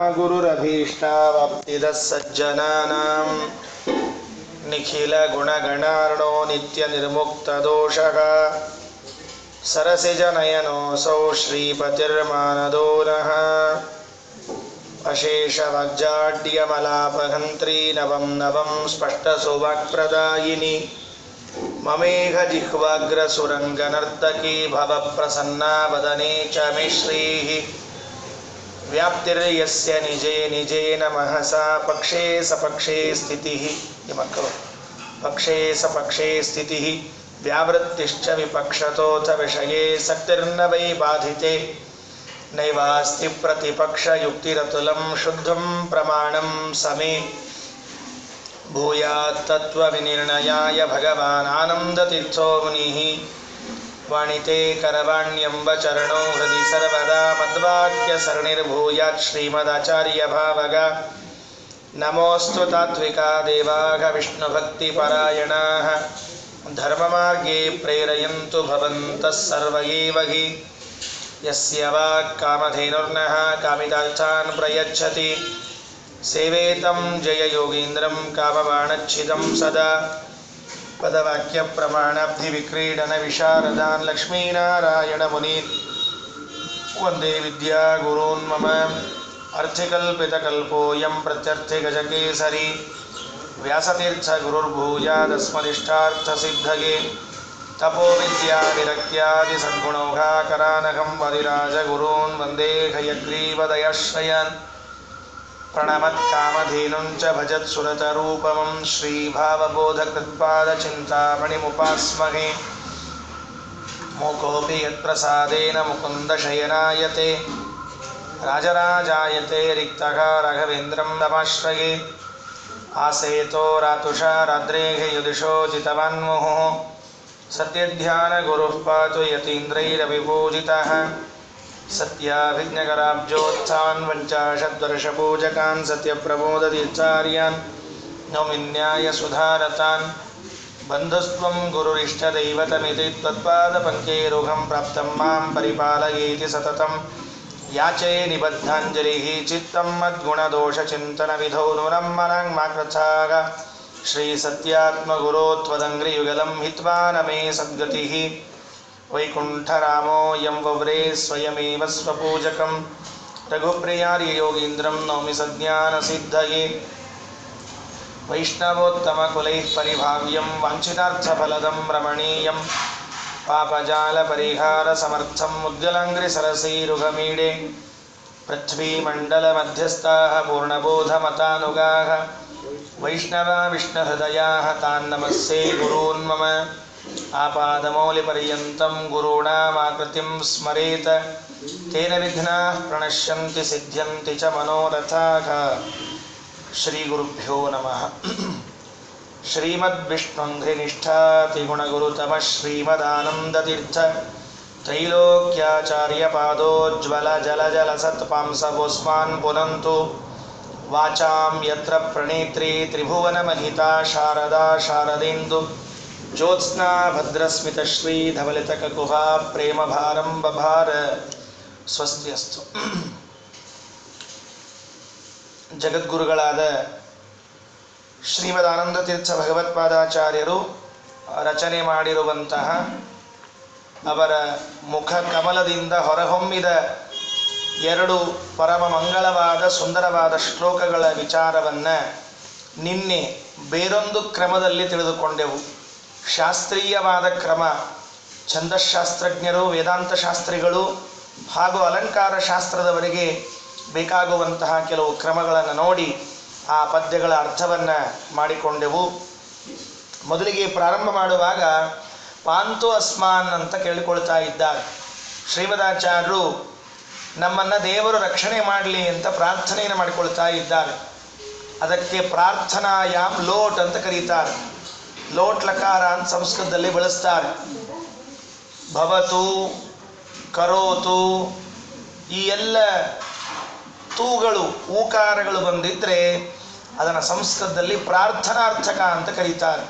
गुरुरभीष्टावाप्तिदः सज्जनानां निखिलगुणगणार्णो नित्यनिर्मुक्तदोषः सरसिजनयनोऽसौ श्रीपतिर्मानदो नः अशेषवाग्जाड्यमलापहन्त्री नवं नवं स्पष्टसुवाक्प्रदायिनी ममेघजिह्वाग्रसुरङ्गनर्तकी भवप्रसन्ना वदने च मे श्रीः व्याप्तिर्यस्य निजे निजेन महसा पक्षे सपक्षे स्थितिः पक्षे सपक्षे स्थितिः व्यावृत्तिश्च विपक्षतोऽथ विषये सक्तिर्न वै बाधिते नैवास्ति प्रतिपक्षयुक्तिरतुलं शुद्धं प्रमाणं समे भूयात् तत्त्वविनिर्णयाय भगवान् आनन्दतीर्थो मुनिः वाणिते करवाण्यम्ब चरणो हृदि सर्वदा मद्वाक्यसरणिर्भूयात् श्रीमदाचार्यभावगा नमोऽस्तु तात्विका देवाः विष्णुभक्तिपरायणाः धर्ममार्गे प्रेरयन्तु भवन्तः सर्व एव हि यस्य वाक्कामधेनुर्नः कामितार्थान् प्रयच्छति सेवेतं जययोगीन्द्रं कामबाणच्छिदं सदा पदवाक्यप्रमाणाब्धिविक्रीडनविशारदान् लक्ष्मीनारायणमुनीन् वन्दे विद्यागुरून् मम अर्थिकल्पितकल्पोऽयं प्रत्यर्थिगजकेसरी व्यासतीर्थगुरुर्भूयादस्मदिष्टार्थसिद्धये तपोविद्याविरक्त्यादिसद्गुणौघाकरानघं वदिराजगुरून् वन्दे हयग्रीवदयाश्रयान् प्रणमत्कामधेनुं च भजत्सुरतरूपमं श्रीभावबोधकृत्पादचिन्तामणिमुपास्महे मूकोऽपि यत्प्रसादेन मुकुन्दशयनायते राजराजायते रिक्तः राघवेन्द्रं नमाश्रये आसेतो रातुषा राद्रेः युदिशो जितवान्मुहुः सत्यध्यानगुरुः पातु यतीन्द्रैरविपूजितः सत्याभिज्ञकराब्जोत्थान् पञ्चाशद्वर्षपूजकान् सत्यप्रमोदतीर्थार्यान् नौमिन्यायसुधारतान् बन्धुस्त्वं गुरुरिष्टदैवतमिति त्वत्पादपङ्केरुघं प्राप्तं मां परिपालयेति सततं याचे निबद्धाञ्जलिः चित्तं मद्गुणदोषचिन्तनविधौ नूनं मनं मा कृथाः श्रीसत्यात्मगुरो त्वदङ्घ्रियुगलं हित्वा न मे सद्गतिः वैकुण्ठरामो यं वव्रे स्वयमेव स्वपूजकं रघुप्रियार्ययोगीन्द्रं नौमि सज्ञानसिद्धये वैष्णवोत्तमकुलैः परिभाव्यं वाञ्छितार्थफलदं रमणीयं पापजालपरिहारसमर्थं मुद्गलाङ्घ्रिसरसीरुगमीडे पृथ्वीमण्डलमध्यस्थाः पूर्णबोधमतानुगाः वैष्णवा विष्णुहृदयाः तान् नमस्ये गुरून् मम आपादमौलिपर्यन्तं गुरूणामाकृतिं स्मरेत तेन विघ्नाः प्रणश्यन्ति सिद्ध्यन्ति च मनोरथाः श्रीगुरुभ्यो नमः श्रीमद्विष्णुङ्घ्रिनिष्ठातिगुणगुरुतमः श्रीमदानन्दतीर्थ त्रैलोक्याचार्यपादोज्ज्वलजलजलसत्पांसगोस्मान् पुनन्तु वाचां यत्र प्रणेत्री त्रिभुवनमहिता शारदा शारदेन्दु ज्योत्स्ना भद्रस्मितश्रीधवलितककुहा प्रेमभारं बभार ಸ್ವಸ್ತಿಯಸ್ತು. ಜಗದ್ಗುರುಗಳಾದ ಶ್ರೀಮದಾನಂದತೀರ್ಥ ಭಗವತ್ಪಾದಾಚಾರ್ಯರು ರಚನೆ ಮಾಡಿರುವಂತಹ ಅವರ ಮುಖ ಕಮಲದಿಂದ ಹೊರಹೊಮ್ಮಿದ ಎರಡು ಪರಮ ಮಂಗಳವಾದ ಸುಂದರವಾದ ಶ್ಲೋಕಗಳ ವಿಚಾರವನ್ನು ನಿನ್ನೆ ಬೇರೊಂದು ಕ್ರಮದಲ್ಲಿ ತಿಳಿದುಕೊಂಡೆವು. ಶಾಸ್ತ್ರೀಯವಾದ ಕ್ರಮ, ಛಂದಶಾಸ್ತ್ರಜ್ಞರು, ವೇದಾಂತ ಶಾಸ್ತ್ರಿಗಳು ಹಾಗೂ ಅಲಂಕಾರ ಶಾಸ್ತ್ರದವರಿಗೆ ಬೇಕಾಗುವಂತಹ ಕೆಲವು ಕ್ರಮಗಳನ್ನು ನೋಡಿ ಆ ಪದ್ಯಗಳ ಅರ್ಥವನ್ನು ಮಾಡಿಕೊಂಡೆವು. ಮೊದಲಿಗೆ ಪ್ರಾರಂಭ ಮಾಡುವಾಗ ಪಾಂತು ಅಸ್ಮಾನ್ ಅಂತ ಕೇಳಿಕೊಳ್ತಾ ಇದ್ದಾರೆ. ಶ್ರೀಮದಾಚಾರ್ಯರು ನಮ್ಮನ್ನು ದೇವರು ರಕ್ಷಣೆ ಮಾಡಲಿ ಅಂತ ಪ್ರಾರ್ಥನೆಯನ್ನು ಮಾಡಿಕೊಳ್ತಾ ಇದ್ದಾರೆ. ಅದಕ್ಕೆ ಪ್ರಾರ್ಥನಾಯಾಮ್ ಲೋಟ್ ಅಂತ ಕರೀತಾರೆ. ಲೋಟ್ ಲಕಾರ ಅಂತ ಸಂಸ್ಕೃತದಲ್ಲಿ ಬಳಸ್ತಾರೆ. ಭವತು, ಕರೋತು, ಈ ಎಲ್ಲ ತೂಗಳು ಊಕಾರಗಳು ಬಂದಿದ್ದರೆ ಅದನ್ನು ಸಂಸ್ಕೃತದಲ್ಲಿ ಪ್ರಾರ್ಥನಾರ್ಥಕ ಅಂತ ಕರೀತಾರೆ.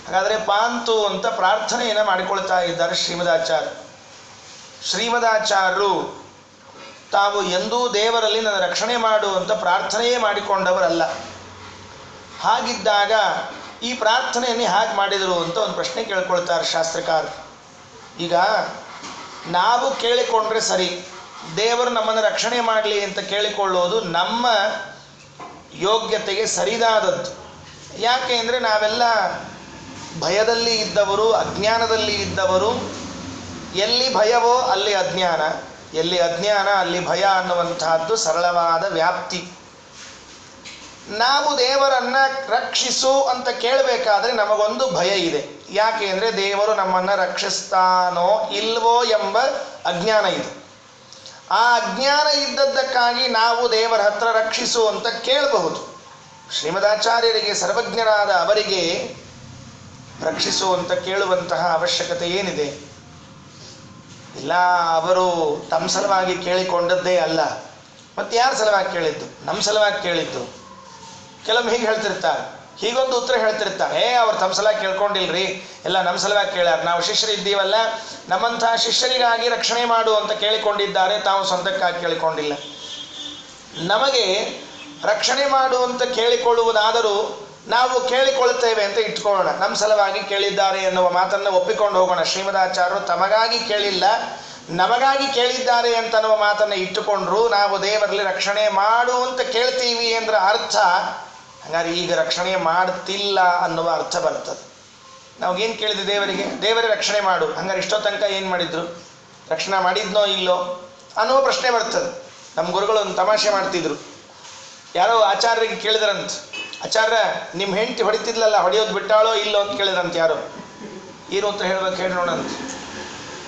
ಹಾಗಾದರೆ ಪಾಂತು ಅಂತ ಪ್ರಾರ್ಥನೆಯನ್ನು ಮಾಡಿಕೊಳ್ತಾ ಇದ್ದಾರೆ ಶ್ರೀಮದಾಚಾರ್ಯ. ಶ್ರೀಮದಾಚಾರ್ಯರು ತಾವು ಎಂದೂ ದೇವರಲ್ಲಿ ನನ್ನ ರಕ್ಷಣೆ ಮಾಡು ಅಂತ ಪ್ರಾರ್ಥನೆಯೇ ಮಾಡಿಕೊಂಡವರಲ್ಲ. ಹಾಗಿದ್ದಾಗ ಈ ಪ್ರಾರ್ಥನೆಯನ್ನು ಹೇಗೆ ಮಾಡಿದರು ಅಂತ ಒಂದು ಪ್ರಶ್ನೆ ಕೇಳ್ಕೊಳ್ತಾರೆ ಶಾಸ್ತ್ರಕಾರರು. ಈಗ ನಾವು ಕೇಳಿಕೊಂಡ್ರೆ ಸರಿ, ದೇವರು ನಮ್ಮನ್ನು ರಕ್ಷಣೆ ಮಾಡಲಿ ಅಂತ ಕೇಳಿಕೊಳ್ಳೋದು ನಮ್ಮ ಯೋಗ್ಯತೆಗೆ ಸರಿದಾದದ್ದು. ಯಾಕೆ ಅಂದರೆ ನಾವೆಲ್ಲ ಭಯದಲ್ಲಿ ಇದ್ದವರು, ಅಜ್ಞಾನದಲ್ಲಿ ಇದ್ದವರು. ಎಲ್ಲಿ ಭಯವೋ ಅಲ್ಲಿ ಅಜ್ಞಾನ, ಎಲ್ಲಿ ಅಜ್ಞಾನ ಅಲ್ಲಿ ಭಯ ಅನ್ನುವಂತಹದ್ದು ಸರಳವಾದ ವ್ಯಾಪ್ತಿ. ನಾವು ದೇವರನ್ನು ರಕ್ಷಿಸು ಅಂತ ಕೇಳಬೇಕಾದ್ರೆ ನಮಗೊಂದು ಭಯ ಇದೆ. ಯಾಕೆ ಅಂದರೆ ದೇವರು ನಮ್ಮನ್ನು ರಕ್ಷಿಸ್ತಾನೋ ಇಲ್ವೋ ಎಂಬ ಅಜ್ಞಾನ ಇದೆ. ಆ ಅಜ್ಞಾನ ಇದ್ದದ್ದಕ್ಕಾಗಿ ನಾವು ದೇವರ ಹತ್ರ ರಕ್ಷಿಸು ಅಂತ ಕೇಳಬಹುದು. ಶ್ರೀಮದಾಚಾರ್ಯರಿಗೆ, ಸರ್ವಜ್ಞರಾದ ಅವರಿಗೆ ರಕ್ಷಿಸು ಅಂತ ಕೇಳುವಂತಹ ಅವಶ್ಯಕತೆ ಏನಿದೆ? ಇಲ್ಲ, ಅವರು ತಮ್ಮ ಸಲುವಾಗಿ ಕೇಳಿಕೊಂಡದ್ದೇ ಅಲ್ಲ. ಮತ್ತೆ ಯಾರ ಸಲುವಾಗಿ ಕೇಳಿದ್ದು? ನಮ್ಮ ಸಲುವಾಗಿ ಕೇಳಿದ್ದು. ಕೆಲವೊಮ್ಮೆ ಹೀಗೆ ಹೇಳ್ತಿರ್ತಾರೆ, ಹೀಗೊಂದು ಉತ್ತರ ಹೇಳ್ತಿರ್ತಾರೆ, ಅವ್ರು ತಮ್ಮ ಸಲುವಾಗಿ ಕೇಳ್ಕೊಂಡಿಲ್ರಿ, ಎಲ್ಲ ನಮ್ಮ ಸಲುವಾಗಿ ಕೇಳ್ಯಾರ, ನಾವು ಶಿಷ್ಯರಿದ್ದೀವಲ್ಲ, ನಮ್ಮಂತಹ ಶಿಷ್ಯರಿಗಾಗಿ ರಕ್ಷಣೆ ಮಾಡು ಅಂತ ಕೇಳಿಕೊಂಡಿದ್ದಾರೆ, ತಾವು ಸ್ವಂತಕ್ಕಾಗಿ ಕೇಳಿಕೊಂಡಿಲ್ಲ. ನಮಗೆ ರಕ್ಷಣೆ ಮಾಡು ಅಂತ ಕೇಳಿಕೊಳ್ಳುವುದಾದರೂ ನಾವು ಕೇಳಿಕೊಳ್ಳುತ್ತೇವೆ ಅಂತ ಇಟ್ಕೊಳ್ಳೋಣ. ನಮ್ಮ ಸಲುವಾಗಿ ಕೇಳಿದ್ದಾರೆ ಎನ್ನುವ ಮಾತನ್ನು ಒಪ್ಪಿಕೊಂಡು ಹೋಗೋಣ. ಶ್ರೀಮದಾಚಾರ್ಯರು ತಮಗಾಗಿ ಕೇಳಿಲ್ಲ, ನಮಗಾಗಿ ಕೇಳಿದ್ದಾರೆ ಅಂತ ಅನ್ನುವ ಮಾತನ್ನು ಇಟ್ಟುಕೊಂಡ್ರು. ನಾವು ದೇವರಲ್ಲಿ ರಕ್ಷಣೆ ಮಾಡು ಅಂತ ಕೇಳ್ತೀವಿ ಅಂದ್ರೆ ಅರ್ಥ ಹಾಗಾದ್ರೆ ಈಗ ರಕ್ಷಣೆ ಮಾಡ್ತಿಲ್ಲ ಅನ್ನುವ ಅರ್ಥ ಬರ್ತದೆ. ನಾವೇನು ಕೇಳಿದ್ವಿ ದೇವರಿಗೆ? ದೇವರೇ ರಕ್ಷಣೆ ಮಾಡು. ಹಂಗಾರೆ ಇಷ್ಟೋ ತನಕ ಏನು ಮಾಡಿದ್ರು? ರಕ್ಷಣೆ ಮಾಡಿದ್ನೋ ಇಲ್ಲೋ ಅನ್ನುವ ಪ್ರಶ್ನೆ ಬರ್ತದೆ. ನಮ್ಮ ಗುರುಗಳು ಒಂದು ತಮಾಷೆ ಮಾಡ್ತಿದ್ರು. ಯಾರೋ ಆಚಾರ್ಯರಿಗೆ ಕೇಳಿದ್ರಂತ, ಆಚಾರ್ಯ ನಿಮ್ಮ ಹೆಂಡತಿ ಹೊಡಿತಿದ್ಲಲ್ಲ, ಹೊಡೆಯೋದು ಬಿಟ್ಟಾಳೋ ಇಲ್ಲೋ ಅಂತ ಕೇಳಿದ್ರಂತ. ಯಾರು ಏನು ಉತ್ತರ ಹೇಳ್ಬೇಕು ಹೇಳಿ ನೋಡಂತ.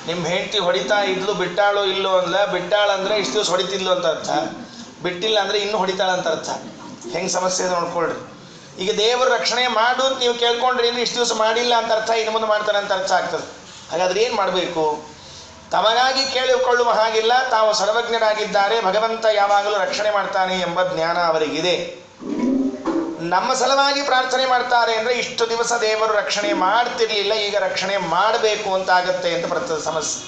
ನಿಮ್ಮ ಹೆಂಡತಿ ಹೊಡಿತಾ ಇದ್ಲು, ಬಿಟ್ಟಾಳೋ ಇಲ್ಲೋ ಅಲ್ಲ. ಬಿಟ್ಟಾಳಂದ್ರೆ ಇಷ್ಟು ದಿವಸ ಹೊಡಿತಿದ್ಲು ಅಂತ ಅರ್ಥ, ಬಿಟ್ಟಿಲ್ಲ ಅಂದರೆ ಇನ್ನೂ ಹೊಡಿತಾಳಂತ ಅರ್ಥ. ಹೆಂಗೆ ಸಮಸ್ಯೆ ಇದೆ ನೋಡ್ಕೊಳ್ರಿ. ಈಗ ದೇವರು ರಕ್ಷಣೆ ಮಾಡು ಅಂತ ನೀವು ಕೇಳ್ಕೊಂಡ್ರಿ ಅಂದ್ರೆ ಇಷ್ಟು ದಿವಸ ಮಾಡಿಲ್ಲ ಅಂತ ಅರ್ಥ, ಇನ್ನು ಮುಂದೆ ಮಾಡ್ತಾನೆ ಅಂತ ಅರ್ಥ ಆಗ್ತದೆ. ಹಾಗಾದ್ರೆ ಏನು ಮಾಡಬೇಕು? ತಮಗಾಗಿ ಕೇಳಿಕೊಳ್ಳುವ ಹಾಗಿಲ್ಲ, ತಾವು ಸರ್ವಜ್ಞರಾಗಿದ್ದಾರೆ, ಭಗವಂತ ಯಾವಾಗಲೂ ರಕ್ಷಣೆ ಮಾಡ್ತಾನೆ ಎಂಬ ಜ್ಞಾನ ಅವರಿಗಿದೆ. ನಮ್ಮ ಸಲುವಾಗಿ ಪ್ರಾರ್ಥನೆ ಮಾಡ್ತಾರೆ ಅಂದರೆ ಇಷ್ಟು ದಿವಸ ದೇವರು ರಕ್ಷಣೆ ಮಾಡ್ತಿರ್ಲಿಲ್ಲ, ಈಗ ರಕ್ಷಣೆ ಮಾಡಬೇಕು ಅಂತ ಆಗತ್ತೆ ಅಂತ ಬರ್ತದೆ ಸಮಸ್ಯೆ.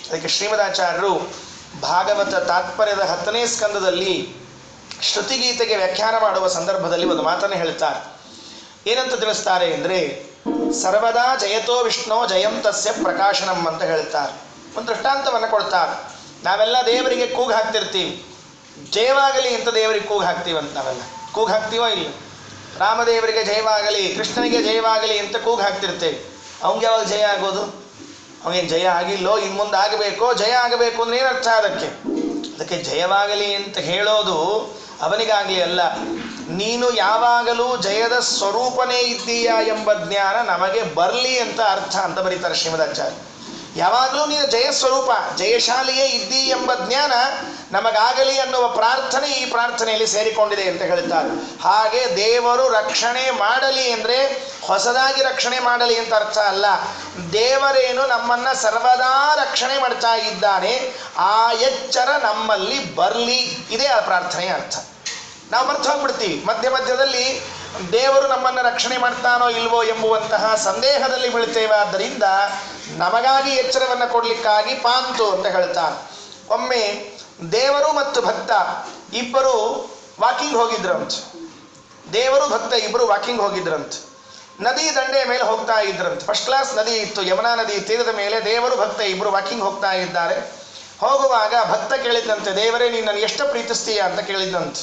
ಅದಕ್ಕೆ ಶ್ರೀಮದಾಚಾರ್ಯರು ಭಾಗವತ ತಾತ್ಪರ್ಯದ 10ನೇ ಸ್ಕಂದದಲ್ಲಿ ಶ್ರುತಿಗೀತೆಗೆ ವ್ಯಾಖ್ಯಾನ ಮಾಡುವ ಸಂದರ್ಭದಲ್ಲಿ ಒಂದು ಮಾತನ್ನು ಹೇಳ್ತಾರೆ. ಏನಂತ ತಿಳಿಸ್ತಾರೆ ಅಂದರೆ, ಸರ್ವದಾ ಜಯತೋ ವಿಷ್ಣು ಜಯಂ ತಸ್ಯ ಪ್ರಕಾಶನಂ ಅಂತ ಹೇಳ್ತಾರೆ. ಒಂದು ದೃಷ್ಟಾಂತವನ್ನು ಕೊಡ್ತಾರೆ. ನಾವೆಲ್ಲ ದೇವರಿಗೆ ಕೂಗು ಹಾಕ್ತಿರ್ತೀವಿ, ಜಯವಾಗಲಿ ಅಂತ ದೇವರಿಗೆ ಕೂಗು ಹಾಕ್ತೀವಂತ. ನಾವೆಲ್ಲ ಕೂಗು ಹಾಕ್ತೀವೋ ಇಲ್ಲ? ರಾಮದೇವರಿಗೆ ಜಯವಾಗಲಿ, ಕೃಷ್ಣನಿಗೆ ಜಯವಾಗಲಿ ಅಂತ ಕೂಗು ಹಾಕ್ತಿರ್ತೇವೆ. ಅವ್ನಿಗೆ ಯಾವಾಗ ಜಯ ಆಗೋದು? ಅವನಿಗೆ ಜಯ ಆಗಿಲ್ಲೋ, ಇನ್ನು ಮುಂದೆ ಆಗಬೇಕೋ? ಜಯ ಆಗಬೇಕು ಅಂದ್ರೆ ಏನರ್ಥ ಅದಕ್ಕೆ? ಅದಕ್ಕೆ ಜಯವಾಗಲಿ ಅಂತ ಹೇಳೋದು ಅವನಿಗಾಗಲಿ ಅಲ್ಲ, ನೀನು ಯಾವಾಗಲೂ ಜಯದ ಸ್ವರೂಪನೇ ಇದ್ದೀಯಾ ಎಂಬ ಜ್ಞಾನ ನಮಗೆ ಬರಲಿ ಅಂತ ಅರ್ಥ ಅಂತ ಬರೀತಾರೆ ಶ್ರೀಮದಾಚಾರ್ಯ. ಯಾವಾಗಲೂ ನೀನು ಜಯ ಸ್ವರೂಪ, ಜಯಶಾಲಿಯೇ ಇದ್ದೀ ಎಂಬ ಜ್ಞಾನ ನಮಗಾಗಲಿ ಅನ್ನುವ ಪ್ರಾರ್ಥನೆ ಈ ಪ್ರಾರ್ಥನೆಯಲ್ಲಿ ಸೇರಿಕೊಂಡಿದೆ ಅಂತ ಹೇಳ್ತಾರೆ. ಹಾಗೆ ದೇವರು ರಕ್ಷಣೆ ಮಾಡಲಿ ಅಂದರೆ ಹೊಸದಾಗಿ ರಕ್ಷಣೆ ಮಾಡಲಿ ಅಂತ ಅರ್ಥ ಅಲ್ಲ. ದೇವರೇನು ನಮ್ಮನ್ನು ಸರ್ವದಾ ರಕ್ಷಣೆ ಮಾಡ್ತಾ ಇದ್ದಾನೆ, ಆ ಎಚ್ಚರ ನಮ್ಮಲ್ಲಿ ಬರಲಿ, ಇದೇ ಆ ಪ್ರಾರ್ಥನೆಯ ಅರ್ಥ. ನಾವು ಮರ್ತು ಹೋಗ್ಬಿಡ್ತೀವಿ ಮಧ್ಯ ಮಧ್ಯದಲ್ಲಿ, ದೇವರು ನಮ್ಮನ್ನು ರಕ್ಷಣೆ ಮಾಡ್ತಾನೋ ಇಲ್ವೋ ಎಂಬುವಂತಹ ಸಂದೇಹದಲ್ಲಿ ಬೀಳ್ತೇವೆ. ಆದ್ದರಿಂದ ನಮಗಾಗಿ ಎಚ್ಚರವನ್ನು ಕೊಡಲಿಕ್ಕಾಗಿ ಪಾಂತು ಅಂತ ಹೇಳ್ತಾನೆ. ಒಮ್ಮೆ ದೇವರು ಮತ್ತು ಭಕ್ತ ಇಬ್ಬರು ವಾಕಿಂಗ್ ಹೋಗಿದ್ರಂತೆ. ದೇವರು ಭಕ್ತ ಇಬ್ಬರು ವಾಕಿಂಗ್ ಹೋಗಿದ್ರಂತೆ. ನದಿ ದಂಡೆ ಮೇಲೆ ಹೋಗ್ತಾ ಇದ್ರಂತೆ. ಫಸ್ಟ್ ಕ್ಲಾಸ್ ನದಿ ಇತ್ತು, ಯಮುನಾ ನದಿ ತೀರದ ಮೇಲೆ ದೇವರು ಭಕ್ತ ಇಬ್ಬರು ವಾಕಿಂಗ್ ಹೋಗ್ತಾ ಇದ್ದಾರೆ. ಹೋಗುವಾಗ ಭಕ್ತ ಕೇಳಿದಂತೆ, ದೇವರೇ ನೀನು ನನಗೆ ಎಷ್ಟು ಪ್ರೀತಿಸ್ತೀಯ ಅಂತ ಕೇಳಿದಂತೆ.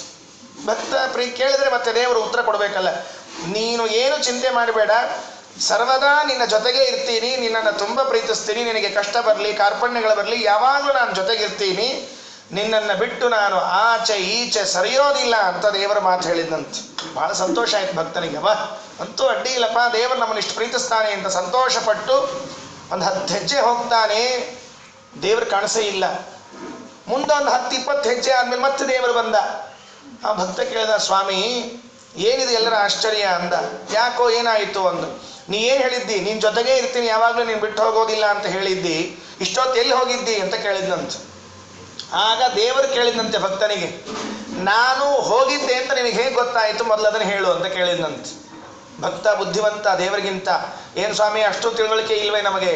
ಭಕ್ತ ಕೇಳಿದರೆ ಮತ್ತೆ ದೇವರು ಉತ್ತರ ಕೊಡಬೇಕಲ್ಲ. ನೀನು ಏನು ಚಿಂತೆ ಮಾಡಬೇಡ, ಸರ್ವದಾ ನಿನ್ನ ಜೊತೆಗೆ ಇರ್ತೀನಿ, ನಿನ್ನನ್ನು ತುಂಬ ಪ್ರೀತಿಸ್ತೀನಿ, ನಿನಗೆ ಕಷ್ಟ ಬರಲಿ ಕಾರ್ಪಣ್ಯಗಳು ಬರಲಿ ಯಾವಾಗಲೂ ನಾನು ಜೊತೆಗಿರ್ತೀನಿ, ನಿನ್ನನ್ನು ಬಿಟ್ಟು ನಾನು ಆಚೆ ಈಚೆ ಸರಿಯೋದಿಲ್ಲ ಅಂತ ದೇವರ ಮಾತು ಹೇಳಿದಂತೆ. ಭಾಳ ಸಂತೋಷ ಆಯ್ತು ಭಕ್ತನಿಗೆ. ಅಂತೂ ಅಡ್ಡಿ ಇಲ್ಲಪ್ಪ, ದೇವರು ನಮ್ಮನ್ನು ಇಷ್ಟು ಪ್ರೀತಿಸ್ತಾನೆ ಅಂತ ಸಂತೋಷಪಟ್ಟು ಒಂದು 10 ಹೆಜ್ಜೆ ಹೋಗ್ತಾನೆ. ದೇವರು ಕಾಣಿಸೇ ಇಲ್ಲ. ಮುಂದೊಂದು 10-20 ಹೆಜ್ಜೆ ಆದಮೇಲೆ ಮತ್ತೆ ದೇವರು ಬಂದ. ಆ ಭಕ್ತ ಕೇಳಿದ, ಸ್ವಾಮಿ ಏನಿದೆ ಎಲ್ಲರ ಆಶ್ಚರ್ಯ ಅಂದ. ಯಾಕೋ ಏನಾಯಿತು ಅಂದು. ನೀ ಏನು ಹೇಳಿದ್ದಿ? ನಿನ್ನ ಜೊತೆಗೇ ಇರ್ತೀನಿ, ಯಾವಾಗಲೂ ನೀನು ಬಿಟ್ಟು ಹೋಗೋದಿಲ್ಲ ಅಂತ ಹೇಳಿದ್ದಿ, ಇಷ್ಟೊತ್ತು ಎಲ್ಲಿ ಹೋಗಿದ್ದಿ ಅಂತ ಕೇಳಿದ್ನಂತೆ. ಆಗ ದೇವರು ಕೇಳಿದಂತೆ ಭಕ್ತನಿಗೆ, ನಾನು ಹೋಗಿದ್ದೆ ಅಂತ ನಿನಗೆ ಹೇಗೆ ಗೊತ್ತಾಯಿತು, ಮೊದಲು ಅದನ್ನು ಹೇಳು ಅಂತ ಕೇಳಿದಂತೆ. ಭಕ್ತ ಬುದ್ಧಿವಂತ ದೇವರಿಗಿಂತ. ಏನು ಸ್ವಾಮಿ ಅಷ್ಟು ತಿಳುವಳಿಕೆ ಇಲ್ವೇ ನಮಗೆ?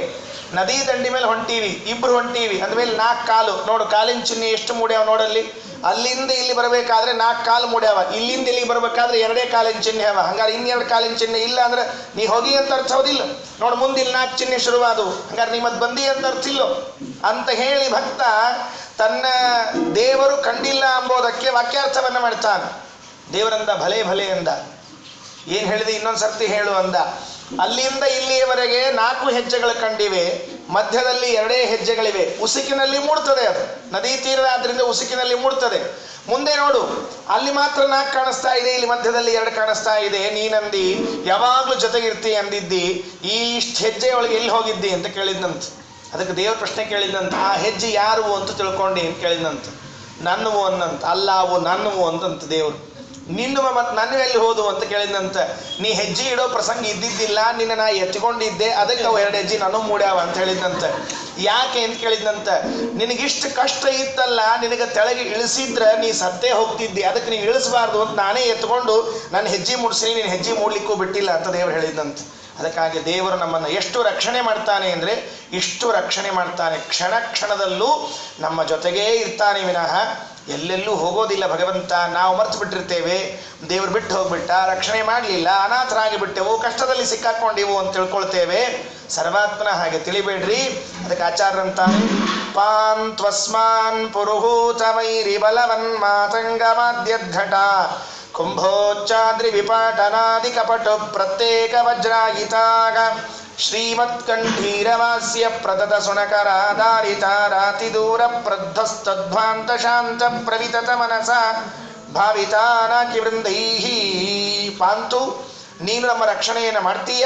ನದಿ ದಂಡಿ ಮೇಲೆ ಹೊಂಟೀವಿ, ಇಬ್ರು ಹೊಂಟೀವಿ ಅಂದಮೇಲೆ 4 ಕಾಲು ನೋಡು, ಕಾಲಿನ ಚಿಹ್ನೆ ಎಷ್ಟು ಮೂಡ್ಯಾವ ನೋಡಲ್ಲಿ. ಅಲ್ಲಿಂದ ಇಲ್ಲಿ ಬರಬೇಕಾದ್ರೆ 4 ಕಾಲು ಮೂಡ್ಯಾವ, ಇಲ್ಲಿಂದ ಇಲ್ಲಿಗೆ ಬರಬೇಕಾದ್ರೆ 2 ಕಾಲಿನ ಚಿಹ್ನೆ ಅವ. ಹಂಗಾರೆ 2 ಕಾಲಿನ ಚಿಹ್ನೆ ಇಲ್ಲ ಅಂದ್ರೆ ನೀ ಹೋಗಿ ಅಂತ ಅರ್ಥ ಹೌದಿಲ್ಲ. ನೋಡು ಮುಂದೆ ಇಲ್ಲಿ 4 ಚಿಹ್ನೆ ಶುರುವಾದವು, ಹಂಗಾರೆ ನೀ ಮತ್ತೆ ಬಂದಿ ಅಂತ ಅರ್ಥ ಇಲ್ಲೋ ಅಂತ ಹೇಳಿ ಭಕ್ತ ತನ್ನ ದೇವರು ಕಂಡಿಲ್ಲ ಎಂಬುದಕ್ಕೆ ವಾಕ್ಯಾರ್ಥವನ್ನು ಮಾಡ್ತಾನೆ. ದೇವರಂದ ಭಲೆ ಭಲೆ ಅಂದ, ಏನು ಹೇಳಿದೆ ಇನ್ನೊಂದು ಸರ್ತಿ ಹೇಳು ಅಂದ. ಅಲ್ಲಿಂದ ಇಲ್ಲಿಯವರೆಗೆ 4 ಹೆಜ್ಜೆಗಳು ಕಂಡಿವೆ, ಮಧ್ಯದಲ್ಲಿ 2 ಹೆಜ್ಜೆಗಳಿವೆ. ಉಸುಕಿನಲ್ಲಿ ಮೂಡ್ತದೆ, ಅದು ನದಿ ತೀರದ ಆದ್ರಿಂದ ಉಸುಕಿನಲ್ಲಿ ಮೂಡ್ತದೆ. ಮುಂದೆ ನೋಡು, ಅಲ್ಲಿ ಮಾತ್ರ 4 ಕಾಣಿಸ್ತಾ ಇದೆ, ಇಲ್ಲಿ ಮಧ್ಯದಲ್ಲಿ 2 ಕಾಣಿಸ್ತಾ ಇದೆ. ನೀನಂದಿ ಯಾವಾಗಲೂ ಜೊತೆಗಿರ್ತಿ ಅಂದಿದ್ದಿ, ಈ ಇಷ್ಟು ಹೆಜ್ಜೆ ಒಳಗೆ ಎಲ್ಲಿ ಹೋಗಿದ್ದಿ ಅಂತ ಕೇಳಿದ್ನಂತ. ಅದಕ್ಕೆ ದೇವ್ರ ಪ್ರಶ್ನೆ ಕೇಳಿದ್ನಂತ, ಆ ಹೆಜ್ಜೆ ಯಾರು ಅಂತ ತಿಳ್ಕೊಂಡೆ ಅಂತ ಕೇಳಿದ್ನಂತ. ನನ್ನವು ಅನ್ನಂತ. ಅಲ್ಲ, ಅವು ನನ್ನವು ಅಂತಂತ ದೇವರು. ನಿನ್ನವ ಮತ್ತು ನನ್ನ ಎಲ್ಲಿ ಹೋದು ಅಂತ ಕೇಳಿದಂತ. ನೀ ಹೆಜ್ಜೆ ಇಡೋ ಪ್ರಸಂಗ ಇದ್ದಿದ್ದಿಲ್ಲ, ನಿನ್ನ ನಾ ಎತ್ಕೊಂಡಿದ್ದೆ, ಅದಕ್ಕೆ ಅವು 2 ಹೆಜ್ಜೆ ನಾನು ಮೂಡ್ಯಾವ ಅಂತ ಹೇಳಿದಂತ. ಯಾಕೆ ಅಂತ ಕೇಳಿದಂತ, ನಿನಗಿಷ್ಟು ಕಷ್ಟ ಇತ್ತಲ್ಲ, ನಿನಗೆ ತೆಳಗೆ ಇಳಿಸಿದ್ರೆ ನೀ ಸತ್ತೇ ಹೋಗ್ತಿದ್ದೆ, ಅದಕ್ಕೆ ನೀನು ಇಳಿಸಬಾರ್ದು ಅಂತ ನಾನೇ ಎತ್ಕೊಂಡು ನನ್ನ ಹೆಜ್ಜೆ ಮೂಡಿಸಿ ನೀನು ಹೆಜ್ಜೆ ಮೂಡ್ಲಿಕ್ಕೂ ಬಿಟ್ಟಿಲ್ಲ ಅಂತ ದೇವರು ಹೇಳಿದಂತ. ಅದಕ್ಕಾಗಿ ದೇವರು ನಮ್ಮನ್ನು ಎಷ್ಟು ರಕ್ಷಣೆ ಮಾಡ್ತಾನೆ ಅಂದರೆ ಇಷ್ಟು ರಕ್ಷಣೆ ಮಾಡ್ತಾನೆ. ಕ್ಷಣ ಕ್ಷಣದಲ್ಲೂ ನಮ್ಮ ಜೊತೆಗೇ ಇರ್ತಾನೆ ವಿನಃ ಎಲ್ಲೆಲ್ಲೂ ಹೋಗೋದಿಲ್ಲ ಭಗವಂತ. ನಾವು ಮರ್ತು ಬಿಟ್ಟಿರ್ತೇವೆ, ದೇವರು ಬಿಟ್ಟು ಹೋಗ್ಬಿಟ್ಟ, ರಕ್ಷಣೆ ಮಾಡಲಿಲ್ಲ, ಅನಾಥರಾಗಿ ಬಿಟ್ಟೆವು, ಕಷ್ಟದಲ್ಲಿ ಸಿಕ್ಕಾಕೊಂಡಿವು ಅಂತ ತಿಳ್ಕೊಳ್ತೇವೆ. ಸರ್ವಾತ್ಮನ ಹಾಗೆ ತಿಳಿಬೇಡ್ರಿ. ಅದಕ್ಕೆ ಆಚಾರ್ಯರಂತಾನೆ, ಪಾನ್ ತ್ವಸ್ಮಾನ್ ಪುರುಹೂತ ವೈರಿ ಬಲವನ್ ಮಾತಂಗಮಾದ್ಯದ್ಘಟ ಕುಂಭೋಚ್ಚಾದ್ರಿ ವಿಪಾಟನಾದಿ ಕಪಟು ಪ್ರತ್ಯೇಕ ವಜ್ರಾಯಿತಾಗ ಶ್ರೀಮತ್ಕಂಠೀರವಾಸ್ಯ ಪ್ರತತ ಸುನಕರಾಧಾರಿತ ರಾತಿ ದೂರ ಪ್ರಧ್ವಸ್ತಧ್ವಾಂತ ಶಾಂತ ಪ್ರವಿತತ ಮನಸ ಭಾವಿತಾನಾಕಿ ವೃಂದೈಹಿ. ಪಾಂತು, ನೀನು ನಮ್ಮ ರಕ್ಷಣೆಯನ್ನು ಮಾಡ್ತೀಯ,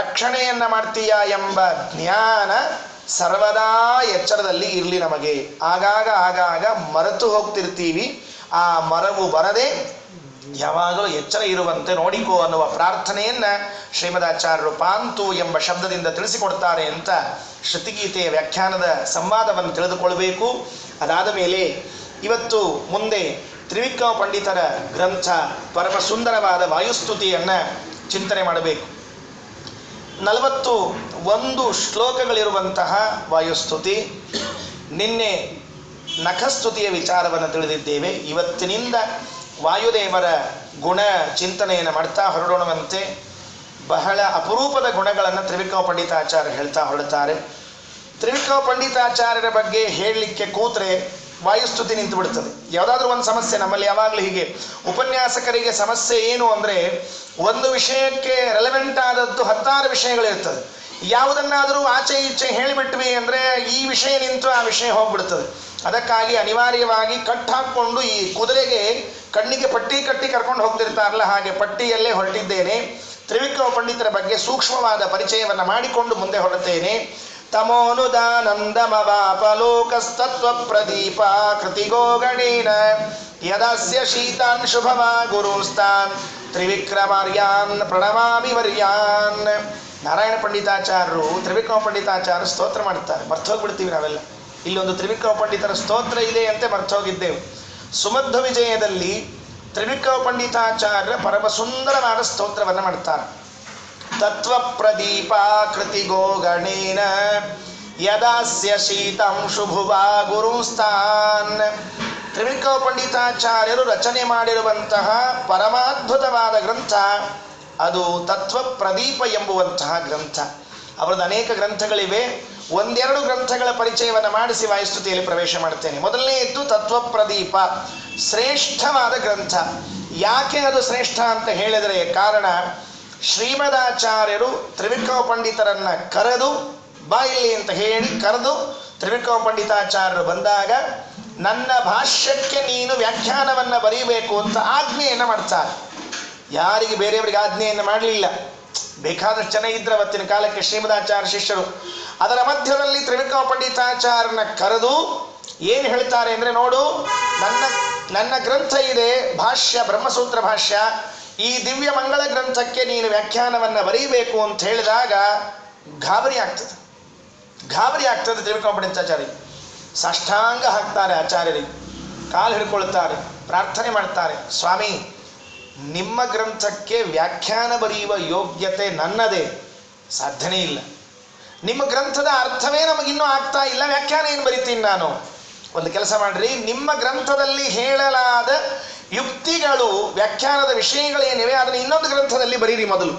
ರಕ್ಷಣೆಯನ್ನು ಮಾಡ್ತೀಯ ಎಂಬ ಜ್ಞಾನ ಸರ್ವದಾ ಎಚ್ಚರದಲ್ಲಿ ಇರಲಿ ನಮಗೆ. ಆಗಾಗ ಮರೆತು ಹೋಗ್ತಿರ್ತೀವಿ, ಆ ಮರವು ಬರದೆ ಯಾವಾಗಲೂ ಎಚ್ಚರ ಇರುವಂತೆ ನೋಡಿಕೋ ಅನ್ನುವ ಪ್ರಾರ್ಥನೆಯನ್ನ ಶ್ರೀಮದಾಚಾರ್ಯರು ಪಾಂತು ಎಂಬ ಶಬ್ದದಿಂದ ತಿಳಿಸಿಕೊಡ್ತಾರೆ ಅಂತ ಶ್ರುತಿಗೀತೆಯ ವ್ಯಾಖ್ಯಾನದ ಸಂವಾದವನ್ನು ತಿಳಿದುಕೊಳ್ಬೇಕು. ಅದಾದ ಮೇಲೆ ಇವತ್ತು ಮುಂದೆ ತ್ರಿವಿಕ್ರಮ ಪಂಡಿತರ ಗ್ರಂಥ ಪರಮ ಸುಂದರವಾದ ವಾಯುಸ್ತುತಿಯನ್ನು ಚಿಂತನೆ ಮಾಡಬೇಕು. 41 ಶ್ಲೋಕಗಳಿರುವಂತಹ ವಾಯುಸ್ತುತಿ. ನಿನ್ನೆ ನಖಸ್ತುತಿಯ ವಿಚಾರವನ್ನು ತಿಳಿದಿದ್ದೇವೆ. ಇವತ್ತಿನಿಂದ ವಾಯುದೇವರ ಗುಣ ಚಿಂತನೆಯನ್ನು ಮಾಡ್ತಾ ಹೊರಡೋಣವಂತೆ. ಬಹಳ ಅಪರೂಪದ ಗುಣಗಳನ್ನು ತ್ರಿವಿಕ್ರಮ ಪಂಡಿತಾಚಾರ್ಯ ಹೇಳ್ತಾ ಹೊರಡ್ತಾರೆ. ತ್ರಿವಿಕ್ರಮ ಪಂಡಿತಾಚಾರ್ಯರ ಬಗ್ಗೆ ಹೇಳಲಿಕ್ಕೆ ಕೂತ್ರೆ ವಾಯುಸ್ತುತಿ ನಿಂತು ಬಿಡ್ತದೆ. ಯಾವುದಾದ್ರೂ ಒಂದು ಸಮಸ್ಯೆ, ನಮ್ಮಲ್ಲಿ ಯಾವಾಗಲೂ ಹೀಗೆ ಉಪನ್ಯಾಸಕರಿಗೆ ಸಮಸ್ಯೆ ಏನು ಅಂದರೆ, ಒಂದು ವಿಷಯಕ್ಕೆ ರೆಲೆವೆಂಟ್ ಆದದ್ದು 16 ವಿಷಯಗಳಿರ್ತದೆ. ಯಾವುದನ್ನಾದರೂ ಆಚೆ ಈಚೆ ಹೇಳಿಬಿಟ್ವಿ ಅಂದರೆ ಈ ವಿಷಯ ನಿಂತು ಆ ವಿಷಯ ಹೋಗ್ಬಿಡ್ತದೆ. ಅದಕ್ಕಾಗಿ ಅನಿವಾರ್ಯವಾಗಿ ಕಟ್ ಹಾಕ್ಕೊಂಡು ಈ ಕುದುರೆಗೆ ಕಣ್ಣಿಗೆ ಪಟ್ಟಿ ಕಟ್ಟಿ ಕರ್ಕೊಂಡು ಹೋಗ್ತಿರ್ತಾರಲ್ಲ, ಹಾಗೆ ಪಟ್ಟಿಯಲ್ಲೇ ಹೊರಟಿದ್ದೇನೆ. ತ್ರಿವಿಕ್ರಮ ಪಂಡಿತರ ಬಗ್ಗೆ ಸೂಕ್ಷ್ಮವಾದ ಪರಿಚಯವನ್ನು ಮಾಡಿಕೊಂಡು ಮುಂದೆ ಹೊರಟೇನೆ. ತಮೋನುದಾನಂದಮವಾಪಲೋಕಸ್ತತ್ವ ಪ್ರದೀಪ ಕೃತಿಗೋ ಗಣೇನ ಯದಸ್ಯ ಶೀತಾನ್ ಶುಭವಾ ಗುರುಸ್ತಾನ್ ತ್ರಿವಿಕ್ರಮಾರ್ಯಾನ್ ಪ್ರಣಮಾಮಿ ವರ್ಯಾನ್. ನಾರಾಯಣ ಪಂಡಿತಾಚಾರ್ಯರು ತ್ರಿವಿಕ್ರಮ ಪಂಡಿತಾಚಾರ್ಯ ಸ್ತೋತ್ರ ಮಾಡ್ತಾರೆ. ಮರ್ತೋಗ್ಬಿಡ್ತೀವಿ ನಾವೆಲ್ಲ. ಇಲ್ಲೊಂದು ತ್ರಿವಿಕ್ರಮ ಪಂಡಿತರ ಸ್ತೋತ್ರ ಇದೆ ಅಂತೆ ಮರ್ತೋಗಿದ್ದೆವು. ಸುಮಧ್ವ ವಿಜಯದಲ್ಲಿ ತ್ರಿವಿಕ್ರಮ ಪಂಡಿತಾಚಾರ್ಯ ಪರಮ ಸುಂದರವಾದ ಸ್ತೋತ್ರವನ್ನು ಮಾಡ್ತಾರೆ. ತತ್ವ ಪ್ರದೀಪ ಕೃತಿಗೋ ಗಣೇನ ಯದಾಸ್ಯ ಶೀತಂ ಶುಭುವಾ ಗುರುಸ್ತಾನ್. ತ್ರಿವಿಕ್ರಮ ಪಂಡಿತಾಚಾರ್ಯರು ರಚನೆ ಮಾಡಿರುವಂತಹ ಪರಮಾದ್ಭುತವಾದ ಗ್ರಂಥ ಅದು ತತ್ವ ಪ್ರದೀಪ ಎಂಬುವಂತಹ ಗ್ರಂಥ. ಅವರದ್ದು ಅನೇಕ ಗ್ರಂಥಗಳಿವೆ. 1-2 ಗ್ರಂಥಗಳ ಪರಿಚಯವನ್ನು ಮಾಡಿಸಿ ವಾಯುಸ್ತುತಿಯಲ್ಲಿ ಪ್ರವೇಶ ಮಾಡ್ತೇನೆ. ಮೊದಲನೆಯದ್ದು ತತ್ವ ಪ್ರದೀಪ, ಶ್ರೇಷ್ಠವಾದ ಗ್ರಂಥ. ಯಾಕೆ ಅದು ಶ್ರೇಷ್ಠ ಅಂತ ಹೇಳಿದರೆ ಕಾರಣ, ಶ್ರೀಮದಾಚಾರ್ಯರು ತ್ರಿವಿಕ್ರಮ ಪಂಡಿತರನ್ನ ಕರೆದು ಬಾಯಿಲಿ ಅಂತ ಹೇಳಿ ಕರೆದು ತ್ರಿವಿಕ್ರಮ ಪಂಡಿತಾಚಾರ್ಯರು ಬಂದಾಗ ನನ್ನ ಭಾಷ್ಯಕ್ಕೆ ನೀನು ವ್ಯಾಖ್ಯಾನವನ್ನು ಬರೀಬೇಕು ಅಂತ ಆಜ್ಞೆಯನ್ನು ಮಾಡ್ತಾರೆ. ಯಾರಿಗೆ ಬೇರೆಯವರಿಗೆ ಆಜ್ಞೆಯನ್ನು ಮಾಡಲಿಲ್ಲ. ಬೇಕಾದಷ್ಟು ಜನ ಇದ್ರೆ ಅವತ್ತಿನ ಕಾಲಕ್ಕೆ ಶ್ರೀಮದಾಚಾರ್ಯ ಶಿಷ್ಯರು. ಅದರ ಮಧ್ಯದಲ್ಲಿ ತ್ರಿವಿಕ್ರಮ ಪಂಡಿತಾಚಾರ್ಯನ ಕರೆದು ಏನು ಹೇಳ್ತಾರೆ ಅಂದರೆ, ನೋಡು, ನನ್ನ ಗ್ರಂಥ ಇದೆ ಭಾಷ್ಯ, ಬ್ರಹ್ಮಸೂತ್ರ ಭಾಷ್ಯ, ಈ ದಿವ್ಯ ಮಂಗಳ ಗ್ರಂಥಕ್ಕೆ ನೀನು ವ್ಯಾಖ್ಯಾನವನ್ನು ಬರೀಬೇಕು ಅಂತ ಹೇಳಿದಾಗ ಗಾಬರಿ ಆಗ್ತದೆ. ತ್ರಿವಿಕ್ರಮ ಪಂಡಿತಾಚಾರ್ಯ ಸಾಷ್ಟಾಂಗ ಹಾಕ್ತಾರೆ ಆಚಾರ್ಯರಿಗೆ, ಕಾಲು ಹಿಡ್ಕೊಳ್ತಾರೆ, ಪ್ರಾರ್ಥನೆ ಮಾಡ್ತಾರೆ. ಸ್ವಾಮಿ, ನಿಮ್ಮ ಗ್ರಂಥಕ್ಕೆ ವ್ಯಾಖ್ಯಾನ ಬರೆಯುವ ಯೋಗ್ಯತೆ ನನ್ನದೇ, ಸಾಧ್ಯನೇ ಇಲ್ಲ. ನಿಮ್ಮ ಗ್ರಂಥದ ಅರ್ಥವೇ ನಮಗಿನ್ನೂ ಆಗ್ತಾ ಇಲ್ಲ, ವ್ಯಾಖ್ಯಾನ ಏನು ಬರಿತೀನಿ ನಾನು? ಒಂದು ಕೆಲಸ ಮಾಡ್ರಿ, ನಿಮ್ಮ ಗ್ರಂಥದಲ್ಲಿ ಹೇಳಲಾದ ಯುಕ್ತಿಗಳು, ವ್ಯಾಖ್ಯಾನದ ವಿಷಯಗಳೇನಿವೆ ಅದನ್ನು ಇನ್ನೊಂದು ಗ್ರಂಥದಲ್ಲಿ ಬರೀರಿ ಮೊದಲು,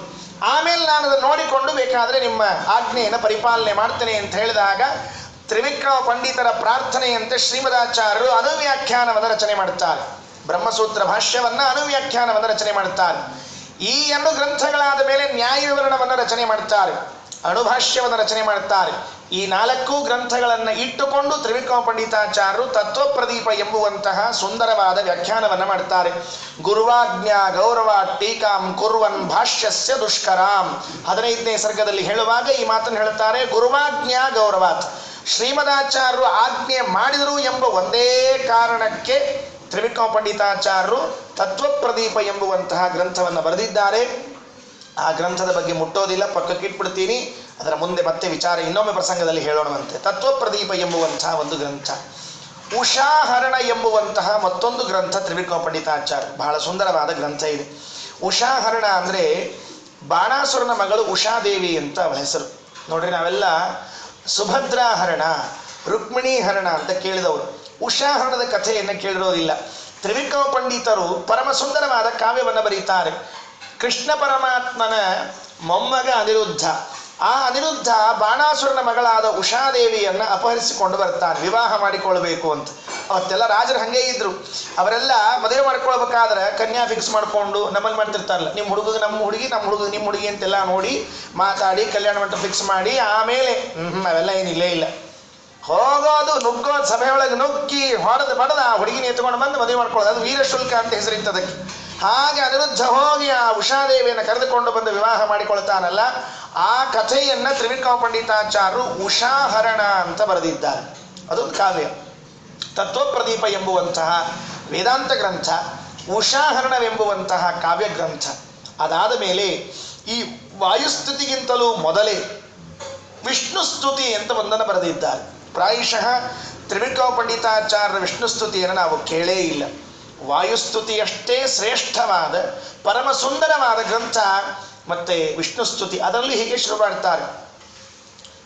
ಆಮೇಲೆ ನಾನು ಅದನ್ನು ನೋಡಿಕೊಂಡು ಬೇಕಾದರೆ ನಿಮ್ಮ ಆಜ್ಞೆಯನ್ನು ಪರಿಪಾಲನೆ ಮಾಡ್ತೇನೆ ಅಂತ ಹೇಳಿದಾಗ ತ್ರಿವಿಕ್ರಮ ಪಂಡಿತರ ಪ್ರಾರ್ಥನೆಯಂತೆ ಶ್ರೀಮದಾಚಾರ್ಯರು ಅನುವ್ಯಾಖ್ಯಾನವನ್ನು ರಚನೆ ಮಾಡುತ್ತಾರೆ. ಬ್ರಹ್ಮಸೂತ್ರ ಭಾಷ್ಯವನ್ನು ಅನುವ್ಯಾಖ್ಯಾನವನ್ನು ರಚನೆ ಮಾಡುತ್ತಾರೆ. ಈ ಎರಡು ಗ್ರಂಥಗಳಾದ ಮೇಲೆ ನ್ಯಾಯ ವಿವರಣವನ್ನು ರಚನೆ ಮಾಡುತ್ತಾರೆ, ಅಣುಭಾಷ್ಯವನ್ನು ರಚನೆ ಮಾಡುತ್ತಾರೆ. ಈ 4 ಗ್ರಂಥಗಳನ್ನು ಇಟ್ಟುಕೊಂಡು ತ್ರಿವಿಕ್ರಮ ಪಂಡಿತಾಚಾರ್ಯರು ತತ್ವಪ್ರದೀಪ ಎಂಬುವಂತಹ ಸುಂದರವಾದ ವ್ಯಾಖ್ಯಾನವನ್ನು ಮಾಡುತ್ತಾರೆ. ಗುರುವಾಜ್ಞಾ ಗೌರವ ಟೀಕಾಂ ಕುರ್ವನ್ ಭಾಷ್ಯಸ್ಯ ದುಷ್ಕರಾಂ 15ನೇ ಸರ್ಗದಲ್ಲಿ ಹೇಳುವಾಗ ಈ ಮಾತನ್ನು ಹೇಳುತ್ತಾರೆ. ಗುರುವಾಜ್ಞಾ ಗೌರವಾತ್, ಶ್ರೀಮದಾಚಾರ್ಯರು ಆಜ್ಞೆ ಮಾಡಿದರು ಎಂಬ ಒಂದೇ ಕಾರಣಕ್ಕೆ ತ್ರಿವಿಕ್ರಮ ಪಂಡಿತಾಚಾರ್ಯರು ತತ್ವಪ್ರದೀಪ ಎಂಬುವಂತಹ ಗ್ರಂಥವನ್ನು ಬರೆದಿದ್ದಾರೆ. ಆ ಗ್ರಂಥದ ಬಗ್ಗೆ ಮುಟ್ಟೋದಿಲ್ಲ, ಪಕ್ಕಕ್ಕೆ ಇಟ್ಬಿಡ್ತೀನಿ. ಅದರ ಮುಂದೆ ಮತ್ತೆ ವಿಚಾರ ಇನ್ನೊಮ್ಮೆ ಪ್ರಸಂಗದಲ್ಲಿ ಹೇಳೋಣವಂತೆ. ತತ್ವಪ್ರದೀಪ ಎಂಬುವಂತಹ ಒಂದು ಗ್ರಂಥ, ಉಷಾಹರಣ ಎಂಬುವಂತಹ ಮತ್ತೊಂದು ಗ್ರಂಥ ತ್ರಿವಿಕ್ರಮ ಪಂಡಿತಾಚಾರ್ಯ, ಬಹಳ ಸುಂದರವಾದ ಗ್ರಂಥ ಇದೆ. ಉಷಾಹರಣ ಅಂದರೆ ಬಾಣಾಸುರನ ಮಗಳು ಉಷಾದೇವಿ ಅಂತ ಅವಳ ಹೆಸರು. ನೋಡ್ರಿ, ನಾವೆಲ್ಲ ಸುಭದ್ರಾಹರಣ, ರುಕ್ಮಿಣೀಹರಣ ಅಂತ ಕೇಳಿದವರು, ಉಷಾಹರಣದ ಕಥೆಯನ್ನು ಕೇಳಿರೋದಿಲ್ಲ. ತ್ರಿವಿಕ್ರಮ ಪಂಡಿತರು ಪರಮ ಸುಂದರವಾದ ಕಾವ್ಯವನ್ನು ಬರೀತಾರೆ. ಕೃಷ್ಣ ಪರಮಾತ್ಮನ ಮೊಮ್ಮಗ ಅನಿರುದ್ಧ, ಆ ಅನಿರುದ್ಧ ಬಾಣಾಸುರನ ಮಗಳಾದ ಉಷಾದೇವಿಯನ್ನು ಅಪಹರಿಸಿಕೊಂಡು ಬರ್ತಾನೆ ವಿವಾಹ ಮಾಡಿಕೊಳ್ಬೇಕು ಅಂತ. ಅವತ್ತೆಲ್ಲ ರಾಜರು ಹಾಗೆ ಇದ್ರು. ಅವರೆಲ್ಲ ಮದುವೆ ಮಾಡ್ಕೊಳ್ಬೇಕಾದ್ರೆ ಕನ್ಯಾ ಫಿಕ್ಸ್ ಮಾಡಿಕೊಂಡು ನಮ್ಮಲ್ಲಿ ಮಾಡ್ತಿರ್ತಾರಲ್ಲ, ನಿಮ್ಮ ಹುಡುಗ ನಮ್ಮ ಹುಡುಗಿ, ನಮ್ಮ ಹುಡುಗ ನಿಮ್ಮ ಹುಡುಗಿ ಅಂತೆಲ್ಲ ನೋಡಿ ಮಾತಾಡಿ ಕಲ್ಯಾಣ ಮಂಟಪ ಫಿಕ್ಸ್ ಮಾಡಿ ಆಮೇಲೆ ಅವೆಲ್ಲ ಏನಿಲ್ಲೇ ಇಲ್ಲ. ಹೋಗೋದು ನುಗ್ಗೋದು, ಸಭೆಯೊಳಗೆ ನುಗ್ಗಿ ಬಡದ ಆ ಹುಡುಗಿನ ಎತ್ಕೊಂಡು ಬಂದು ಮದುವೆ ಮಾಡ್ಕೊಳ್ಳೋದು, ಅದು ವೀರಶುಲ್ಕ ಅಂತ ಹೆಸರಿತ್ತದಕ್ಕೆ. ಹಾಗೆ ಅನಿರುದ್ಧ ಹೋಗಿ ಆ ಉಷಾದೇವಿಯನ್ನು ಕರೆದುಕೊಂಡು ಬಂದು ವಿವಾಹ ಮಾಡಿಕೊಳ್ತಾನಲ್ಲ, ಆ ಕಥೆಯನ್ನು ತ್ರಿವಿಕ್ರಮ ಪಂಡಿತಾಚಾರ್ಯರು ಉಷಾಹರಣ ಅಂತ ಬರೆದಿದ್ದಾರೆ. ಅದೊಂದು ಕಾವ್ಯ. ತತ್ವಪ್ರದೀಪ ಎಂಬುವಂತಹ ವೇದಾಂತ ಗ್ರಂಥ, ಉಷಾಹರಣವೆಂಬುವಂತಹ ಕಾವ್ಯ ಗ್ರಂಥ. ಅದಾದ ಮೇಲೆ ಈ ವಾಯುಸ್ತುತಿಗಿಂತಲೂ ಮೊದಲೇ ವಿಷ್ಣು ಸ್ತುತಿ ಅಂತ ಒಂದನ್ನು ಬರೆದಿದ್ದಾರೆ. ಪ್ರಾಯಶಃ ತ್ರಿವಿಕ್ರಮ ಪಂಡಿತಾಚಾರ್ಯರ ವಿಷ್ಣು ಸ್ತುತಿಯನ್ನು ನಾವು ಕೇಳೇ ಇಲ್ಲ. ವಾಯುಸ್ತುತಿಯಷ್ಟೇ ಶ್ರೇಷ್ಠವಾದ ಪರಮ ಸುಂದರವಾದ ಗ್ರಂಥ ಮತ್ತೆ ವಿಷ್ಣು ಸ್ತುತಿ. ಅದರಲ್ಲಿ ಹೀಗೆ ಶುರು ಮಾಡ್ತಾರೆ,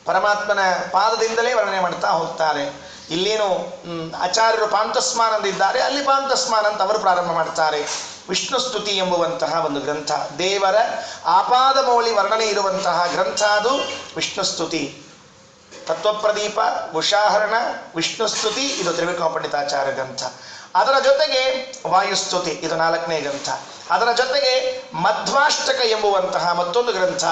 ಪರಮಾತ್ಮನ ಪಾದದಿಂದಲೇ ವರ್ಣನೆ ಮಾಡ್ತಾ ಹೋಗ್ತಾರೆ. ಇಲ್ಲೇನು ಆಚಾರ್ಯರು ಪಾಂತಸ್ಮಾನ್ ಅಂದಿದ್ದಾರೆ, ಅಲ್ಲಿ ಪಾಂತಸ್ಮಾನ್ ಅಂತ ಅವರು ಪ್ರಾರಂಭ ಮಾಡ್ತಾರೆ. ವಿಷ್ಣು ಸ್ತುತಿ ಎಂಬುವಂತಹ ಒಂದು ಗ್ರಂಥ, ದೇವರ ಆಪಾದ ಮೌಳಿ ವರ್ಣನೆ ಇರುವಂತಹ ಗ್ರಂಥ ಅದು ವಿಷ್ಣು ಸ್ತುತಿ. ತತ್ವಪ್ರದೀಪ, ಉಷಾಹರಣ, ವಿಷ್ಣು ಸ್ತುತಿ ಇದು ತ್ರಿವಿಕ್ರಮ ಪಂಡಿತಾಚಾರ್ಯ ಗ್ರಂಥ. ಅದರ ಜೊತೆಗೆ ವಾಯುಸ್ತುತಿ ಇದು 4ನೇ ಗ್ರಂಥ. ಅದರ ಜೊತೆಗೆ ಮಧ್ವಾಷ್ಟಕ ಎಂಬುವಂತಹ ಮತ್ತೊಂದು ಗ್ರಂಥ,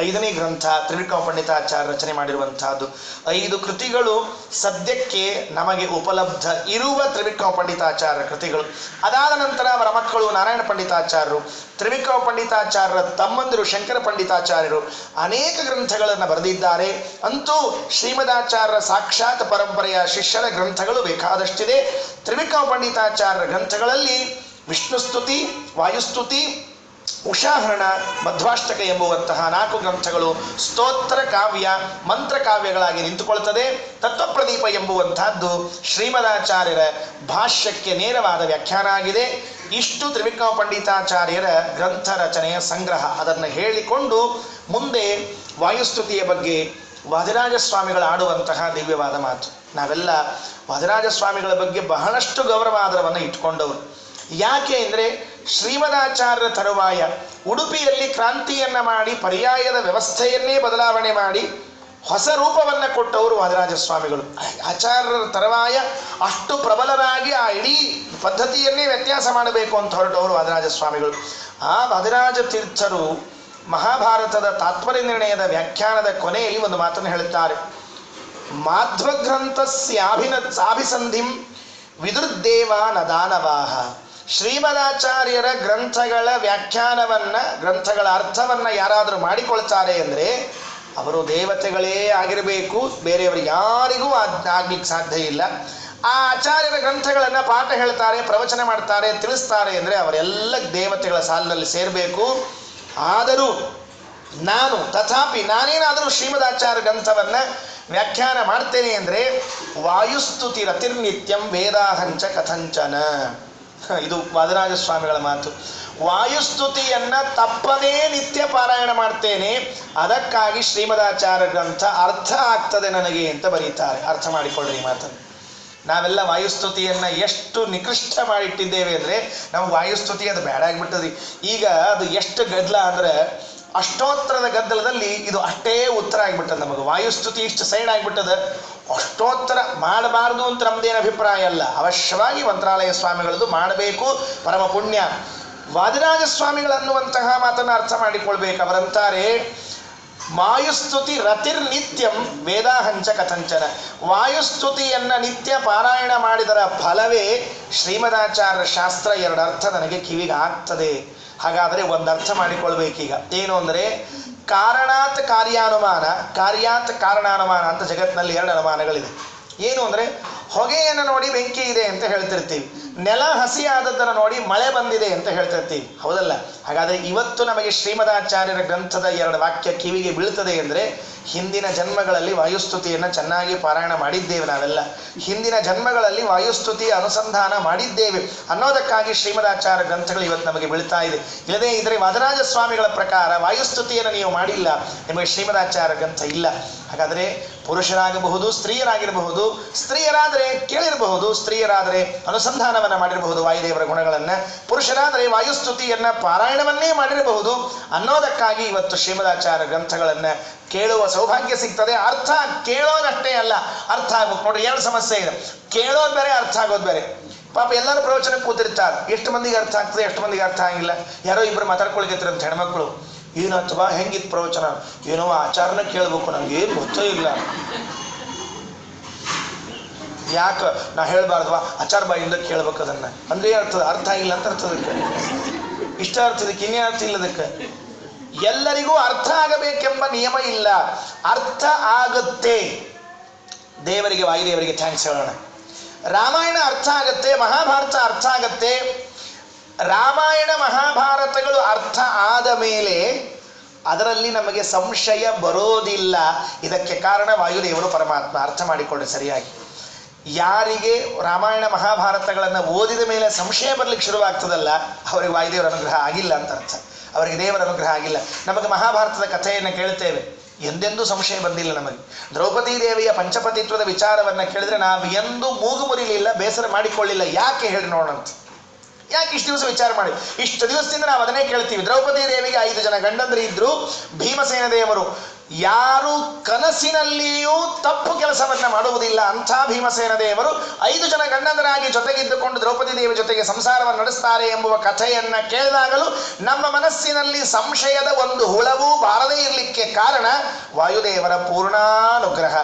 5ನೇ ಗ್ರಂಥ ತ್ರಿವಿಕ್ರಮ ಪಂಡಿತಾಚಾರ್ಯ ರಚನೆ ಮಾಡಿರುವಂತಹದ್ದು. 5 ಕೃತಿಗಳು ಸದ್ಯಕ್ಕೆ ನಮಗೆ ಉಪಲಬ್ಧ ಇರುವ ತ್ರಿವಿಕ್ರಮ ಪಂಡಿತಾಚಾರ್ಯ ಕೃತಿಗಳು. ಅದಾದ ನಂತರ ಅವರ ಮಕ್ಕಳು ನಾರಾಯಣ ಪಂಡಿತಾಚಾರ್ಯರು, ತ್ರಿವಿಕ್ರಮ ಪಂಡಿತಾಚಾರ್ಯರ ತಮ್ಮಂದಿರು ಶಂಕರ ಪಂಡಿತಾಚಾರ್ಯರು ಅನೇಕ ಗ್ರಂಥಗಳನ್ನು ಬರೆದಿದ್ದಾರೆ. ಅಂತೂ ಶ್ರೀಮದಾಚಾರ್ಯರ ಸಾಕ್ಷಾತ್ ಪರಂಪರೆಯ ಶಿಷ್ಯರ ಗ್ರಂಥಗಳು ಬೇಕಾದಷ್ಟಿದೆ. ತ್ರಿವಿಕ್ರಮ ಪಂಡಿತಾಚಾರ್ಯರ ಗ್ರಂಥಗಳಲ್ಲಿ ವಿಷ್ಣು ಸ್ತುತಿ, ವಾಯುಸ್ತುತಿ, ಉಷಾಹರಣ, ಮಧ್ವಾಷ್ಟಕ ಎಂಬುವಂತಹ 4 ಗ್ರಂಥಗಳು ಸ್ತೋತ್ರ ಕಾವ್ಯ, ಮಂತ್ರ ಕಾವ್ಯಗಳಾಗಿ ನಿಂತುಕೊಳ್ಳುತ್ತದೆ. ತತ್ವಪ್ರದೀಪ ಎಂಬುವಂತಹದ್ದು ಶ್ರೀಮದಾಚಾರ್ಯರ ಭಾಷ್ಯಕ್ಕೆ ನೇರವಾದ ವ್ಯಾಖ್ಯಾನ ಆಗಿದೆ. ಇಷ್ಟು ತ್ರಿವಿಕ್ರಮ ಪಂಡಿತಾಚಾರ್ಯರ ಗ್ರಂಥ ರಚನೆಯ ಸಂಗ್ರಹ. ಅದನ್ನು ಹೇಳಿಕೊಂಡು ಮುಂದೆ ವಾಯುಸ್ತುತಿಯ ಬಗ್ಗೆ ವಾದಿರಾಜ ಸ್ವಾಮಿಗಳು ಆಡುವಂತಹ ದಿವ್ಯವಾದ ಮಾತು. ನಾವೆಲ್ಲ ವಾದಿರಾಜ ಸ್ವಾಮಿಗಳ ಬಗ್ಗೆ ಬಹಳಷ್ಟು ಗೌರವಾದರವನ್ನು ಇಟ್ಕೊಂಡವರು. ಯಾಕೆ ಅಂದರೆ ಶ್ರೀಮದಾಚಾರ್ಯರ ತರುವಾಯ ಉಡುಪಿಯಲ್ಲಿ ಕ್ರಾಂತಿಯನ್ನು ಮಾಡಿ ಪರ್ಯಾಯದ ವ್ಯವಸ್ಥೆಯನ್ನೇ ಬದಲಾವಣೆ ಮಾಡಿ ಹೊಸ ರೂಪವನ್ನು ಕೊಟ್ಟವರು ವಾದಿರಾಜ ಸ್ವಾಮಿಗಳು. ಆಚಾರ್ಯರ ತರುವಾಯ ಅಷ್ಟು ಪ್ರಬಲರಾಗಿ ಆ ಇಡೀ ಪದ್ಧತಿಯನ್ನೇ ವ್ಯತ್ಯಾಸ ಮಾಡಬೇಕು ಅಂತ ಹೊರಟವರು ವಾದಿರಾಜ ಸ್ವಾಮಿಗಳು. ಆ ವಾದಿರಾಜ ತೀರ್ಥರು ಮಹಾಭಾರತದ ತಾತ್ಪರ್ಯ ನಿರ್ಣಯದ ವ್ಯಾಖ್ಯಾನದ ಕೊನೆಯಲ್ಲಿ ಒಂದು ಮಾತನ್ನು ಹೇಳುತ್ತಾರೆ. ಮಾಧ್ವಗ್ರಂಥಸ್ಯಾಭಿಸಂಧಿಂ ವಿದುರ್ದೇವ ನ ದಾನವಾಹ. ಶ್ರೀಮದಾಚಾರ್ಯರ ಗ್ರಂಥಗಳ ವ್ಯಾಖ್ಯಾನವನ್ನು, ಗ್ರಂಥಗಳ ಅರ್ಥವನ್ನು ಯಾರಾದರೂ ಮಾಡಿಕೊಳ್ತಾರೆ ಅಂದರೆ ಅವರು ದೇವತೆಗಳೇ ಆಗಿರಬೇಕು, ಬೇರೆಯವರು ಯಾರಿಗೂ ಆಗ್ಲಿಕ್ಕೆ ಸಾಧ್ಯ ಇಲ್ಲ. ಆ ಆಚಾರ್ಯರ ಗ್ರಂಥಗಳನ್ನು ಪಾಠ ಹೇಳ್ತಾರೆ, ಪ್ರವಚನ ಮಾಡ್ತಾರೆ, ತಿಳಿಸ್ತಾರೆ ಅಂದರೆ ಅವರೆಲ್ಲ ದೇವತೆಗಳ ಸಾಲಿನಲ್ಲಿ ಸೇರಬೇಕು. ಆದರೂ ನಾನೇನಾದರೂ ಶ್ರೀಮದಾಚಾರ್ಯ ಗ್ರಂಥವನ್ನು ವ್ಯಾಖ್ಯಾನ ಮಾಡ್ತೇನೆ ಅಂದರೆ ವಾಯುಸ್ತುತಿ ರತಿರ್ನಿತ್ಯಂ ವೇದಾಹಂಚ ಕಥಂಚನ. ಇದು ವಾದರಾಜ ಸ್ವಾಮಿಗಳ ಮಾತು. ವಾಯುಸ್ತುತಿಯನ್ನ ತಪ್ಪದೇ ನಿತ್ಯ ಪಾರಾಯಣ ಮಾಡ್ತೇನೆ, ಅದಕ್ಕಾಗಿ ಶ್ರೀಮದಾಚಾರ್ಯ ಗ್ರಂಥ ಅರ್ಥ ಆಗ್ತದೆ ನನಗೆ ಅಂತ ಬರೀತಾರೆ. ಅರ್ಥ ಮಾಡಿಕೊಳ್ಳ್ರಿ ಈ ಮಾತನ್ನು. ನಾವೆಲ್ಲ ವಾಯುಸ್ತುತಿಯನ್ನ ಎಷ್ಟು ನಿಕೃಷ್ಟ ಮಾಡಿಟ್ಟಿದ್ದೇವೆ ಅಂದರೆ, ನಾವು ವಾಯುಸ್ತುತಿ ಅದು ಬೇಡ ಆಗ್ಬಿಟ್ಟದ್ರಿ. ಈಗ ಅದು ಎಷ್ಟು ಗದ್ದಲ ಅಂದ್ರೆ, ಅಷ್ಟೋತ್ತರದ ಗದ್ದಲದಲ್ಲಿ ಇದು ಅಷ್ಟೇ ಉತ್ತರ ಆಗಿಬಿಟ್ಟದ. ನಮಗೆ ವಾಯುಸ್ತುತಿ ಇಷ್ಟು ಸೈಡ್ ಆಗಿಬಿಟ್ಟದ. ಅಷ್ಟೋತ್ತರ ಮಾಡಬಾರ್ದು ಅಂತ ನಮ್ದೇನು ಅಭಿಪ್ರಾಯ ಅಲ್ಲ, ಅವಶ್ಯವಾಗಿ ಮಂತ್ರಾಲಯ ಸ್ವಾಮಿಗಳದ್ದು ಮಾಡಬೇಕು, ಪರಮ ಪುಣ್ಯ. ವಾದಿರಾಜ ಸ್ವಾಮಿಗಳನ್ನುವಂತಹ ಮಾತನ್ನು ಅರ್ಥ ಮಾಡಿಕೊಳ್ಬೇಕು. ಅವರಂತಾರೆ, ವಾಯುಸ್ತುತಿ ರತಿರ್ ನಿತ್ಯಂ ವೇದಾಹಂಚ ಕಥಂಚನ. ವಾಯುಸ್ತುತಿಯನ್ನ ನಿತ್ಯ ಪಾರಾಯಣ ಮಾಡಿದರ ಫಲವೇ ಶ್ರೀಮದಾಚಾರ್ಯ ಶಾಸ್ತ್ರ. ಎರಡು ಅರ್ಥ ನನಗೆ ಕಿವಿಗೆ ಆಗ್ತದೆ. ಹಾಗಾದರೆ ಒಂದು ಅರ್ಥ ಮಾಡಿಕೊಳ್ಬೇಕೀಗ. ಏನು ಅಂದರೆ, ಕಾರಣಾತ್ ಕಾರ್ಯಾನುಮಾನ, ಕಾರ್ಯಾತ್ ಕಾರಣಾನುಮಾನ ಅಂತ ಜಗತ್ತಿನಲ್ಲಿ ಎರಡು ಅನುಮಾನಗಳಿದೆ. ಏನು ಅಂದರೆ, ಹೊಗೆಯನ್ನು ನೋಡಿ ಬೆಂಕಿ ಇದೆ ಅಂತ ಹೇಳ್ತಿರ್ತೀವಿ, ನೆಲ ಹಸಿ ಆದದ್ದನ್ನು ನೋಡಿ ಮಳೆ ಬಂದಿದೆ ಅಂತ ಹೇಳ್ತಿರ್ತೀವಿ, ಹೌದಲ್ಲ? ಹಾಗಾದರೆ ಇವತ್ತು ನಮಗೆ ಶ್ರೀಮದಾಚಾರ್ಯರ ಗ್ರಂಥದ ಎರಡು ವಾಕ್ಯ ಕಿವಿಗೆ ಬೀಳ್ತದೆ ಅಂದರೆ, ಹಿಂದಿನ ಜನ್ಮಗಳಲ್ಲಿ ವಾಯುಸ್ತುತಿಯನ್ನು ಚೆನ್ನಾಗಿ ಪಾರಾಯಣ ಮಾಡಿದ್ದೇವೆ ನಾವೆಲ್ಲ, ಹಿಂದಿನ ಜನ್ಮಗಳಲ್ಲಿ ವಾಯುಸ್ತುತಿಯ ಅನುಸಂಧಾನ ಮಾಡಿದ್ದೇವೆ ಅನ್ನೋದಕ್ಕಾಗಿ ಶ್ರೀಮದಾಚಾರ್ಯ ಗ್ರಂಥಗಳು ಇವತ್ತು ನಮಗೆ ಬೀಳ್ತಾ ಇದೆ. ಇಲ್ಲದೇ ಇದ್ರೆ ವಾದರಾಜ ಸ್ವಾಮಿಗಳ ಪ್ರಕಾರ ವಾಯುಸ್ತುತಿಯನ್ನು ನೀವು ಮಾಡಿಲ್ಲ, ನಿಮಗೆ ಶ್ರೀಮದಾಚಾರ್ಯ ಗ್ರಂಥ ಇಲ್ಲ. ಹಾಗಾದರೆ ಪುರುಷರಾಗಬಹುದು, ಸ್ತ್ರೀಯರಾಗಿರಬಹುದು, ಸ್ತ್ರೀಯರಾದರೆ ಕೇಳಿರಬಹುದು, ಸ್ತ್ರೀಯರಾದರೆ ಅನುಸಂಧಾನವನ್ನು ಮಾಡಿರಬಹುದು ವಾಯುದೇವರ ಗುಣಗಳನ್ನು, ಪುರುಷರಾದರೆ ವಾಯುಸ್ತುತಿಯನ್ನು ಪಾರಾಯಣವನ್ನೇ ಮಾಡಿರಬಹುದು ಅನ್ನೋದಕ್ಕಾಗಿ ಇವತ್ತು ಶ್ರೀಮದಾಚಾರ್ಯ ಗ್ರಂಥಗಳನ್ನು ಕೇಳುವ ಸೌಭಾಗ್ಯ ಸಿಗ್ತದೆ. ಅರ್ಥ ಕೇಳೋದಷ್ಟೇ ಅಲ್ಲ, ಅರ್ಥ ಆಗ್ಬೇಕು. ನೋಡಿ, ಎರಡು ಸಮಸ್ಯೆ ಇದೆ, ಕೇಳೋದು ಬೇರೆ, ಅರ್ಥ ಆಗೋದು ಬೇರೆ. ಪಾಪ ಎಲ್ಲರೂ ಪ್ರವಚನಕ್ಕೆ ಕೂತಿರ್ತಾರೆ, ಎಷ್ಟು ಮಂದಿಗೆ ಅರ್ಥ ಆಗ್ತದೆ, ಎಷ್ಟು ಮಂದಿಗೆ ಅರ್ಥ ಆಗಿಲ್ಲ. ಯಾರೋ ಇಬ್ಬರು ಮಾತಾಡ್ಕೊಳ್ತಿರಂತ ಹೆಣ್ಮಕ್ಳು, ಏನು ಅಥವಾ ಹೆಂಗಿತ್ತು ಪ್ರವಚನ, ಏನೋ ಆಚಾರನ ಕೇಳಬೇಕು, ನಮ್ಗೆ ಏನು ಗೊತ್ತೇ ಇಲ್ಲ. ಯಾಕೆ ನಾ ಹೇಳಬಾರ್ದವಾ, ಆಚಾರ ಬಾಯಿಂದ ಕೇಳ್ಬೇಕು ಅದನ್ನು ಅಂದ್ರೆ ಅರ್ಥದ ಅರ್ಥ ಆಗಿಲ್ಲ ಅಂತ ಅರ್ಥದಕ್ಕೆ, ಇಷ್ಟ ಅರ್ಥದಕ್ಕೆ, ಇನ್ನೇ ಅರ್ಥ ಇಲ್ಲದಕ್ಕೆ. ಎಲ್ಲರಿಗೂ ಅರ್ಥ ಆಗಬೇಕೆಂಬ ನಿಯಮ ಇಲ್ಲ, ಅರ್ಥ ಆಗುತ್ತೆ. ದೇವರಿಗೆ, ವಾಯುದೇವರಿಗೆ ಥ್ಯಾಂಕ್ಸ್ ಹೇಳೋಣ. ರಾಮಾಯಣ ಅರ್ಥ ಆಗತ್ತೆ, ಮಹಾಭಾರತ ಅರ್ಥ ಆಗತ್ತೆ. ರಾಮಾಯಣ ಮಹಾಭಾರತಗಳು ಅರ್ಥ ಆದ ಮೇಲೆ ಅದರಲ್ಲಿ ನಮಗೆ ಸಂಶಯ ಬರೋದಿಲ್ಲ. ಇದಕ್ಕೆ ಕಾರಣ ವಾಯುದೇವರು ಪರಮಾತ್ಮ. ಅರ್ಥ ಮಾಡಿಕೊಳ್ಳಿ ಸರಿಯಾಗಿ. ಯಾರಿಗೆ ರಾಮಾಯಣ ಮಹಾಭಾರತಗಳನ್ನು ಓದಿದ ಮೇಲೆ ಸಂಶಯ ಬರಲಿಕ್ಕೆ ಶುರುವಾಗ್ತದಲ್ಲ, ಅವರಿಗೆ ವಾಯುದೇವರ ಅನುಗ್ರಹ ಆಗಿಲ್ಲ ಅಂತ ಅರ್ಥ, ಅವರಿಗೆ ದೇವರ ಅನುಗ್ರಹ ಆಗಿಲ್ಲ. ನಮಗೆ ಮಹಾಭಾರತದ ಕಥೆಯನ್ನು ಕೇಳ್ತೇವೆ, ಎಂದೆಂದೂ ಸಂಶಯ ಬಂದಿಲ್ಲ ನಮಗೆ. ದ್ರೌಪದಿ ದೇವಿಯ ಪಂಚಪತಿತ್ವದ ವಿಚಾರವನ್ನು ಕೇಳಿದ್ರೆ ನಾವು ಎಂದೂ ಮೂಗು ಮುರಿಲಿಲ್ಲ, ಬೇಸರ ಮಾಡಿಕೊಳ್ಳಿಲ್ಲ. ಯಾಕೆ ಹೇಳಿ ನೋಡೋಣಂತ, ಯಾಕೆ ಇಷ್ಟು ದಿವಸ ವಿಚಾರ ಮಾಡಿ, ಇಷ್ಟು ದಿವಸದಿಂದ ನಾವು ಅದನ್ನೇ ಕೇಳ್ತೀವಿ. ದ್ರೌಪದಿ ದೇವಿಗೆ 5 ಜನ ಗಂಡಂದರು ಇದ್ರು, ಭೀಮಸೇನ ದೇವರು ಯಾರು ಕನಸಿನಲ್ಲಿಯೂ ತಪ್ಪು ಕೆಲಸವನ್ನ ಮಾಡುವುದಿಲ್ಲ. ಅಂಥ ಭೀಮಸೇನ ದೇವರು 5 ಜನ ಗಂಡಂದರಾಗಿ ಜೊತೆಗಿದ್ದುಕೊಂಡು ದ್ರೌಪದಿ ದೇವಿ ಜೊತೆಗೆ ಸಂಸಾರವನ್ನು ನಡೆಸ್ತಾರೆ ಎಂಬುವ ಕಥೆಯನ್ನ ಕೇಳಿದಾಗಲೂ ನಮ್ಮ ಮನಸ್ಸಿನಲ್ಲಿ ಸಂಶಯದ ಒಂದು ಹುಳವೂ ಬಾರದೇ ಇರಲಿಕ್ಕೆ ಕಾರಣ ವಾಯುದೇವರ ಪೂರ್ಣಾನುಗ್ರಹ,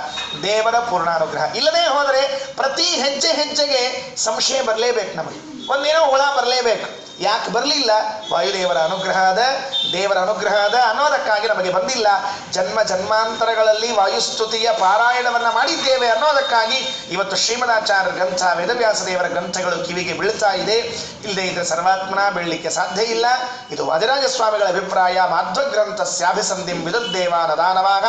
ದೇವರ ಪೂರ್ಣಾನುಗ್ರಹ. ಇಲ್ಲದೇ ಹೋದರೆ ಪ್ರತಿ ಹೆಜ್ಜೆ ಹೆಜ್ಜೆಗೆ ಸಂಶಯ ಬರಲೇಬೇಕು, ನಮಗೆ ಒಂದೇನೋ ಹುಳ ಬರಲೇಬೇಕು. ಯಾಕೆ ಬರಲಿಲ್ಲ? ವಾಯುದೇವರ ಅನುಗ್ರಹ ಅದ, ದೇವರ ಅನುಗ್ರಹ ಅದ ಅನ್ನೋದಕ್ಕಾಗಿ ನಮಗೆ ಬಂದಿಲ್ಲ. ಜನ್ಮ ಜನ್ಮಾಂತರಗಳಲ್ಲಿ ವಾಯುಸ್ತುತಿಯ ಪಾರಾಯಣವನ್ನು ಮಾಡಿದ್ದೇವೆ ಅನ್ನೋದಕ್ಕಾಗಿ ಇವತ್ತು ಶ್ರೀಮದಾಚಾರ್ಯ ಗ್ರಂಥ, ವೇದವ್ಯಾಸ ದೇವರ ಗ್ರಂಥಗಳು ಕಿವಿಗೆ ಬೀಳ್ತಾ ಇದೆ. ಇಲ್ಲದೆ ಇದ್ರೆ ಸರ್ವಾತ್ಮನ ಬೀಳಲಿಕ್ಕೆ ಸಾಧ್ಯ ಇಲ್ಲ. ಇದು ವಾದಿರಾಜ ಸ್ವಾಮಿಗಳ ಅಭಿಪ್ರಾಯ. ಮಾಧ್ವ ಗ್ರಂಥಸ್ಯಾಭಿಸಂಧಿಂ ವಿದುದ್ದೇವ ನದಾನವಾಗ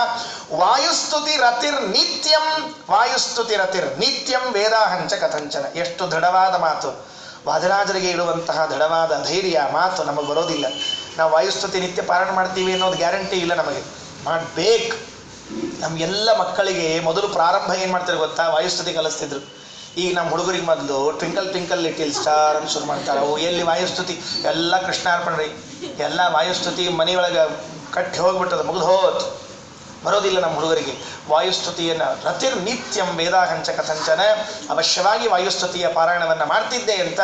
ವಾಯುಸ್ತುತಿ ರತಿರ್ ನಿತ್ಯಂ, ವಾಯುಸ್ತುತಿ ರತಿರ್ ನಿತ್ಯಂ ವೇದಾಹಂಚ ಕಥಂಚನ. ಎಷ್ಟು ದೃಢವಾದ ಮಾತು! ವಾದಿರಾಜರಿಗೆ ಇರುವಂತಹ ದೃಢವಾದ ಧೈರ್ಯ ಮಾತು ನಮಗೆ ಬರೋದಿಲ್ಲ. ನಾವು ವಾಯುಸ್ತುತಿ ನಿತ್ಯ ಪಾರಾಯಣ ಮಾಡ್ತೀವಿ ಅನ್ನೋದು ಗ್ಯಾರಂಟಿ ಇಲ್ಲ, ನಮಗೆ ಮಾಡಬೇಕು. ನಮಗೆಲ್ಲ ಮಕ್ಕಳಿಗೆ ಮೊದಲು ಪ್ರಾರಂಭ ಏನು ಮಾಡ್ತಾರೆ ಗೊತ್ತಾ? ವಾಯುಸ್ತುತಿ ಕಲಿಸ್ತಿದ್ರು. ಈಗ ನಮ್ಮ ಹುಡುಗರಿಗೆ ಮೊದಲು ಟ್ವಿಂಕಲ್ ಟ್ವಿಂಕಲ್ ಲಿಟಿಲ್ ಸ್ಟಾರ್ ಅಂತ ಶುರು ಮಾಡ್ತಾರೆ. ಅವು ಎಲ್ಲಿ ವಾಯುಸ್ತುತಿ ಎಲ್ಲ ಕೃಷ್ಣಾರ್ಪಣ ರೀ, ಎಲ್ಲ ವಾಯುಸ್ತುತಿ ಮನೆಯೊಳಗೆ ಕಟ್ಟಿ ಹೋಗ್ಬಿಟ್ಟದ, ಮುಗಿದು ಹೋತು, ಬರೋದಿಲ್ಲ ನಮ್ಮ ಹುಡುಗರಿಗೆ ವಾಯುಸ್ತುತಿಯನ್ನು. ರತಿರ್ ನಿತ್ಯಂ ವೇದಾಹಂಚ ಕಥಂಚನ, ಅವಶ್ಯವಾಗಿ ವಾಯುಸ್ತುತಿಯ ಪಾರಾಯಣವನ್ನು ಮಾಡ್ತಿದ್ದೆ ಅಂತ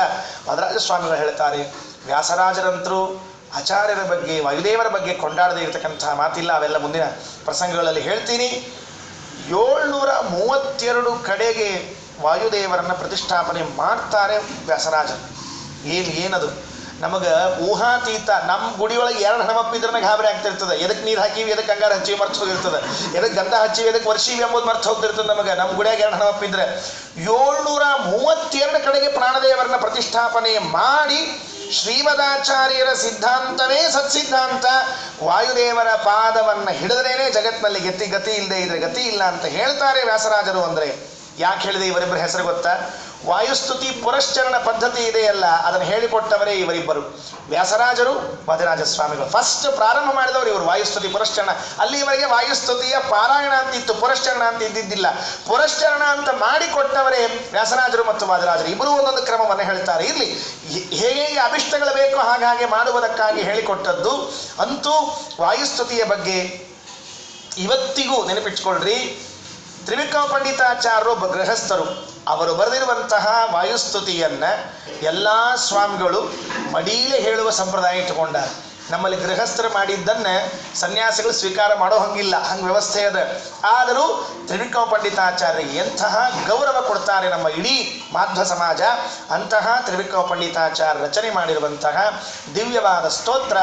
ವಾದರಾಜ ಸ್ವಾಮಿಗಳು ಹೇಳ್ತಾರೆ. ವ್ಯಾಸರಾಜರಂತರೂ ಆಚಾರ್ಯರ ಬಗ್ಗೆ, ವಾಯುದೇವರ ಬಗ್ಗೆ ಕೊಂಡಾಡದೇ ಇರತಕ್ಕಂತಹ ಮಾತಿಲ್ಲ. ಅವೆಲ್ಲ ಮುಂದಿನ ಪ್ರಸಂಗಗಳಲ್ಲಿ ಹೇಳ್ತೀನಿ. 732 ಕಡೆಗೆ ವಾಯುದೇವರನ್ನು ಪ್ರತಿಷ್ಠಾಪನೆ ಮಾಡ್ತಾರೆ ವ್ಯಾಸರಾಜರು. ಏನದು ನಮಗೆ ಊಹಾತೀತ. ನಮ್ಮ ಗುಡಿಯೊಳಗೆ 2 ಹಣಮಪ್ಪಿದ್ರೆ ಗಾಬರಿ ಆಗ್ತಿರ್ತದೆ. ಎದಕ್ಕೆ ನೀರು ಹಾಕಿವಿ, ಎದಕ್ಕೆ ಅಂಗಾರ ಹಚ್ಚಿವಿ ಮರ್ತು ಹೋಗಿರ್ತದೆ, ಎದಕ್ಕೆ ಗಂಧ ಹಚ್ಚಿವಿ, ಎದಕ್ಕೆ ವರ್ಷಿವಿ ಎಂಬುದು ಮರ್ತು ಹೋಗ್ತಿರ್ತದೆ ನಮಗೆ. ನಮ್ಮ ಗುಡಿಯಾಗ 2 ಹಣಮಪ್ಪಿದ್ರೆ 732 ಕಡೆಗೆ ಪ್ರಾಣದೇವರನ್ನ ಪ್ರತಿಷ್ಠಾಪನೆ ಮಾಡಿ ಶ್ರೀಮದಾಚಾರ್ಯರ ಸಿದ್ಧಾಂತವೇ ಸತ್ಸಿದ್ಧಾಂತ. ವಾಯುದೇವರ ಪಾದವನ್ನು ಹಿಡಿದ್ರೇನೆ ಜಗತ್ತಿನಲ್ಲಿ ಗತಿ ಇಲ್ಲದೆ ಇದ್ರೆ ಗತಿ ಇಲ್ಲ ಅಂತ ಹೇಳ್ತಾರೆ ವ್ಯಾಸರಾಜರು. ಅಂದರೆ ಯಾಕೆ ಹೇಳಿದೆ ಇವರಿಬ್ಬರ ಹೆಸರು ಗೊತ್ತಾ? ವಾಯುಸ್ತುತಿ ಪುರಶ್ಚರಣ ಪದ್ಧತಿ ಇದೆಯಲ್ಲ, ಅದನ್ನು ಹೇಳಿಕೊಟ್ಟವರೇ ಇವರಿಬ್ಬರು, ವ್ಯಾಸರಾಜರು ವಾದಿರಾಜ ಸ್ವಾಮಿಗಳು. ಫಸ್ಟ್ ಪ್ರಾರಂಭ ಮಾಡಿದವರು ಇವರು, ವಾಯುಸ್ತುತಿ ಪುರಶ್ಚರಣ. ಅಲ್ಲಿವರೆಗೆ ವಾಯುಸ್ತುತಿಯ ಪಾರಾಯಣ ಅಂತಿತ್ತು, ಪುರಶ್ಚರಣ ಅಂತ ಇದ್ದಿದ್ದಿಲ್ಲ. ಪುರಶ್ಚರಣ ಅಂತ ಮಾಡಿಕೊಟ್ಟವರೇ ವ್ಯಾಸರಾಜರು ಮತ್ತು ವಾದಿರಾಜರು. ಇಬ್ಬರು ಒಂದೊಂದು ಕ್ರಮವನ್ನು ಹೇಳ್ತಾರೆ. ಇರಲಿ, ಹೇಗೆ ಅಭಿಷ್ಟಗಳು ಬೇಕೋ ಹಾಗೆ ಮಾಡುವುದಕ್ಕಾಗಿ ಹೇಳಿಕೊಟ್ಟದ್ದು. ಅಂತೂ ವಾಯುಸ್ತುತಿಯ ಬಗ್ಗೆ ಇವತ್ತಿಗೂ ನೆನಪಿಟ್ಕೊಳ್ರಿ. ತ್ರಿವಿಕ್ರಮ ಪಂಡಿತಾಚಾರ್ಯರು ಒಬ್ಬ ಗೃಹಸ್ಥರು. ಅವರು ಬರೆದಿರುವಂತಹ ವಾಯುಸ್ತುತಿಯನ್ನ ಎಲ್ಲ ಸ್ವಾಮಿಗಳು ಮಡೀಲೆ ಹೇಳುವ ಸಂಪ್ರದಾಯ ಇಟ್ಟುಕೊಂಡಾರೆ. ನಮ್ಮಲ್ಲಿ ಗೃಹಸ್ಥರು ಮಾಡಿದ್ದನ್ನ ಸನ್ಯಾಸಿಗಳು ಸ್ವೀಕಾರ ಮಾಡೋ ಹಂಗಿಲ್ಲ, ಹಂಗೆ ವ್ಯವಸ್ಥೆ ಅದ. ಆದರೂ ತ್ರಿವಿಕ್ರಮ ಪಂಡಿತಾಚಾರ್ಯರಿಗೆ ಎಂತಹ ಗೌರವ ಕೊಡ್ತಾರೆ ನಮ್ಮ ಇಡೀ ಮಾಧ್ವ ಸಮಾಜ. ಅಂತಹ ತ್ರಿವಿಕ್ರಮ ಪಂಡಿತಾಚಾರ್ಯ ರಚನೆ ಮಾಡಿರುವಂತಹ ದಿವ್ಯವಾದ ಸ್ತೋತ್ರ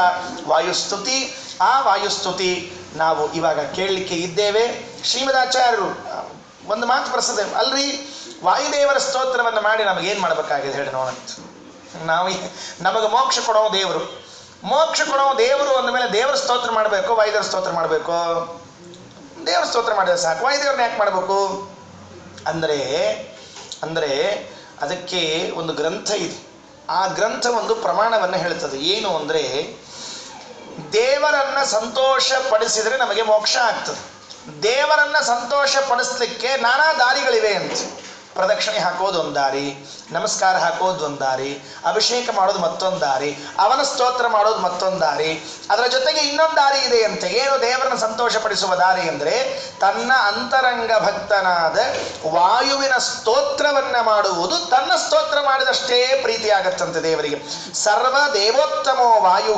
ವಾಯುಸ್ತುತಿ. ಆ ವಾಯುಸ್ತುತಿ ನಾವು ಇವಾಗ ಕೇಳಲಿಕ್ಕೆ ಇದ್ದೇವೆ. ಶ್ರೀಮದಾಚಾರ್ಯರು ಒಂದು ಮಾತು ಪ್ರಸಿದ್ಧ, ಅಲ್ರಿ ವಾಯುದೇವರ ಸ್ತೋತ್ರವನ್ನು ಮಾಡಿ ನಮಗೇನು ಮಾಡಬೇಕಾಗಿದೆ ಹೇಳಿ ನೋಡೋಣ. ನಮಗೆ ಮೋಕ್ಷ ಕೊಡೋ ದೇವರು, ಮೋಕ್ಷ ಕೊಡೋ ದೇವರು ಅಂದಮೇಲೆ ದೇವರ ಸ್ತೋತ್ರ ಮಾಡಬೇಕು, ವಾಯುದೇವರ ಸ್ತೋತ್ರ ಮಾಡಬೇಕು? ದೇವರ ಸ್ತೋತ್ರ ಮಾಡಿದ್ರೆ ಸಾಕು, ವಾಯುದೇವ್ರನ್ನ ಯಾಕೆ ಮಾಡಬೇಕು ಅಂದರೆ ಅದಕ್ಕೆ ಒಂದು ಗ್ರಂಥ ಇದೆ. ಆ ಗ್ರಂಥ ಒಂದು ಪ್ರಮಾಣವನ್ನು ಹೇಳ್ತದೆ. ಏನು ಅಂದರೆ, ದೇವರನ್ನ ಸಂತೋಷ ಪಡಿಸಿದರೆ ನಮಗೆ ಮೋಕ್ಷ ಆಗ್ತದೆ. ದೇವರನ್ನ ಸಂತೋಷ ಪಡಿಸ್ಲಿಕ್ಕೆ ನಾನಾ ದಾರಿಗಳಿವೆ ಅಂತ. ಪ್ರದಕ್ಷಿಣೆ ಹಾಕೋದು ಒಂದು ದಾರಿ, ನಮಸ್ಕಾರ ಹಾಕೋದು ಒಂದು ದಾರಿ, ಅಭಿಷೇಕ ಮಾಡೋದು ಮತ್ತೊಂದು ದಾರಿ, ಅವನ ಸ್ತೋತ್ರ ಮಾಡೋದು ಮತ್ತೊಂದು ದಾರಿ. ಅದರ ಜೊತೆಗೆ ಇನ್ನೊಂದು ದಾರಿ ಇದೆ ಅಂತೆ. ಏನು ದೇವರನ್ನು ಸಂತೋಷಪಡಿಸುವ ದಾರಿ ಅಂದರೆ, ತನ್ನ ಅಂತರಂಗ ಭಕ್ತನಾದ ವಾಯುವಿನ ಸ್ತೋತ್ರವನ್ನ ಮಾಡುವುದು. ತನ್ನ ಸ್ತೋತ್ರ ಮಾಡಿದಷ್ಟೇ ಪ್ರೀತಿಯಾಗತ್ತಂತೆ ದೇವರಿಗೆ. ಸರ್ವ ದೇವೋತ್ತಮೋ ವಾಯು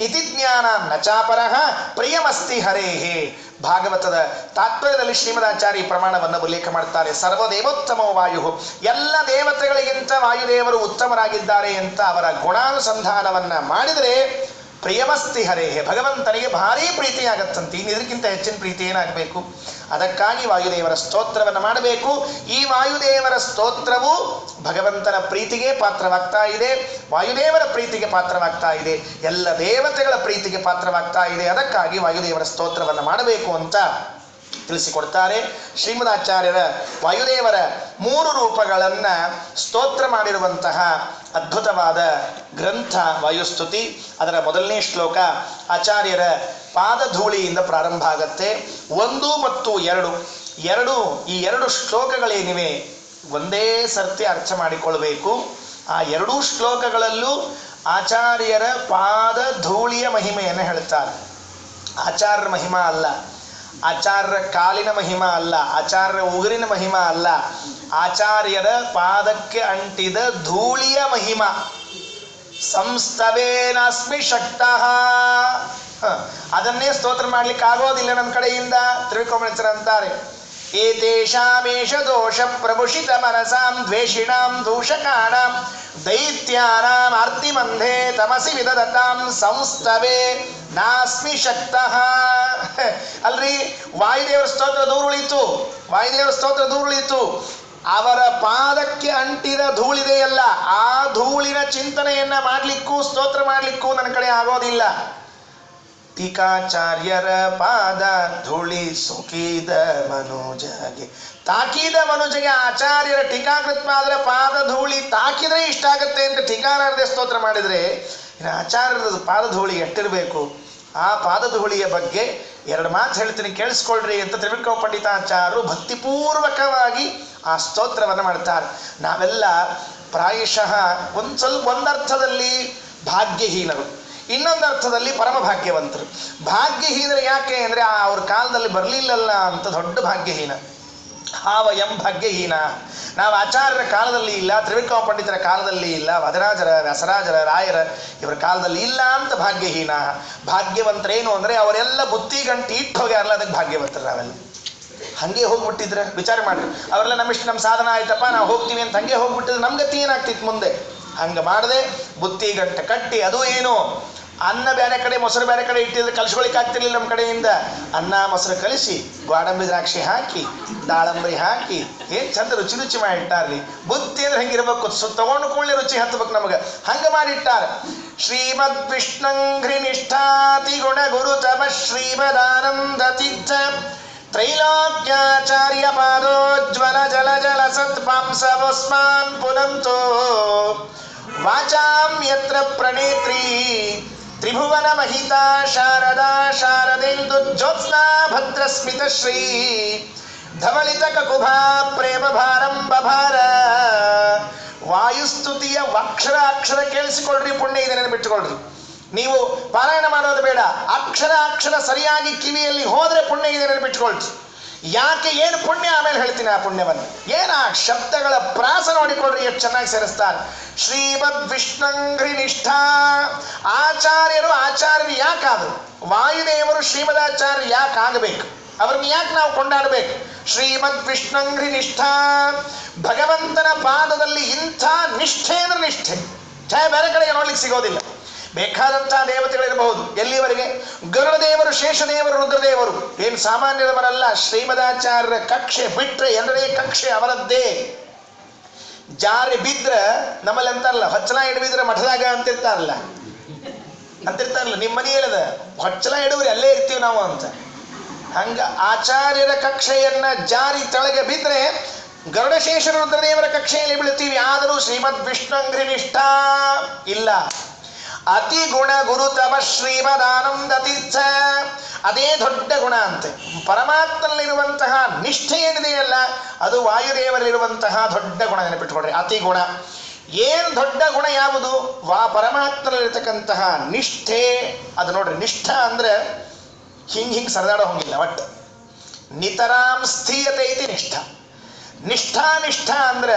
ಇತಿ ಜ್ಞಾನ ನಚಾಪರಃ ಪ್ರಿಯಮಸ್ತಿ ಹರೇಹೇ. ಭಾಗವತದ ತಾತ್ಪರ್ಯದಲ್ಲಿ ಶ್ರೀಮದಾಚಾರ್ಯ ಪ್ರಮಾಣವನ್ನು ಉಲ್ಲೇಖ ಮಾಡ್ತಾರೆ. ಸರ್ವದೇವೋತ್ತಮೋ ವಾಯು, ಎಲ್ಲ ದೇವತೆಗಳಿಗಿಂತ ವಾಯುದೇವರು ಉತ್ತಮರಾಗಿದ್ದಾರೆ ಅಂತ ಅವರ ಗುಣಾನುಸಂಧಾನವನ್ನ ಮಾಡಿದರೆ ಪ್ರಿಯಮಸ್ತಿ ಹರೇಹೆ, ಭಗವಂತನಿಗೆ ಭಾರೀ ಪ್ರೀತಿಯಾಗತ್ತಂತೆ. ಇದಕ್ಕಿಂತ ಹೆಚ್ಚಿನ ಪ್ರೀತಿ ಏನಾಗಬೇಕು? ಅದಕ್ಕಾಗಿ ವಾಯುದೇವರ ಸ್ತೋತ್ರವನ್ನು ಮಾಡಬೇಕು. ಈ ವಾಯುದೇವರ ಸ್ತೋತ್ರವು ಭಗವಂತನ ಪ್ರೀತಿಗೆ ಪಾತ್ರವಾಗ್ತಾ ಇದೆ, ವಾಯುದೇವರ ಪ್ರೀತಿಗೆ ಪಾತ್ರವಾಗ್ತಾ ಇದೆ, ಎಲ್ಲ ದೇವತೆಗಳ ಪ್ರೀತಿಗೆ ಪಾತ್ರವಾಗ್ತಾ ಇದೆ. ಅದಕ್ಕಾಗಿ ವಾಯುದೇವರ ಸ್ತೋತ್ರವನ್ನು ಮಾಡಬೇಕು ಅಂತ ತಿಳಿಸಿಕೊಡ್ತಾರೆ ಶ್ರೀಮದಾಚಾರ್ಯರ. ವಾಯುದೇವರ 3 ರೂಪಗಳನ್ನು ಸ್ತೋತ್ರ ಮಾಡಿರುವಂತಹ ಅದ್ಭುತವಾದ ಗ್ರಂಥ ವಾಯುಸ್ತುತಿ. ಅದರ ಮೊದಲನೇ ಶ್ಲೋಕ ಆಚಾರ್ಯರ ಪಾದಧೂಳಿಯಿಂದ ಪ್ರಾರಂಭ ಆಗತ್ತೆ. 1 ಮತ್ತು 2 ಈ 2 ಶ್ಲೋಕಗಳೇನಿವೆ ಒಂದೇ ಸರ್ತಿ ಅರ್ಥ ಮಾಡಿಕೊಳ್ಬೇಕು. ಆ 2 ಶ್ಲೋಕಗಳಲ್ಲೂ ಆಚಾರ್ಯರ ಪಾದಧೂಳಿಯ ಮಹಿಮೆಯನ್ನು ಹೇಳ್ತಾರೆ. ಆಚಾರ್ಯರ ಮಹಿಮಾ ಅಲ್ಲ, ಆಚಾರ್ಯರ ಕಾಲಿನ ಮಹಿಮಾ ಅಲ್ಲ, ಆಚಾರ್ಯರ ಉಗುರಿನ ಮಹಿಮಾ ಅಲ್ಲ, ಆಚಾರ್ಯರ ಪಾದಕ್ಕೆ ಅಂಟಿದ ಧೂಳಿಯ ಮಹಿಮಾ. ಸಂಸ್ತವೇನಾಸ್ಮಿ ಶಕ್ತಃ, ಅದನ್ನೇ ಸ್ತೋತ್ರ ಮಾಡ್ಲಿಕ್ಕೆ ಆಗೋದಿಲ್ಲ ನನ್ನ ಕಡೆಯಿಂದ. ತ್ರಿವಿಕ್ರಮಚರ ಅಂತಾರೆ, ಏತೇಷಾಮೇಷ ದೋಷ ಪ್ರಭುಷಿತ ಮನಸಾಂ ದ್ವೇಷಿಣಾಂ ದೂಷಕಾಣಾಂ ದೈತ್ಯಾನಾಂ ಆರ್ತಿಮಂಧೆ ತಮಸಿ ವಿದದತಾಂ ಸಂಸ್ತವೇ ನಾಸ್ಮಿ ಶಕ್ತಃ. ಅಲ್ರಿ, ವಾಯುದೇವರ ಸ್ತೋತ್ರ ದೂರ ಉಳಿತು. ಅವರ ಪಾದಕ್ಕೆ ಅಂಟಿದ ಧೂಳಿದೆಯಲ್ಲ, ಆ ಧೂಳಿನ ಚಿಂತನೆಯನ್ನ ಮಾಡ್ಲಿಕ್ಕೂ ಸ್ತೋತ್ರ ಮಾಡ್ಲಿಕ್ಕೂ ನನ್ನ ಕಡೆ ಆಗೋದಿಲ್ಲ. ಟೀಕಾಚಾರ್ಯರ ಪಾದ ಧೂಳಿ ಸುಖಿದ ಮನುಜಗೆ, ತಾಕಿದ ಮನುಜಗೆ ಆಚಾರ್ಯರ ಟೀಕಾಕೃತ್ಪಾದರ ಪಾದ ಧೂಳಿ ತಾಕಿದ್ರೆ ಇಷ್ಟ ಆಗುತ್ತೆ ಅಂತ ಟೀಕಾರಾರದೆ ಸ್ತೋತ್ರ ಮಾಡಿದರೆ, ಇನ್ನು ಆಚಾರ್ಯರ ಪಾದಧೂಳಿ ಎಷ್ಟಿರಬೇಕು? ಆ ಪಾದಧೂಳಿಯ ಬಗ್ಗೆ 2 ಮಾತು ಹೇಳ್ತೀನಿ, ಕೇಳಿಸ್ಕೊಳ್ರಿ ಅಂತ ತ್ರಿವಿಕ್ರಮ ಪಂಡಿತಾಚಾರ್ಯರು ಭಕ್ತಿಪೂರ್ವಕವಾಗಿ ಆ ಸ್ತೋತ್ರವನ್ನು ಮಾಡ್ತಾರೆ. ನಾವೆಲ್ಲ ಪ್ರಾಯಶಃ ಒಂದರ್ಥದಲ್ಲಿ ಭಾಗ್ಯಹೀನರು, ಇನ್ನೊಂದು ಅರ್ಥದಲ್ಲಿ ಪರಮ ಭಾಗ್ಯವಂತರು. ಭಾಗ್ಯಹೀನರು ಯಾಕೆ ಅಂದರೆ ಅವ್ರ ಕಾಲದಲ್ಲಿ ಬರಲಿಲ್ಲಲ್ಲ ಅಂತ ದೊಡ್ಡ ಭಾಗ್ಯಹೀನ. ಹಾವಯಂ ಭಾಗ್ಯಹೀನ. ನಾವು ಆಚಾರ್ಯರ ಕಾಲದಲ್ಲಿ ಇಲ್ಲ, ತ್ರಿವಿಕ್ರಮ ಪಂಡಿತರ ಕಾಲದಲ್ಲಿ ಇಲ್ಲ, ವದರಾಜರ ವ್ಯಾಸರಾಜರ ರಾಯರ ಇವರ ಕಾಲದಲ್ಲಿ ಇಲ್ಲ ಅಂತ ಭಾಗ್ಯಹೀನ. ಭಾಗ್ಯವಂತರೇನು ಅಂದರೆ ಅವರೆಲ್ಲ ಬುತ್ತಿ ಗಂಟು ಇಟ್ಟು ಹೋಗ್ಯಾರಲ್ಲ, ಅದಕ್ಕೆ ಭಾಗ್ಯವಂತರು. ನಾವೆಲ್ಲ ಹಂಗೆ ಹೋಗ್ಬಿಟ್ಟಿದ್ರೆ ವಿಚಾರ ಮಾಡ್ರಿ, ಅವರೆಲ್ಲ ನಮ್ಮ ಸಾಧನ ಆಯ್ತಪ್ಪ ನಾವು ಹೋಗ್ತೀವಿ ಅಂತ ಹಂಗೆ ಹೋಗ್ಬಿಟ್ಟಿದ್ರೆ ನಮ್ಮ ಗತಿ ಏನಾಗ್ತಿತ್ತು ಮುಂದೆ? ಹಂಗೆ ಮಾಡದೆ ಬುತ್ತಿ ಗಂಟೆ ಕಟ್ಟಿ, ಅದು ಏನು ಅನ್ನ ಬೇರೆ ಕಡೆ ಮೊಸರು ಬೇರೆ ಕಡೆ ಇಟ್ಟಿದ್ರೆ ಕಲಿಸ್ಕೊಳಿಕ್ಕೆ ಆಗ್ತಿರ್ಲಿಲ್ಲ. ನಮ್ಮ ಕಡೆಯಿಂದ ಅನ್ನ ಮೊಸರು ಕಲಿಸಿ ಗೋಡಂಬಿ ದ್ರಾಕ್ಷಿ ಹಾಕಿ ದಾಳಂಬರಿ ಹಾಕಿ ಏನು ಚಂದ ರುಚಿ ಮಾಡಿಟ್ಟಾರ್ರಿ. ಬುತ್ತಿ ಅಂದ್ರೆ ಹೆಂಗಿರ್ಬೇಕು, ತಗೊಂಡು ಕೊಳ್ಳೆ ರುಚಿ ಹತ್ಬೇಕು ನಮಗೆ, ಹಂಗೆ ಮಾಡಿಟ್ಟಾರ. ಶ್ರೀಮದ್ ವಿಷ್ಣಂಘ್ರಿ ನಿಷ್ಠಾತಿ ಗುಣ ಗುರು ತಮ ಶ್ರೀಮದಾನಂದ ತೀರ್ಥ ತ್ರೈಲೋಕ್ಯಾಚಾರ್ಯ ಪಾದೋಜ್ವಲ ಜಲ ಜಲ ಸತ್ಪಾಂಸವಸ್ಮಾನ್ ಪುನಂತೋ ವಾಚಾಂ ಯತ್ರ ಪ್ರಣೇತ್ರಿ ತ್ರಿಭುವನ ಮಹಿತಾ ಶಾರದಾ ಶಾರದೇಂದು ಜ್ಯೋತ್ಸ್ನಾ ಭದ್ರಸ್ಮಿತ ಶ್ರೀ ಧವಳಿತ ಕಕುಭಾ ಪ್ರೇಮ ಭಾರಂ ಬಭಾರ. ವಾಯುಸ್ತುತಿಯ ಅಕ್ಷರ ಅಕ್ಷರ ಕೇಳಿಸಿಕೊಳ್ಳ್ರಿ, ಪುಣ್ಯ ಇದೆ ನೆನಪಿಟ್ಟುಕೊಳ್ಳ್ರಿ. ನೀವು ಪಾರಾಯಣ ಮಾಡೋದು ಬೇಡ, ಅಕ್ಷರ ಸರಿಯಾಗಿ ಕಿವಿಯಲ್ಲಿ ಹೋದ್ರೆ ಪುಣ್ಯ ಇದೆ ನೆನಪಿಟ್ಕೊಳ್ರಿ. ಯಾಕೆ, ಏನು ಪುಣ್ಯ ಆಮೇಲೆ ಹೇಳ್ತೀನಿ ಆ ಪುಣ್ಯವನ್ನು. ಏನು ಆ ಶಬ್ದಗಳ ಪ್ರಾಸ ನೋಡಿಕೊಳ್ಳ್ರಿ ಎಷ್ಟು ಚೆನ್ನಾಗಿ ಸೇರಿಸ್ತಾರೆ. ಶ್ರೀಮದ್ ವಿಷ್ಣಂಘ್ರಿ ನಿಷ್ಠಾ. ಆಚಾರ್ಯರು ಯಾಕಾದ್ರು? ವಾಯುದೇವರು ಶ್ರೀಮದಾಚಾರ್ಯರು ಯಾಕಾಗಬೇಕು? ಅವ್ರನ್ನ ಯಾಕೆ ನಾವು ಕೊಂಡಾಡಬೇಕು? ಶ್ರೀಮದ್ ವಿಷ್ಣಂಘ್ರಿ ನಿಷ್ಠಾ. ಭಗವಂತನ ಪಾದದಲ್ಲಿ ಇಂಥ ನಿಷ್ಠೆ ಅಂದ್ರೆ ನಿಷ್ಠೆ ಬೇರೆ ಕಡೆಗೆ ನೋಡ್ಲಿಕ್ಕೆ ಸಿಗೋದಿಲ್ಲ. ಬೇಕಾದಂತಹ ದೇವತೆಗಳಿರಬಹುದು. ಎಲ್ಲಿವರೆಗೆ? ಗರುಡದೇವರು, ಶೇಷದೇವರು, ರುದ್ರದೇವರು ಏನು ಸಾಮಾನ್ಯರವರಲ್ಲ. ಶ್ರೀಮದಾಚಾರ್ಯರ ಕಕ್ಷೆ ಬಿಟ್ರೆ ಎಲ್ಲರೇ ಕಕ್ಷೆ ಅವರದ್ದೇ. ಜಾರಿ ಬಿದ್ರ ನಮ್ಮಲ್ಲಿ ಅಂತಾರಲ್ಲ, ಹೊಚ್ಚಲ ಹಿಡಿಬಿದ್ರೆ ಮಠದಾಗ ಅಂತಿರ್ತಾರಲ್ಲ. ನಿಮ್ಮ ಮನೆ ಹೇಳದ ಹೊಚ್ಚಲ ಹಿಡುವ್ರಿ ಅಲ್ಲೇ ಇರ್ತೀವಿ ನಾವು ಅಂತ. ಹಂಗ ಆಚಾರ್ಯರ ಕಕ್ಷೆಯನ್ನ ಜಾರಿ ತೆಳಗೆ ಬಿದ್ರೆ ಗರುಡಶೇಷರ ರುದ್ರದೇವರ ಕಕ್ಷೆಯಲ್ಲಿ ಬೀಳ್ತೀವಿ. ಆದರೂ ಶ್ರೀಮದ್ ವಿಷ್ಣುಂಘ್ರಿ ನಿಷ್ಠಾ ಇಲ್ಲ. ಅತಿ ಗುಣ ಗುರುತಮ ಶ್ರೀಮದಾನಂದ ತೀರ್ಥ. ಅದೇ ದೊಡ್ಡ ಗುಣ ಅಂತೆ. ಪರಮಾತ್ಮನಲ್ಲಿರುವಂತಹ ನಿಷ್ಠೆ ಏನಿದೆಯಲ್ಲ, ಅದು ವಾಯುದೇವರಲ್ಲಿರುವಂತಹ ದೊಡ್ಡ ಗುಣ. ನೆನಪಿಟ್ಕೊಡ್ರಿ, ಅತಿ ಗುಣ. ಏನು ದೊಡ್ಡ ಗುಣ ಯಾವುದು? ಪರಮಾತ್ಮನಲ್ಲಿರ್ತಕ್ಕಂತಹ ನಿಷ್ಠೆ. ಅದು ನೋಡ್ರಿ, ನಿಷ್ಠ ಅಂದ್ರೆ ಹಿಂಗೆ ಸರದಾಡೋ ಹಂಗಿಲ್ಲ. ಒಟ್ಟು ನಿತರಾಂ ಸ್ಥೀಯತೆ ಐತಿ ನಿಷ್ಠ. ನಿಷ್ಠಾ ಅಂದ್ರೆ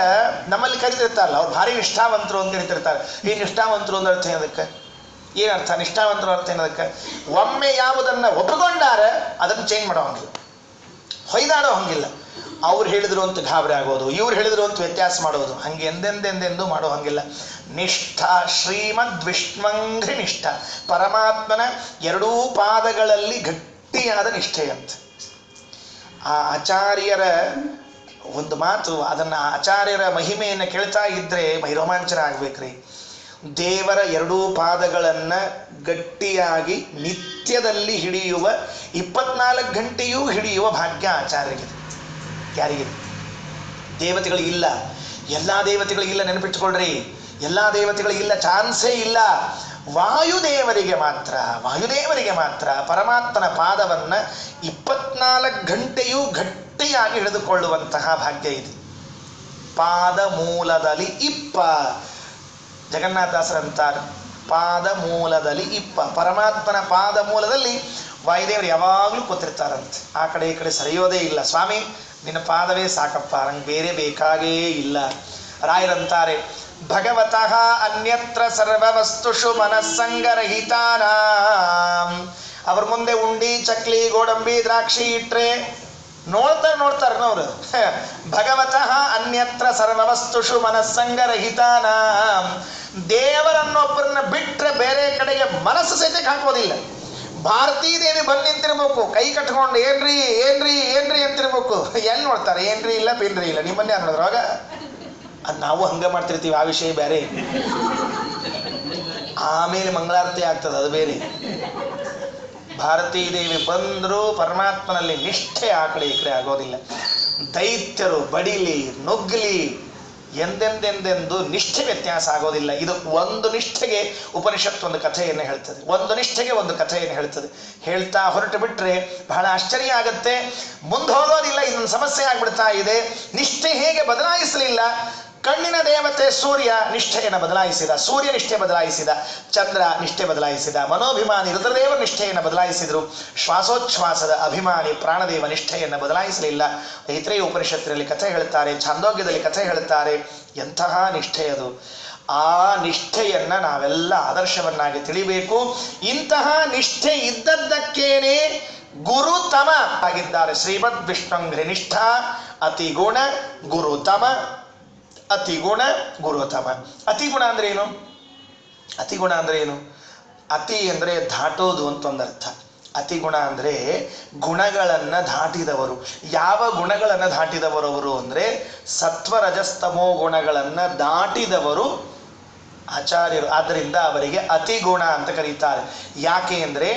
ನಮ್ಮಲ್ಲಿ ಕರಿತಿರ್ತಾರಲ್ಲ, ಅವ್ರು ಭಾರಿ ನಿಷ್ಠಾವಂತರು ಅಂತ ಕರಿತಿರ್ತಾರೆ. ಈ ನಿಷ್ಠಾವಂತರು ಅಂದ್ರೆ ಅರ್ಥ ಏನದಕ್ಕೆ? ಏನರ್ಥ ನಿಷ್ಠಾವಂತರು ಅರ್ಥ ಏನದಕ್ಕೆ? ಒಮ್ಮೆ ಯಾವುದನ್ನ ಒಪ್ಪಿಕೊಂಡಾರ ಅದನ್ನು ಚೇಂಜ್ ಮಾಡೋ ಹಂಗಿಲ್ಲ, ಹೊಯ್ದಾಡೋ ಹಂಗಿಲ್ಲ. ಅವ್ರು ಹೇಳಿದ್ರು ಅಂತ ಗಾಬರಿ ಆಗೋದು, ಇವ್ರು ಹೇಳಿದ್ರು ಅಂತ ವ್ಯತ್ಯಾಸ ಮಾಡೋದು, ಹಂಗೆ ಎಂದೆಂದೆಂದೆಂದು ಮಾಡೋ ಹಂಗಿಲ್ಲ. ನಿಷ್ಠಾ. ಶ್ರೀಮದ್ ವಿಷ್ಣುಂಘ್ರಿ ನಿಷ್ಠ. ಪರಮಾತ್ಮನ ಎರಡೂ ಪಾದಗಳಲ್ಲಿ ಗಟ್ಟಿಯಾದ ನಿಷ್ಠೆ ಅಂತ. ಆ ಆಚಾರ್ಯರ ಒಂದು ಮಾತು, ಅದನ್ನು ಆಚಾರ್ಯರ ಮಹಿಮೆಯನ್ನು ಕೇಳ್ತಾ ಇದ್ರೆ ರೋಮಾಂಚನ ಆಗ್ಬೇಕ್ರಿ. ದೇವರ ಎರಡೂ ಪಾದಗಳನ್ನು ಗಟ್ಟಿಯಾಗಿ ನಿತ್ಯದಲ್ಲಿ ಹಿಡಿಯುವ, 24 ಗಂಟೆಯೂ ಹಿಡಿಯುವ ಭಾಗ್ಯ ಆಚಾರ್ಯರಿಗೆ. ಯಾರಿಗೆ? ದೇವತೆಗಳಿಗಿಲ್ಲ. ಎಲ್ಲ ದೇವತೆಗಳಿಗಿಲ್ಲ, ನೆನಪಿಟ್ಕೊಳ್ರಿ. ಎಲ್ಲ ದೇವತೆಗಳಿಗಿಲ್ಲ, ಚಾನ್ಸೇ ಇಲ್ಲ. ವಾಯುದೇವರಿಗೆ ಮಾತ್ರ ಪರಮಾತ್ಮನ ಪಾದವನ್ನು 24 ಗಂಟೆಯೂ ಗಟ್ಟಿಯಾಗಿ ಹಿಡಿದುಕೊಳ್ಳುವಂತಹ ಭಾಗ್ಯ ಇದೆ. ಪಾದ ಮೂಲದಲ್ಲಿ ಇಪ್ಪ. ಜಗನ್ನಾಥದಾಸರಂತಾರೆ, ಪಾದ ಮೂಲದಲ್ಲಿ ಇಪ್ಪ. ಪರಮಾತ್ಮನ ಪಾದ ಮೂಲದಲ್ಲಿ ವಾಯುದೇವರು ಯಾವಾಗಲೂ ಕೂತಿರ್ತಾರಂತೆ. ಆ ಕಡೆ ಈ ಕಡೆ ಸರಿಯೋದೇ ಇಲ್ಲ. ಸ್ವಾಮಿ ನಿನ್ನ ಪಾದವೇ ಸಾಕಪ್ಪ, ನಂಗೆ ಬೇರೆ ಬೇಕಾಗೇ ಇಲ್ಲ. ರಾಯರಂತಾರೆ, ಭಗವತಃ ಅನ್ಯತ್ರ ಸರ್ವವಸ್ತುಷು ಮನಸ್ಸಂಗರಹಿತಾನಾಂ. ಅವ್ರ ಮುಂದೆ ಉಂಡಿ, ಚಕ್ಲಿ, ಗೋಡಂಬಿ, ದ್ರಾಕ್ಷಿ ಇಟ್ರೆ ನೋಡ್ತಾರನವ್ರು. ಭಗವತಃ ಅನ್ಯತ್ರ ಸರ್ವವಸ್ತುಷು ಮನಸ್ಸಂಗರಹಿತಾನಾಂ. ದೇವರನ್ನೊಬ್ಬರನ್ನ ಬಿಟ್ರೆ ಬೇರೆ ಕಡೆಗೆ ಮನಸ್ಸು ಸಹಿತಕ್ಕೆ ಹಾಕೋದಿಲ್ಲ. ಭಾರತೀ ದೇವಿ ಬಂದು ನಿಂತಿರ್ಬೇಕು, ಕೈ ಕಟ್ಕೊಂಡು ಏನ್ರಿ ಏನ್ರಿ ಏನ್ರಿ ಅಂತಿರ್ಬೇಕು. ಎಲ್ಲಿ ನೋಡ್ತಾರೆ? ಏನ್ರಿ ಇಲ್ಲ, ಪಿನ್ರಿ ಇಲ್ಲ. ನಿಮ್ಮನ್ನೇ ಯಾರು ನೋಡಿದ್ರಾಗ? ಅದು ನಾವು ಹಂಗೆ ಮಾಡ್ತಿರ್ತೀವಿ, ಆ ವಿಷಯ ಬೇರೆ. ಆಮೇಲೆ ಮಂಗಳಾರತಿ ಆಗ್ತದೆ, ಅದು ಬೇರೆ. ಭಾರತೀ ದೇವಿ ಬಂದರೂ ಪರಮಾತ್ಮನಲ್ಲಿ ನಿಷ್ಠೆ ಆ ಕಡೆ ಈ ಕಡೆ ಆಗೋದಿಲ್ಲ. ದೈತ್ಯರು ಬಡಿಲಿ ನುಗ್ಗಲಿ ಎಂದೆಂದೆಂದೆಂದು ನಿಷ್ಠೆ ವ್ಯತ್ಯಾಸ ಆಗೋದಿಲ್ಲ. ಇದು ಒಂದು ನಿಷ್ಠೆಗೆ ಉಪನಿಷತ್ತು ಒಂದು ಕಥೆಯನ್ನು ಹೇಳ್ತದೆ, ಒಂದು ನಿಷ್ಠೆಗೆ ಒಂದು ಕಥೆಯನ್ನು ಹೇಳ್ತದೆ. ಹೇಳ್ತಾ ಹೊರಟು ಬಿಟ್ರೆ ಬಹಳ ಆಶ್ಚರ್ಯ ಆಗತ್ತೆ. ಮುಂದೆ ಹೋಗೋದಿಲ್ಲ, ಇದೊಂದು ಸಮಸ್ಯೆ ಆಗ್ಬಿಡ್ತಾ ಇದೆ. ನಿಷ್ಠೆ ಹೇಗೆ ಬದಲಾಯಿಸಲಿಲ್ಲ? ಕಣ್ಣಿನ ದೇವತೆ ಸೂರ್ಯ ನಿಷ್ಠೆಯನ್ನು ಬದಲಾಯಿಸಿದ, ಸೂರ್ಯ ನಿಷ್ಠೆ ಬದಲಾಯಿಸಿದ, ಚಂದ್ರ ನಿಷ್ಠೆ ಬದಲಾಯಿಸಿದ, ಮನೋಭಿಮಾನಿ ರುದ್ರದೇವ ನಿಷ್ಠೆಯನ್ನು ಬದಲಾಯಿಸಿದರು. ಶ್ವಾಸೋಚ್ಛ್ವಾಸದ ಅಭಿಮಾನಿ ಪ್ರಾಣದೇವ ನಿಷ್ಠೆಯನ್ನು ಬದಲಾಯಿಸಲಿಲ್ಲ. ಐತ್ರೇಯ ಉಪನಿಷತ್ತಿನಲ್ಲಿ ಕಥೆ ಹೇಳ್ತಾರೆ, ಛಾಂದೋಗ್ಯದಲ್ಲಿ ಕಥೆ ಹೇಳ್ತಾರೆ. ಎಂತಹ ನಿಷ್ಠೆ ಅದು! ಆ ನಿಷ್ಠೆಯನ್ನು ನಾವೆಲ್ಲ ಆದರ್ಶವನ್ನಾಗಿ ತಿಳಿಬೇಕು. ಇಂತಹ ನಿಷ್ಠೆ ಇದ್ದದ್ದಕ್ಕೇನೆ ಗುರುತಮ ಆಗಿದ್ದಾರೆ ಶ್ರೀಮದ್ ವಿಷ್ಣುಂಘ್ರಿ ನಿಷ್ಠಾ. ಅತಿ ಗುಣ ಗುರುತಮ. ಅತಿಗುಣ ಗುರುತಮ. ಅತಿಗುಣ ಅಂದ್ರೆ ಏನು? ಅತಿಗುಣ ಅಂದ್ರೆ ಏನು? ಅತಿ ಅಂದರೆ ದಾಟೋದು ಅಂತ ಒಂದರ್ಥ. ಅತಿಗುಣ ಅಂದರೆ ಗುಣಗಳನ್ನು ದಾಟಿದವರು. ಯಾವ ಗುಣಗಳನ್ನು ದಾಟಿದವರು ಅವರು ಅಂದರೆ ಸತ್ವ ರಜಸ್ತಮೋ ಗುಣಗಳನ್ನು ದಾಟಿದವರು ಆಚಾರ್ಯರು. ಆದ್ದರಿಂದ ಅವರಿಗೆ ಅತಿಗುಣ ಅಂತ ಕರೀತಾರೆ. ಯಾಕೆ ಅಂದರೆ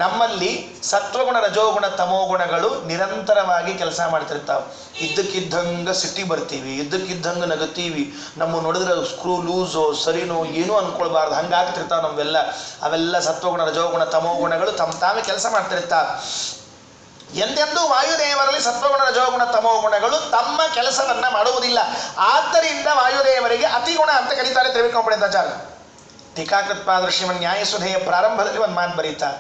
ನಮ್ಮಲ್ಲಿ ಸತ್ವಗುಣ, ರಜೋಗುಣ, ತಮೋಗುಣಗಳು ನಿರಂತರವಾಗಿ ಕೆಲಸ ಮಾಡ್ತಿರ್ತಾವೆ. ಇದ್ದಕ್ಕಿದ್ದಂಗೆ ಸಿಟ್ಟಿ ಬರ್ತೀವಿ, ಇದ್ದಕ್ಕಿದ್ದಂಗೆ ನಗತೀವಿ, ನಮ್ಮ ನೋಡಿದ್ರೆ ಸ್ಕ್ರೂ ಲೂಸೋ ಸರಿನೋ ಏನೂ ಅಂದ್ಕೊಳ್ಬಾರ್ದು, ಹಂಗಾಗ್ತಿರ್ತಾವೆ ನಮ್ಮೆಲ್ಲ. ಅವೆಲ್ಲ ಸತ್ವಗುಣ, ರಜೋಗುಣ, ತಮೋಗುಣಗಳು ತಾವೇ ಕೆಲಸ ಮಾಡ್ತಿರ್ತಾವೆ. ಎಂದೆಂದೂ ವಾಯುದೇವರಲ್ಲಿ ಸತ್ವಗುಣ, ರಜೋಗುಣ, ತಮೋಗುಣಗಳು ತಮ್ಮ ಕೆಲಸವನ್ನ ಮಾಡುವುದಿಲ್ಲ. ಆದ್ದರಿಂದ ವಾಯುದೇವರಿಗೆ ಅತಿಗುಣ ಅಂತ ಕರೀತಾರೆ ತ್ರಿವಿಕ್ರಮಪಂಡಿತಾಚಾರ್ಯ. ಟೀಕಾಕೃತ್ಪಾದರು ಶ್ರೀಮನ್ ನ್ಯಾಯಸುಧೆಯ ಪ್ರಾರಂಭದಲ್ಲಿ ಒಂದು ಮಾತು ಬರೀತಾರೆ.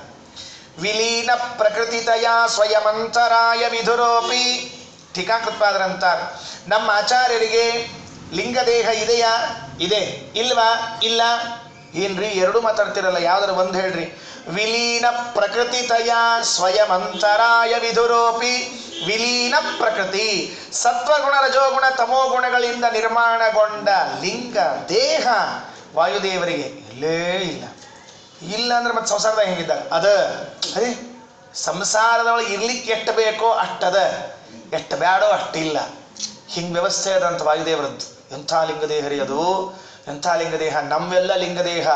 ವಿಲೀನ ಪ್ರಕೃತಿತಯ ಸ್ವಯಮಂತರಾಯ ವಿಧುರೋಪಿ. ಟೀಕಾಕೃತ್ಪಾದರಂತಾರೆ, ನಮ್ಮ ಆಚಾರ್ಯರಿಗೆ ಲಿಂಗದೇಹ ಇದೆಯಾ? ಇದೆ. ಇಲ್ವಾ? ಇಲ್ಲ. ಏನ್ರಿ ಎರಡು ಮಾತಾಡ್ತಿರಲ್ಲ, ಯಾವ್ದಾರು ಒಂದು ಹೇಳ್ರಿ. ವಿಲೀನ ಪ್ರಕೃತಿತಯ ಸ್ವಯಮಂತರಾಯ ವಿಧುರೋಪಿ. ವಿಲೀನ ಪ್ರಕೃತಿ, ಸತ್ವಗುಣ, ರಜೋಗುಣ, ತಮೋಗುಣಗಳಿಂದ ನಿರ್ಮಾಣಗೊಂಡ ಲಿಂಗ ದೇಹ ವಾಯುದೇವರಿಗೆ ಇಲ್ಲೇ ಇಲ್ಲ. ಇಲ್ಲ ಅಂದ್ರೆ ಮತ್ತೆ ಸಂಸಾರದಾಗ ಹೆಂಗಿದ್ದಾರೆ? ಅದೇ ಸಂಸಾರದೊಳಗೆ ಇರ್ಲಿಕ್ಕೆ ಎಷ್ಟು ಬೇಕೋ ಅಷ್ಟದ, ಎಷ್ಟು ಬೇಡೋ ಅಷ್ಟಿಲ್ಲ. ಹಿಂಗೆ ವ್ಯವಸ್ಥೆ ಅದಂತ ವಾಯುದೇವರದ್ದು. ಎಂಥ ಲಿಂಗದೇಹರಿ ಅದು, ಎಂಥ ಲಿಂಗದೇಹ. ನಮ್ಮೆಲ್ಲ ಲಿಂಗದೇಹ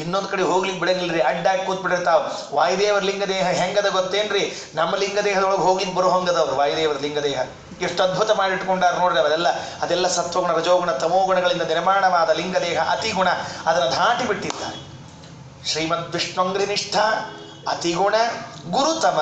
ಇನ್ನೊಂದು ಕಡೆ ಹೋಗ್ಲಿಕ್ಕೆ ಬಿಡಂಗಿಲ್ರಿ, ಅಡ್ಡಾಗಿ ಕೂತ್ಬಿಟ್ಟಿರ್ತಾವ. ವಾಯುದೇವರ ಲಿಂಗದೇಹ ಹೆಂಗದ ಗೊತ್ತೇನ್ರಿ? ನಮ್ಮ ಲಿಂಗದೇಹದೊಳಗೆ ಹೋಗ್ಲಿಕ್ಕೆ ಬರೋ ಹಂಗದವ್ರು ವಾಯುದೇವರ ಲಿಂಗದೇಹ. ಎಷ್ಟು ಅದ್ಭುತ ಮಾಡಿಟ್ಕೊಂಡಾರ ನೋಡ್ರಿ ಅವರೆಲ್ಲ. ಅದೆಲ್ಲ ಸತ್ವಗುಣ, ರಜೋಗುಣ, ತಮೋಗುಣಗಳಿಂದ ನಿರ್ಮಾಣವಾದ ಲಿಂಗದೇಹ ಅತಿಗುಣ. ಅದನ್ನು ದಾಟಿ ಬಿಟ್ಟಿದ್ದಾರೆ. ಶ್ರೀಮದ್ ವಿಷ್ಣುಂಗ್ರಿನಿಷ್ಠ, ಅತಿಗುಣ, ಗುರುತಮ.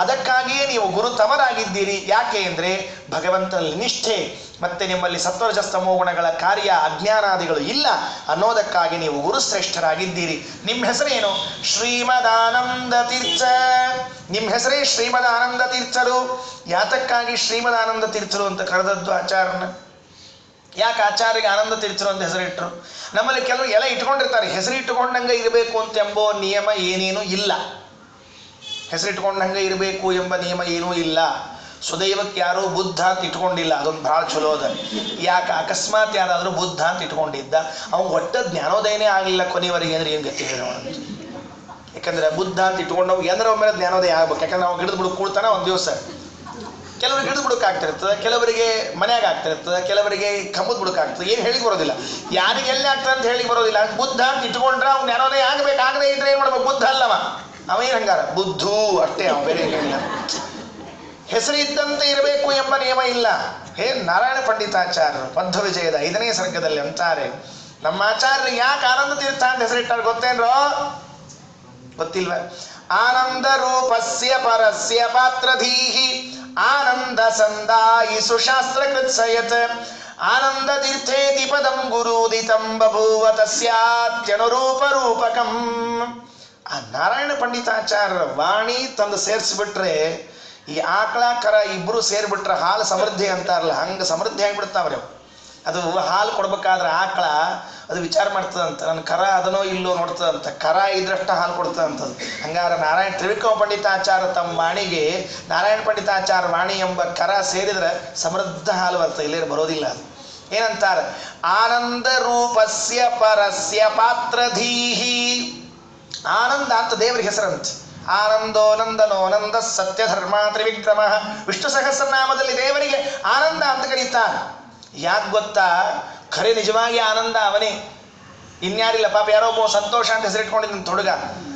ಅದಕ್ಕಾಗಿಯೇ ನೀವು ಗುರುತಮರಾಗಿದ್ದೀರಿ. ಯಾಕೆ ಅಂದರೆ ಭಗವಂತನಲ್ಲಿ ನಿಷ್ಠೆ, ಮತ್ತೆ ನಿಮ್ಮಲ್ಲಿ ಸತ್ವರಜಸ್ತಮೋ ಗುಣಗಳ ಕಾರ್ಯ ಅಜ್ಞಾನಾದಿಗಳು ಇಲ್ಲ ಅನ್ನೋದಕ್ಕಾಗಿ ನೀವು ಗುರುಶ್ರೇಷ್ಠರಾಗಿದ್ದೀರಿ. ನಿಮ್ಮ ಹೆಸರೇನು? ಶ್ರೀಮದಾನಂದ ತೀರ್ಥ. ನಿಮ್ಮ ಹೆಸರೇ ಶ್ರೀಮದಾನಂದ ತೀರ್ಥರು. ಯಾತಕ್ಕಾಗಿ ಶ್ರೀಮದಾನಂದ ತೀರ್ಥರು ಅಂತ ಕರೆದದ್ದು ಆಚಾರ್ಯನ? ಯಾಕೆ ಆಚಾರ್ಯಗೆ ಆನಂದ ತೀರ್ಥರು ಅಂತ ಹೆಸರಿಟ್ಟರು? ನಮ್ಮಲ್ಲಿ ಕೆಲವರು ಎಲ್ಲ ಇಟ್ಕೊಂಡಿರ್ತಾರೆ, ಹೆಸರು ಇಟ್ಟುಕೊಂಡಂಗೆ ಇರಬೇಕು ಅಂತ ಎಂಬೋ ನಿಯಮ ಏನೇನೂ ಇಲ್ಲ. ಹೆಸರಿಟ್ಕೊಂಡಂಗೆ ಇರಬೇಕು ಎಂಬ ನಿಯಮ ಏನೂ ಇಲ್ಲ. ಸುದೈವಕ್ಕೆ ಯಾರೂ ಬುದ್ಧ ಅಂತ ಇಟ್ಕೊಂಡಿಲ್ಲ, ಅದೊಂದು ಭಾಳ ಚಲೋ ಅದ. ಯಾಕೆ ಅಕಸ್ಮಾತ್ ಯಾರಾದರೂ ಬುದ್ಧ ಅಂತ ಇಟ್ಕೊಂಡಿದ್ದ, ಅವ್ನು ಒಟ್ಟ ಜ್ಞಾನೋದಯನೇ ಆಗಲಿಲ್ಲ ಕೊನೆಯವರೆಗೆ ಅಂದ್ರೆ ಏನು ಗತಿ ಹೇಳೋಣ ಅಂತ. ಯಾಕಂದ್ರೆ ಬುದ್ಧ ಅಂತ ಇಟ್ಕೊಂಡವ್ ಏನಾರ ಒಮ್ಮೆ ಜ್ಞಾನೋದಯ ಆಗ್ಬೇಕು. ಯಾಕಂದ್ರೆ ನಾವು ಗಿಡದ ಬುಡಕ್ಕೆ ಕೂಡ್ತಾನೆ ಒಂದು ದಿವಸ. ಕೆಲವರಿಗೆ ಗಿಡದ ಬುಡಕ್ಕೆ ಆಗ್ತಿರ್ತದೆ, ಕೆಲವರಿಗೆ ಮನ್ಯಾಗ ಆಗ್ತಿರ್ತದೆ, ಕೆಲವರಿಗೆ ಕಂಬದ ಬುಡಕ್ಕೆ ಆಗ್ತದೆ. ಏನು ಹೇಳಿ ಬರೋದಿಲ್ಲ, ಯಾರಿಗೆ ಎಲ್ಲಿ ಆಗ್ತದೆ ಅಂತ ಹೇಳಿ ಬರೋದಿಲ್ಲ. ಬುದ್ಧ ಅಂತ ಇಟ್ಕೊಂಡ್ರೆ ಅವ್ನು ಜ್ಞಾನೋದಯ ಆಗಬೇಕು. ಆಗದೆ ಇದ್ರೆ ಏನು ಮಾಡ್ಬೇಕು? ಬುದ್ಧ ಅಲ್ಲವ, ಅವೇನು ಹಂಗಾರ ಬುದ್ಧು ಅಷ್ಟೇ, ಅವ ಬೇರೆ ಹೇಳಿಲ್ಲ. ಹೆಸರು ಇದ್ದಂತೆ ಇರಬೇಕು ಎಂಬ ನಿಯಮ ಇಲ್ಲ. ಹೇ ನಾರಾಯಣ ಪಂಡಿತಾಚಾರ್ಯರು ಪದ್ಧ ವಿಜಯದ 5ನೇ ಸರ್ಗದಲ್ಲಿ ಅಂತಾರೆ, ನಮ್ಮ ಆಚಾರ್ಯರು ಯಾಕೆ ಆನಂದ ತೀರ್ಥ ಅಂತ ಹೆಸರಿಟ್ಟಾರೆ ಗೊತ್ತೇನ್ರೋ? ಗೊತ್ತಿಲ್ವ? ಆನಂದ ರೂಪಸ್ಯ ಪರಸ್ಯ ಪಾತ್ರಧೀಹಿ ಆನಂದ ಸಂದಾಯಿ ಸುಶಾಸ್ತ್ರ ಕೃತ್ಸಯತ್ ಆನಂದ ತೀರ್ಥೇತಿ ಪದಂ ಗುರುದಿತಂ ಬಭೂವ ತಸ್ಯಾತ್ಯನುರೂಪ ರೂಪಕಂ. ಆ ನಾರಾಯಣ ಪಂಡಿತಾಚಾರ್ಯರ ವಾಣಿ ತಂದು ಸೇರಿಸ್ಬಿಟ್ರೆ, ಈ ಆಕಳ ಕರ ಇಬ್ಬರು ಸೇರಿಬಿಟ್ರೆ ಹಾಲು ಸಮೃದ್ಧಿ ಅಂತಾರಲ್ಲ, ಹಂಗೆ ಸಮೃದ್ಧಿ ಆಗಿಬಿಡ್ತಾವ್ರಿ. ಅದು ಹಾಲು ಕೊಡ್ಬೇಕಾದ್ರೆ ಆಕಳ ಅದು ವಿಚಾರ ಮಾಡ್ತದಂತ, ನನ್ನ ಕರ ಅದನೋ ಇಲ್ಲೋ ನೋಡ್ತದಂತ. ಕರ ಇದ್ರಷ್ಟ ಹಾಲು ಕೊಡ್ತದಂಥದ್ದು. ಹಂಗಾರೆ ನಾರಾಯಣ ತ್ರಿವಿಕ್ರಮ ಪಂಡಿತಾಚಾರ್ಯ ತಮ್ಮ ವಾಣಿಗೆ ನಾರಾಯಣ ಪಂಡಿತಾಚಾರ್ಯ ವಾಣಿ ಎಂಬ ಕರ ಸೇರಿದ್ರೆ ಸಮೃದ್ಧ ಹಾಲು ಬರ್ತದೆ, ಇಲ್ಲೇ ಬರೋದಿಲ್ಲ. ಅದು ಏನಂತಾರೆ? ಆನಂದ ರೂಪಸ್ಯ ಪರಸ್ಯ ಪಾತ್ರಧೀಹಿ. ಆನಂದ ಅಂತ ದೇವರಿಗೆ ಹೆಸರಂತ. ಆನಂದೋ ನಂದನೋ ನಂದ ಸತ್ಯ ಧರ್ಮ ತ್ರಿವಿಕ್ರಮ. ವಿಷ್ಣು ಸಹಸ್ರನಾಮದಲ್ಲಿ ದೇವರಿಗೆ ಆನಂದ ಅಂತ ಕರೀತಾರೆ. ಯಾಕೆ ಗೊತ್ತಾ? ಖರೆ ನಿಜವಾಗಿ ಆನಂದ ಅವನೇ, ಇನ್ಯಾರಿಲ್ಲ. ಪಾಪ ಯಾರೋ ಒಬ್ಬ ಸಂತೋಷ ಅಂತ ಹೆಸರಿಟ್ಕೊಂಡಿದ್ದ ಹುಡುಗ.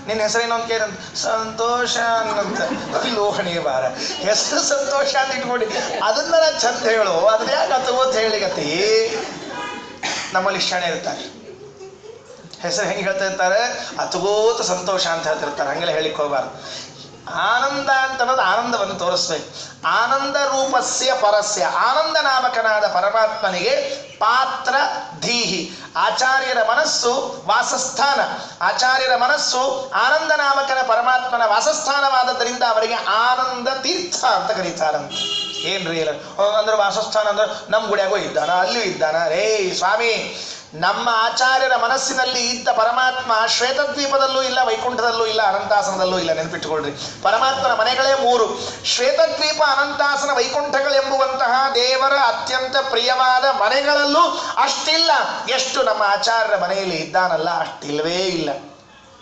ನಿನ್ನ ಹೆಸರೇನು ಅಂತ ಕೇಳಂತ, ಸಂತೋಷ ಅನ್ನಂತ. ಲೋಹಣಿ ಬಾರ ಹೆಸರು ಸಂತೋಷ ಅಂತ ಇಟ್ಕೊಂಡು ಅದನ್ನ ಚಂದ ಹೇಳು, ಅದನ್ನ ಯಾಕೆ ಅಂತ ಹೇಳಿಗತ್ತಿ. ನಮ್ಮಲ್ಲಿ ಶಾಣೆ ಇರ್ತಾರೆ, ಹೆಸರು ಹೆಂಗೆ ಹೇಳ್ತಾ ಇರ್ತಾರೆ? ಅತಗೋತ ಸಂತೋಷ ಅಂತ ಹೇಳ್ತಿರ್ತಾರೆ. ಹಂಗೆಲ್ಲ ಹೇಳಿಕ್ಕೆ ಹೋಗಬಾರ್ದು. ಆನಂದ ಅಂತ ಅನ್ನೋದು ಆನಂದವನ್ನು ತೋರಿಸ್ಬೇಕು. ಆನಂದ ರೂಪಸ್ಯ ಪರಸ್ಯ, ಆನಂದ ನಾಮಕನಾದ ಪರಮಾತ್ಮನಿಗೆ ಪಾತ್ರ ಧೀಹಿ. ಆಚಾರ್ಯರ ಮನಸ್ಸು ವಾಸಸ್ಥಾನ. ಆಚಾರ್ಯರ ಮನಸ್ಸು ಆನಂದ ನಾಮಕನ ಪರಮಾತ್ಮನ ವಾಸಸ್ಥಾನವಾದದ್ದರಿಂದ ಅವರಿಗೆ ಆನಂದ ತೀರ್ಥ ಅಂತ ಕರೀತಾರಂತ. ಏನ್ರಿ ಅಂದ್ರೆ ವಾಸಸ್ಥಾನ ಅಂದ್ರೆ ನಮ್ಮ ಗುಡಿಯಾಗೂ ಇದ್ದಾನ, ಅಲ್ಲಿಯೂ ಇದ್ದಾನ. ರೇ ಸ್ವಾಮಿ, ನಮ್ಮ ಆಚಾರ್ಯರ ಮನಸ್ಸಿನಲ್ಲಿ ಇದ್ದ ಪರಮಾತ್ಮ ಶ್ವೇತದ್ವೀಪದಲ್ಲೂ ಇಲ್ಲ, ವೈಕುಂಠದಲ್ಲೂ ಇಲ್ಲ, ಅನಂತಾಸನದಲ್ಲೂ ಇಲ್ಲ. ನೆನಪಿಟ್ಟುಕೊಳ್ರಿ, ಪರಮಾತ್ಮನ ಮನೆಗಳೇ 3: ಶ್ವೇತದ್ವೀಪ, ಅನಂತಾಸನ, ವೈಕುಂಠಗಳೆಂಬುವಂತಹ ದೇವರ ಅತ್ಯಂತ ಪ್ರಿಯವಾದ ಮನೆಗಳಲ್ಲೂ ಅಷ್ಟಿಲ್ಲ. ಎಷ್ಟು ನಮ್ಮ ಆಚಾರ್ಯರ ಮನೆಯಲ್ಲಿ ಇದ್ದಾನಲ್ಲ ಅಷ್ಟಿಲ್ಲವೇ ಇಲ್ಲ.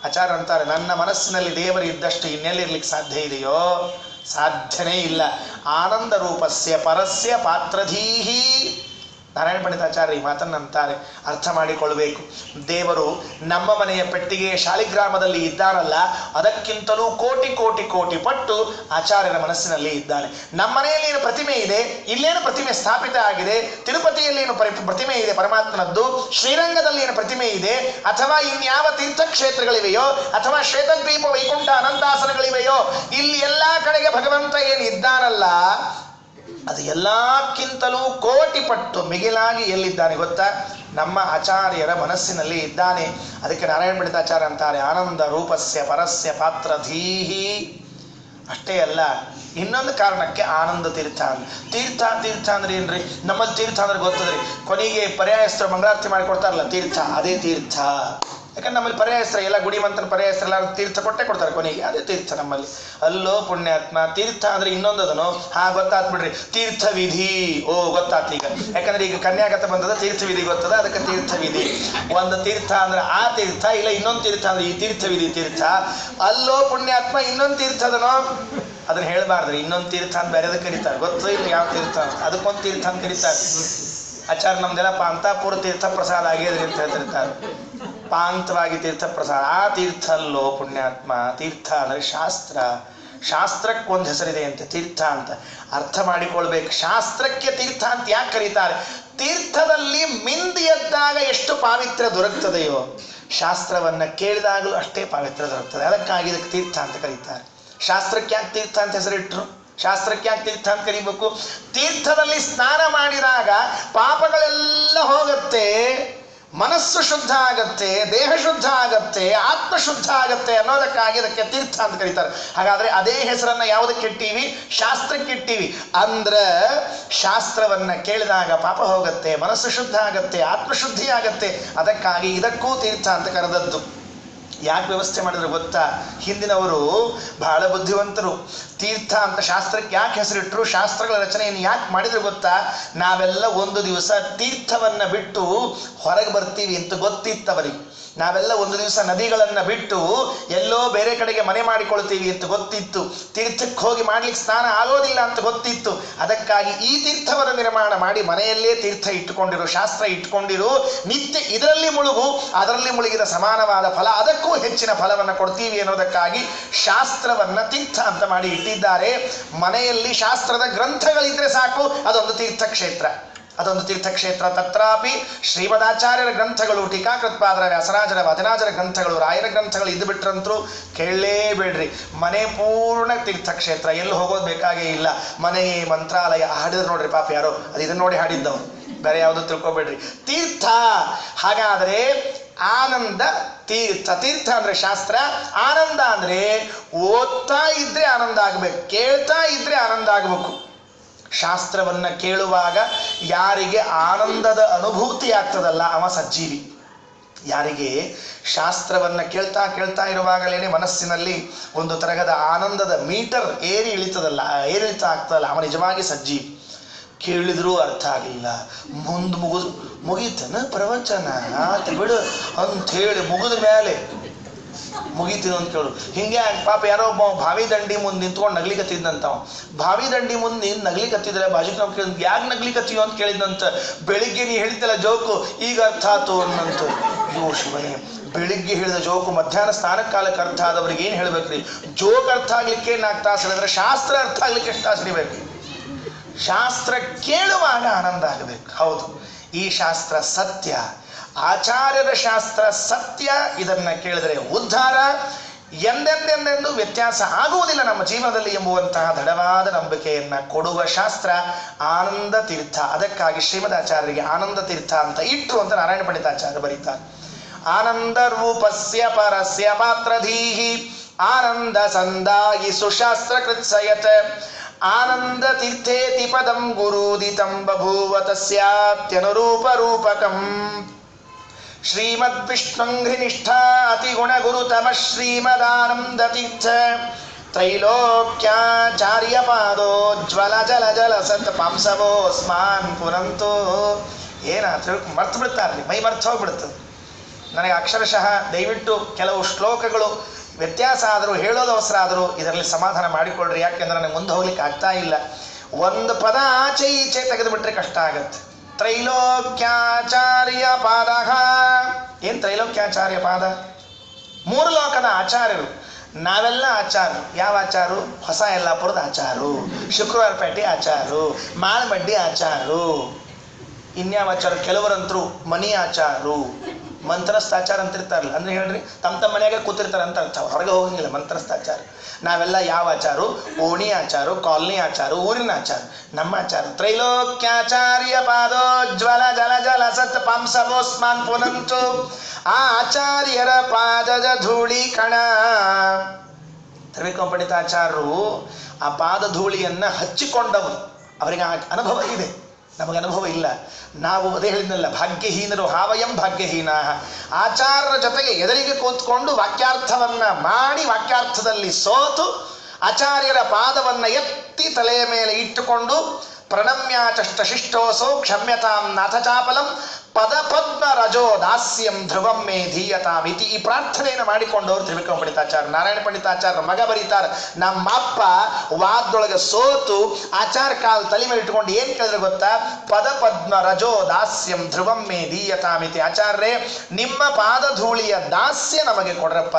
ಆಚಾರ್ಯ ಅಂತಾರೆ, ನನ್ನ ಮನಸ್ಸಿನಲ್ಲಿ ದೇವರು ಇದ್ದಷ್ಟು ಇನ್ನೆಲ್ಲಿರ್ಲಿಕ್ಕೆ ಸಾಧ್ಯ ಇದೆಯೋ? ಸಾಧ್ಯನೇ ಇಲ್ಲ. ಆನಂದ ರೂಪಸ್ಯ ಪರಸ್ಯ ಪಾತ್ರಧೀಹಿ. ನಾರಾಯಣ ಪಂಡಿತಾಚಾರ್ಯ ಈ ಮಾತನ್ನಂತಾರೆ, ಅರ್ಥ ಮಾಡಿಕೊಳ್ಬೇಕು. ದೇವರು ನಮ್ಮ ಮನೆಯ ಪೆಟ್ಟಿಗೆ ಶಾಲಿಗ್ರಾಮದಲ್ಲಿ ಇದ್ದಾನಲ್ಲ, ಅದಕ್ಕಿಂತಲೂ ಕೋಟಿ ಕೋಟಿ ಕೋಟಿ ಪಟ್ಟು ಆಚಾರ್ಯರ ಮನಸ್ಸಿನಲ್ಲಿ ಇದ್ದಾನೆ. ನಮ್ಮ ಮನೆಯಲ್ಲಿ ಏನು ಪ್ರತಿಮೆ ಇದೆ, ಇಲ್ಲೇನು ಪ್ರತಿಮೆ ಸ್ಥಾಪಿತ ಆಗಿದೆ, ತಿರುಪತಿಯಲ್ಲಿ ಏನು ಪ್ರತಿಮೆ ಇದೆ ಪರಮಾತ್ಮನದ್ದು, ಶ್ರೀರಂಗದಲ್ಲಿ ಏನು ಪ್ರತಿಮೆ ಇದೆ, ಅಥವಾ ಇನ್ಯಾವ ತೀರ್ಥಕ್ಷೇತ್ರಗಳಿವೆಯೋ, ಅಥವಾ ಶ್ವೇತದ್ವೀಪ ವೈಕುಂಠ ಅನಂತಾಸನಗಳಿವೆಯೋ, ಇಲ್ಲಿ ಎಲ್ಲಾ ಕಡೆಗೆ ಭಗವಂತ ಏನು ಇದ್ದಾನಲ್ಲ, ಅದು ಎಲ್ಲಕ್ಕಿಂತಲೂ ಕೋಟಿ ಪಟ್ಟು ಮಿಗಿಲಾಗಿ ಎಲ್ಲಿದ್ದಾನೆ ಗೊತ್ತಾ? ನಮ್ಮ ಆಚಾರ್ಯರ ಮನಸ್ಸಿನಲ್ಲಿ ಇದ್ದಾನೆ. ಅದಕ್ಕೆ ನಾರಾಯಣ ಪಂಡಿತಾಚಾರ್ಯ ಅಂತಾರೆ, ಆನಂದ ರೂಪಸ್ಯ ಪರಸ್ಯ ಪಾತ್ರ ಧೀಹಿ. ಅಷ್ಟೇ ಅಲ್ಲ, ಇನ್ನೊಂದು ಕಾರಣಕ್ಕೆ ಆನಂದ ತೀರ್ಥ. ತೀರ್ಥ ತೀರ್ಥ ಅಂದ್ರೆ ಏನ್ರಿ? ನಮ್ಮಲ್ಲಿ ತೀರ್ಥ ಅಂದ್ರೆ ಗೊತ್ತದ್ರಿ, ಕೊನೆಗೆ ಪರ್ಯಾಯಸ್ತ್ರ ಮಂಗಳಾರತಿ ಮಾಡಿಕೊಡ್ತಾರಲ್ಲ, ತೀರ್ಥ ಅದೇ ತೀರ್ಥ. ಯಾಕಂದ್ರೆ ನಮ್ಮಲ್ಲಿ ಪರ್ಯಾಯಸ್ತ್ರ ಎಲ್ಲ ಗುಡಿಮಂತನ ಪರ್ಯಾಯಸ್ತ್ರ ಎಲ್ಲ ತೀರ್ಥ ಕೊಟ್ಟೆ ಕೊಡ್ತಾರೆ ಕೊನೆಗೆ, ಅದೇ ತೀರ್ಥ ನಮ್ಮಲ್ಲಿ. ಅಲ್ಲೋ ಪುಣ್ಯಾತ್ಮ, ತೀರ್ಥ ಅಂದ್ರೆ ಇನ್ನೊಂದದನು ಗೊತ್ತಾತ್ ಬಿಡ್ರಿ, ತೀರ್ಥ ವಿಧಿ. ಓ ಗೊತ್ತಾತ್ ಈಗ, ಯಾಕಂದ್ರೆ ಈಗ ಕನ್ಯಾಗತ ಬಂದದ, ತೀರ್ಥ ವಿಧಿ ಗೊತ್ತದ, ಅದಕ್ಕೆ ತೀರ್ಥ ವಿಧಿ. ಒಂದು ತೀರ್ಥ ಅಂದ್ರೆ ಆ ತೀರ್ಥ, ಇಲ್ಲ ಇನ್ನೊಂದು ತೀರ್ಥ ಅಂದ್ರೆ ಈ ತೀರ್ಥ ವಿಧಿ ತೀರ್ಥ. ಅಲ್ಲೋ ಪುಣ್ಯಾತ್ಮ, ಇನ್ನೊಂದು ತೀರ್ಥದನೋ ಅದನ್ನ ಹೇಳ್ಬಾರ್ದ್ರಿ, ಇನ್ನೊಂದು ತೀರ್ಥ ಅಂತ ಬೇರೆದ ಕರೀತಾರೆ, ಗೊತ್ತು ಇಲ್ಲ ಯಾವ ತೀರ್ಥ, ಅದಕ್ಕೊಂದು ತೀರ್ಥ ಅಂತ ಕರೀತಾರೆ. ಆಚಾರ್ಯ ನಮ್ದೆಲ್ಲ ಪಾಂತಾಪುರ ತೀರ್ಥ ಪ್ರಸಾದ ಆಗ್ಯದ್ರಿ ಅಂತ ಹೇಳ್ತಿರ್ತಾರೆ, ಪಾಂತವಾಗಿ ತೀರ್ಥ ಪ್ರಸಾದ. ಆ ತೀರ್ಥ ಅಲ್ಲೋ ಪುಣ್ಯಾತ್ಮ, ತೀರ್ಥ ಅಂದರೆ ಶಾಸ್ತ್ರ. ಶಾಸ್ತ್ರಕ್ಕೊಂದು ಹೆಸರಿದೆ ಅಂತೆ ತೀರ್ಥ ಅಂತ, ಅರ್ಥ ಮಾಡಿಕೊಳ್ಬೇಕು. ಶಾಸ್ತ್ರಕ್ಕೆ ತೀರ್ಥ ಅಂತ ಯಾಕೆ ಕರೀತಾರೆ? ತೀರ್ಥದಲ್ಲಿ ಮಿಂದಿ ಎದ್ದಾಗ ಎಷ್ಟು ಪಾವಿತ್ರ್ಯ ದೊರಕ್ತದೆಯೋ, ಶಾಸ್ತ್ರವನ್ನ ಕೇಳಿದಾಗಲೂ ಅಷ್ಟೇ ಪಾವಿತ್ರ್ಯ ದೊರಕ್ತದೆ. ಅದಕ್ಕಾಗಿ ಇದಕ್ಕೆ ತೀರ್ಥ ಅಂತ ಕರೀತಾರೆ. ಶಾಸ್ತ್ರಕ್ಕೆ ಯಾಕೆ ತೀರ್ಥ ಅಂತ ಹೆಸರಿಟ್ರು? ಶಾಸ್ತ್ರಕ್ಕೆ ಯಾಕೆ ತೀರ್ಥ ಅಂತ ಕರಿಬೇಕು? ತೀರ್ಥದಲ್ಲಿ ಸ್ನಾನ ಮಾಡಿದಾಗ ಪಾಪಗಳೆಲ್ಲ ಹೋಗುತ್ತೆ, ಮನಸ್ಸು ಶುದ್ಧ ಆಗತ್ತೆ, ದೇಹ ಶುದ್ಧ ಆಗತ್ತೆ, ಆತ್ಮ ಶುದ್ಧ ಆಗತ್ತೆ ಅನ್ನೋದಕ್ಕಾಗಿ ಅದಕ್ಕೆ ತೀರ್ಥ ಅಂತ ಕರೀತಾರೆ. ಹಾಗಾದ್ರೆ ಅದೇ ಹೆಸರನ್ನ ಯಾವುದಕ್ಕೆ ಇಟ್ಟೀವಿ? ಶಾಸ್ತ್ರಕ್ಕೆ ಇಟ್ಟೀವಿ. ಅಂದ್ರೆ ಶಾಸ್ತ್ರವನ್ನ ಕೇಳಿದಾಗ ಪಾಪ ಹೋಗುತ್ತೆ, ಮನಸ್ಸು ಶುದ್ಧ ಆಗತ್ತೆ, ಆತ್ಮಶುದ್ಧಿ ಆಗತ್ತೆ. ಅದಕ್ಕಾಗಿ ಇದಕ್ಕೂ ತೀರ್ಥ ಅಂತ ಕರೆದದ್ದು. ಯಾಕೆ ವ್ಯವಸ್ಥೆ ಮಾಡಿದ್ರು ಗೊತ್ತಾ? ಹಿಂದಿನವರು ಬಹಳ ಬುದ್ಧಿವಂತರು. ತೀರ್ಥ ಅಂತ ಶಾಸ್ತ್ರಕ್ಕೆ ಯಾಕೆ ಹೆಸರಿಟ್ಟರು, ಶಾಸ್ತ್ರಗಳ ರಚನೆಯನ್ನು ಯಾಕೆ ಮಾಡಿದ್ರು ಗೊತ್ತಾ? ನಾವೆಲ್ಲ ಒಂದು ದಿವಸ ತೀರ್ಥವನ್ನ ಬಿಟ್ಟು ಹೊರಗೆ ಬರ್ತೀವಿ ಅಂತ ಗೊತ್ತಿತ್ತವರಿಗೆ. ನಾವೆಲ್ಲ ಒಂದು ದಿವಸ ನದಿಗಳನ್ನು ಬಿಟ್ಟು ಎಲ್ಲೋ ಬೇರೆ ಕಡೆಗೆ ಮನೆ ಮಾಡಿಕೊಳ್ತೀವಿ ಅಂತ ಗೊತ್ತಿತ್ತು. ತೀರ್ಥಕ್ಕೆ ಹೋಗಿ ಮಾಡ್ಲಿಕ್ಕೆ ಸ್ನಾನ ಆಗೋದಿಲ್ಲ ಅಂತ ಗೊತ್ತಿತ್ತು. ಅದಕ್ಕಾಗಿ ಈ ತೀರ್ಥವನ್ನು ನಿರ್ಮಾಣ ಮಾಡಿ ಮನೆಯಲ್ಲೇ ತೀರ್ಥ ಇಟ್ಟುಕೊಂಡಿರು, ಶಾಸ್ತ್ರ ಇಟ್ಟುಕೊಂಡಿರು, ನಿತ್ಯ ಇದರಲ್ಲಿ ಮುಳುಗು, ಅದರಲ್ಲಿ ಮುಳುಗಿದ ಸಮಾನವಾದ ಫಲ, ಅದಕ್ಕೂ ಹೆಚ್ಚಿನ ಫಲವನ್ನು ಕೊಡ್ತೀವಿ ಅನ್ನೋದಕ್ಕಾಗಿ ಶಾಸ್ತ್ರವನ್ನ ತೀರ್ಥ ಅಂತ ಮಾಡಿ ಇಟ್ಟಿದ್ದಾರೆ. ಮನೆಯಲ್ಲಿ ಶಾಸ್ತ್ರದ ಗ್ರಂಥಗಳಿದ್ರೆ ಸಾಕು, ಅದೊಂದು ತೀರ್ಥಕ್ಷೇತ್ರ, ಅದೊಂದು ತೀರ್ಥಕ್ಷೇತ್ರ. ತತ್ರಾಪಿ ಶ್ರೀಮದಾಚಾರ್ಯರ ಗ್ರಂಥಗಳು, ಟೀಕಾಕೃತ್ಪಾದರ, ವ್ಯಾಸರಾಜರ, ವಚನಾಜರ ಗ್ರಂಥಗಳು, ರಾಯರ ಗ್ರಂಥಗಳು ಇದ್ದು ಬಿಟ್ರಂತರೂ ಕೇಳಲೇಬೇಡ್ರಿ. ಮನೆ ಪೂರ್ಣ ತೀರ್ಥಕ್ಷೇತ್ರ, ಎಲ್ಲಿ ಹೋಗೋದು ಬೇಕಾಗೇ ಇಲ್ಲ. ಮನೆ ಮಂತ್ರಾಲಯ ಹಾಡಿದ್ರು ನೋಡ್ರಿ, ಪಾಪ ಯಾರೋ ಅದು ಇದನ್ನ ನೋಡಿ ಹಾಡಿದ್ದವು, ಬೇರೆ ಯಾವುದು ತಿಳ್ಕೊಬೇಡ್ರಿ. ತೀರ್ಥ ಹಾಗಾದ್ರೆ ಆನಂದ ತೀರ್ಥ. ತೀರ್ಥ ಅಂದ್ರೆ ಶಾಸ್ತ್ರ, ಆನಂದ ಅಂದ್ರೆ ಓದ್ತಾ ಇದ್ರೆ ಆನಂದ ಆಗ್ಬೇಕು, ಕೇಳ್ತಾ ಇದ್ರೆ ಆನಂದ ಆಗ್ಬೇಕು. ಶಾಸ್ತ್ರವನ್ನ ಕೇಳುವಾಗ ಯಾರಿಗೆ ಆನಂದದ ಅನುಭೂತಿ ಆಗ್ತದಲ್ಲ ಅವ ಸಜ್ಜೀವಿ. ಯಾರಿಗೆ ಶಾಸ್ತ್ರವನ್ನ ಕೇಳ್ತಾ ಕೇಳ್ತಾ ಇರುವಾಗಲೇನೆ ಮನಸ್ಸಿನಲ್ಲಿ ಒಂದು ತರಹದ ಆನಂದದ ಮೀಟರ್ ಏರಿ ಇಳಿತದಲ್ಲ, ಏರಿಳಿತ ಆಗ್ತದಲ್ಲ, ಅವ ನಿಜವಾಗಿ ಸಜ್ಜೀವಿ. ಕೇಳಿದ್ರೂ ಅರ್ಥ ಆಗಲಿಲ್ಲ, ಮುಗೀತನ ಪ್ರವಚನ ಆತ ಬಿಡು ಅಂಥೇಳಿ ಮುಗಿದ ಮೇಲೆ ಮುಗೀತೀನಿ ಅಂತ ಕೇಳು. ಹಿಂಗೆ ಪಾಪ ಯಾರೋ ಒಬ್ಬ ಭಾವಿ ದಂಡಿ ಮುಂದೆ ನಿಂತ್ಕೊಂಡು ನಗ್ಲಿಕತ್ತಿದ್ದಂತವ. ಭಾವಿ ದಂಡಿ ಮುಂದೆ ನೀನು ನಗ್ಲಿಕತ್ತಿದ್ರೆ ಬಾಜುಕ್ ನಾವು ಕೇಳಿದ್ ಯಾಕೆ ನಗ್ಲಿಕತ್ತೀವ ಅಂತ ಕೇಳಿದಂತ. ಬೆಳಿಗ್ಗೆ ನೀ ಹೇಳಿದ್ದಲ್ಲ ಜೋಕು, ಈಗ ಅರ್ಥ ಆತು ಅನ್ನಂತ. ಅಯ್ಯೋ ಶಿವನೇ, ಬೆಳಿಗ್ಗೆ ಹೇಳಿದ ಜೋಕು ಮಧ್ಯಾಹ್ನ ಸ್ನಾನ ಕಾಲಕ್ಕೆ ಅರ್ಥ ಆದವ್ರಿಗೆ ಏನು ಹೇಳ್ಬೇಕ್ರಿ? ಜೋಕ್ ಅರ್ಥ ಆಗ್ಲಿಕ್ಕೆ 4 ತಾಸು ಹೇಳಿದ್ರೆ ಶಾಸ್ತ್ರ ಅರ್ಥ ಆಗ್ಲಿಕ್ಕೆ ಎಷ್ಟು ತಾಸು ಹಿಡಿಬೇಕು? ಶಾಸ್ತ್ರ ಕೇಳುವಾಗ ಆನಂದ ಆಗಬೇಕು. ಹೌದು, ಈ ಶಾಸ್ತ್ರ ಸತ್ಯ, ಆಚಾರ್ಯರ ಶಾಸ್ತ್ರ ಸತ್ಯ. ಇದನ್ನ ಕೇಳಿದರೆ ಉದ್ಧಾರ, ಎಂದೆಂದೆಂದೆಂದು ವ್ಯತ್ಯಾಸ ಆಗುವುದಿಲ್ಲ ನಮ್ಮ ಜೀವನದಲ್ಲಿ ಎಂಬುವಂತಹ ದೃಢವಾದ ನಂಬಿಕೆಯನ್ನ ಕೊಡುವ ಶಾಸ್ತ್ರ ಆನಂದ ತೀರ್ಥ. ಅದಕ್ಕಾಗಿ ಶ್ರೀಮದಾಚಾರ್ಯರಿಗೆ ಆನಂದ ತೀರ್ಥ ಅಂತ ಇಟ್ರು ಅಂತ ನಾರಾಯಣ ಪಂಡಿತಾಚಾರ್ಯ ಬರೀತಾರೆ. ಆನಂದ ರೂಪಸ್ಯ ಪರಸ್ಯ ಪಾತ್ರಧೀಹಿ ಆನಂದ ಸಂದಾಯಿ ಸುಶಾಸ್ತ್ರ ಕೃತ್ಸಯತ್ ಆನಂದ ತೀರ್ಥೇತಿ ಪದಂ ಗುರುದಿತಂ ಬಭೂವ ತಸ್ಯಾತ್ಯನುರೂಪ ರೂಪಕಂ ಶ್ರೀಮದ್ವಿಷ್ಣುಂಘ್ರಿನಿಷ್ಠಾ ಅತಿಗುಣ ಗುರುತಮ ಶ್ರೀಮದಾನಂದ ತೀರ್ಥ ತ್ರೈಲೋಕ್ಯಾಚಾರ್ಯ ಪಾದೋಜ್ವಲ ಜಲ ಜಲ ಸತ್ ಪಾಂಸವೋ ಸ್ಮಾನ್ ಪುರಂತೋ. ಏನಾದ್ರು ಮರ್ತು ಬಿಡ್ತಾರ್ರಿ, ಮೈ ಮರ್ತು ಹೋಗ್ಬಿಡ್ತದೆ. ನನಗೆ ಅಕ್ಷರಶಃ ದಯವಿಟ್ಟು ಕೆಲವು ಶ್ಲೋಕಗಳು ವ್ಯತ್ಯಾಸ ಆದರೂ ಹೇಳೋದು ಅವಸರ ಆದರೂ ಇದರಲ್ಲಿ ಸಮಾಧಾನ ಮಾಡಿಕೊಳ್ಳ್ರಿ. ಯಾಕೆಂದ್ರೆ ನನಗೆ ಮುಂದೆ ಹೋಗ್ಲಿಕ್ಕೆ ಆಗ್ತಾ ಇಲ್ಲ. ಒಂದು ಪದ ಆಚೆ ಈಚೆ ತೆಗೆದುಬಿಟ್ರೆ ಕಷ್ಟ ಆಗತ್ತೆ. ತ್ರೈಲೋಕ್ಯಾಚಾರ್ಯ ಪಾದ. ಏನು ತ್ರೈಲೋಕ್ಯಾಚಾರ್ಯ ಪಾದ? ಮೂರು ಲೋಕದ ಆಚಾರ್ಯರು. ನಾವೆಲ್ಲ ಆಚಾರರು. ಯಾವ ಆಚಾರು? ಹೊಸ ಯಲ್ಲಾಪುರದ ಆಚಾರು, ಶುಕ್ರವಾರಪೇಟೆ ಆಚಾರು, ಮಾಳಮಡ್ಡಿ ಆಚಾರು, ಇನ್ಯಾವ ಆಚಾರ? ಕೆಲವರಂತರು ಮನಿ ಆಚಾರು, ಮಂತ್ರಸ್ಥಾಚಾರ ಅಂತಿರ್ತಾರಲ್ಲ, ಅಂದ್ರೆ ಹೇಳ್ರಿ ತಮ್ಮ ಮನೆಯಾಗ ಕೂತಿರ್ತಾರೆ ಅಂತ ಅರ್ಥ, ಹೊರಗೆ ಹೋಗಂಗಿಲ್ಲ ಮಂತ್ರಸ್ಥಾಚಾರ. ನಾವೆಲ್ಲ ಯಾವ ಆಚಾರು? ಓಣಿ ಆಚಾರು, ಕಾಲನಿ ಆಚಾರು, ಊರಿನ ಆಚಾರ. ನಮ್ಮ ಆಚಾರ ತ್ರೈಲೋಕ್ಯಾಚಾರ್ಯ ಪಾದೋಜ್ವಲ ಜಲ ಜಲ ಸತ್ ಪಾಂಸವೋಸ್ಮಾನ್ ಪುನಂತು. ಆ ಆಚಾರ್ಯರ ಪಾದದ ಧೂಳಿ ಕಣ. ತ್ರಿವಿಕ್ರಮಪಂಡಿತಾಚಾರ್ಯರು ಆ ಪಾದ ಧೂಳಿಯನ್ನ ಹಚ್ಚಿಕೊಂಡವರು. ಅವರಿಗೆ ಅನುಭವ ಇದೆ, ನಮಗೆ ಅನುಭವ ಇಲ್ಲ. ನಾವು ಅದೇ ಹೇಳಿದ್ನಲ್ಲ, ಭಾಗ್ಯಹೀನರು. ಹಾವಯಂ ಭಾಗ್ಯಹೀನ. ಆಚಾರ್ಯರ ಜೊತೆಗೆ ಎದುರಿಗೆ ಕೂತ್ಕೊಂಡು ವಾಕ್ಯಾರ್ಥವನ್ನ ಮಾಡಿ ವಾಕ್ಯಾರ್ಥದಲ್ಲಿ ಸೋತು ಆಚಾರ್ಯರ ಪಾದವನ್ನ ಎತ್ತಿ ತಲೆಯ ಮೇಲೆ ಇಟ್ಟುಕೊಂಡು ಪ್ರಣಮ್ಯಾಚಷ್ಟ ಶಿಷ್ಟೋಸೋ ಕ್ಷಮ್ಯತಾಂ ನಾಥ ಚಾಪಲಂ ಪದ ಪದ್ಮ ರಜೋ ದಾಸ್ಯಂ ಧ್ರುವಂ ಮೇ ಧೀಯತಾಮಿತಿ. ಈ ಪ್ರಾರ್ಥನೆಯನ್ನು ಮಾಡಿಕೊಂಡವರು ತ್ರಿವಿಕ್ರಮ ಪಂಡಿತಾಚಾರ್ಯ. ನಾರಾಯಣ ಪಂಡಿತಾಚಾರ್ಯರ ಮಗ ಬರೀತಾರೆ, ನಮ್ಮಪ್ಪ ವಾದದೊಳಗೆ ಸೋತು ಆಚಾರ ಕಾಲ ತಲೆ ಮೇಲೆ ಇಟ್ಕೊಂಡು ಏನು ಕೇಳಿದ್ರೆ ಗೊತ್ತಾ? ಪದ ಪದ್ಮ ರಜೋ ದಾಸ್ಯಂ ಧ್ರುವಂ ಮೇ ಧೀಯತಾಮಿತಿ. ಆಚಾರ್ಯರೇ, ನಿಮ್ಮ ಪಾದಧೂಳಿಯ ದಾಸ್ಯ ನಮಗೆ ಕೊಡ್ರಪ್ಪ,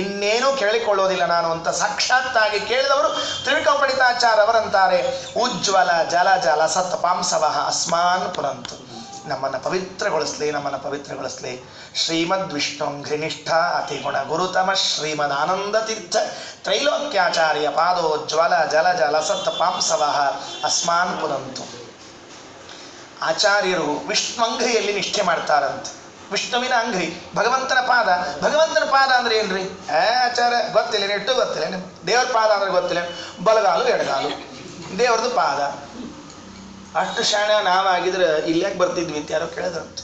ಇನ್ನೇನು ಕೇಳಿಕೊಳ್ಳೋದಿಲ್ಲ ನಾನು ಅಂತ ಸಾಕ್ಷಾತ್ತಾಗಿ ಕೇಳಿದವರು ತ್ರಿವಿಕ್ರಮ ಪಂಡಿತಾಚಾರ್ಯ ಅವರಂತಾರೆ, ಉಜ್ವಲ ಜಲ ಜಲ ಸತ್ ಪಾಂಸವಃ ಅಸ್ಮಾನ್ ಪುರಂತು. ನಮ್ಮನ್ನು ಪವಿತ್ರಗೊಳಿಸ್ಲಿ, ನಮ್ಮನ್ನು ಪವಿತ್ರಗೊಳಿಸ್ಲಿ. ಶ್ರೀಮದ್ ವಿಷ್ಣುಂಘ್ರಿನಿಷ್ಠ ಅತಿಗುಣ ಗುರುತಮ ಶ್ರೀಮದ್ ಆನಂದ ತೀರ್ಥ ತ್ರೈಲೋಕ್ಯಾಚಾರ್ಯ ಪಾದೋಜ್ವಲ ಜಲ ಜಲ ಸತ್ ಪಾಂಸವಃ ಅಸ್ಮಾನ್ ಪುರಂತು. ಆಚಾರ್ಯರು ವಿಷ್ಣುಂಘ್ರಿಯಲ್ಲಿ ನಿಷ್ಠೆ ಮಾಡ್ತಾರಂತೆ. ವಿಷ್ಣುವಿನ ಅಂಗ್ರಿ ಭಗವಂತನ ಪಾದ. ಭಗವಂತನ ಪಾದ ಅಂದ್ರೆ ಏನ್ರಿ? ಆಚಾರ್ಯ ಗೊತ್ತಿಲ್ಲ, ನೆಟ್ಟು ಗೊತ್ತಿಲ್ಲ. ದೇವ್ರ ಪಾದ ಅಂದ್ರೆ ಗೊತ್ತಿಲ್ಲ. ಬಲಗಾಲು ಎಡಗಾಲು ದೇವ್ರದ್ದು ಪಾದ. ಅಷ್ಟು ಶಾಣ ನಾವಾಗಿದ್ರೆ ಇಲ್ಯಾಕೆ ಬರ್ತಿದ್ವಿ ಅಂತ ಯಾರೋ ಕೇಳಿದ್ರಂತ.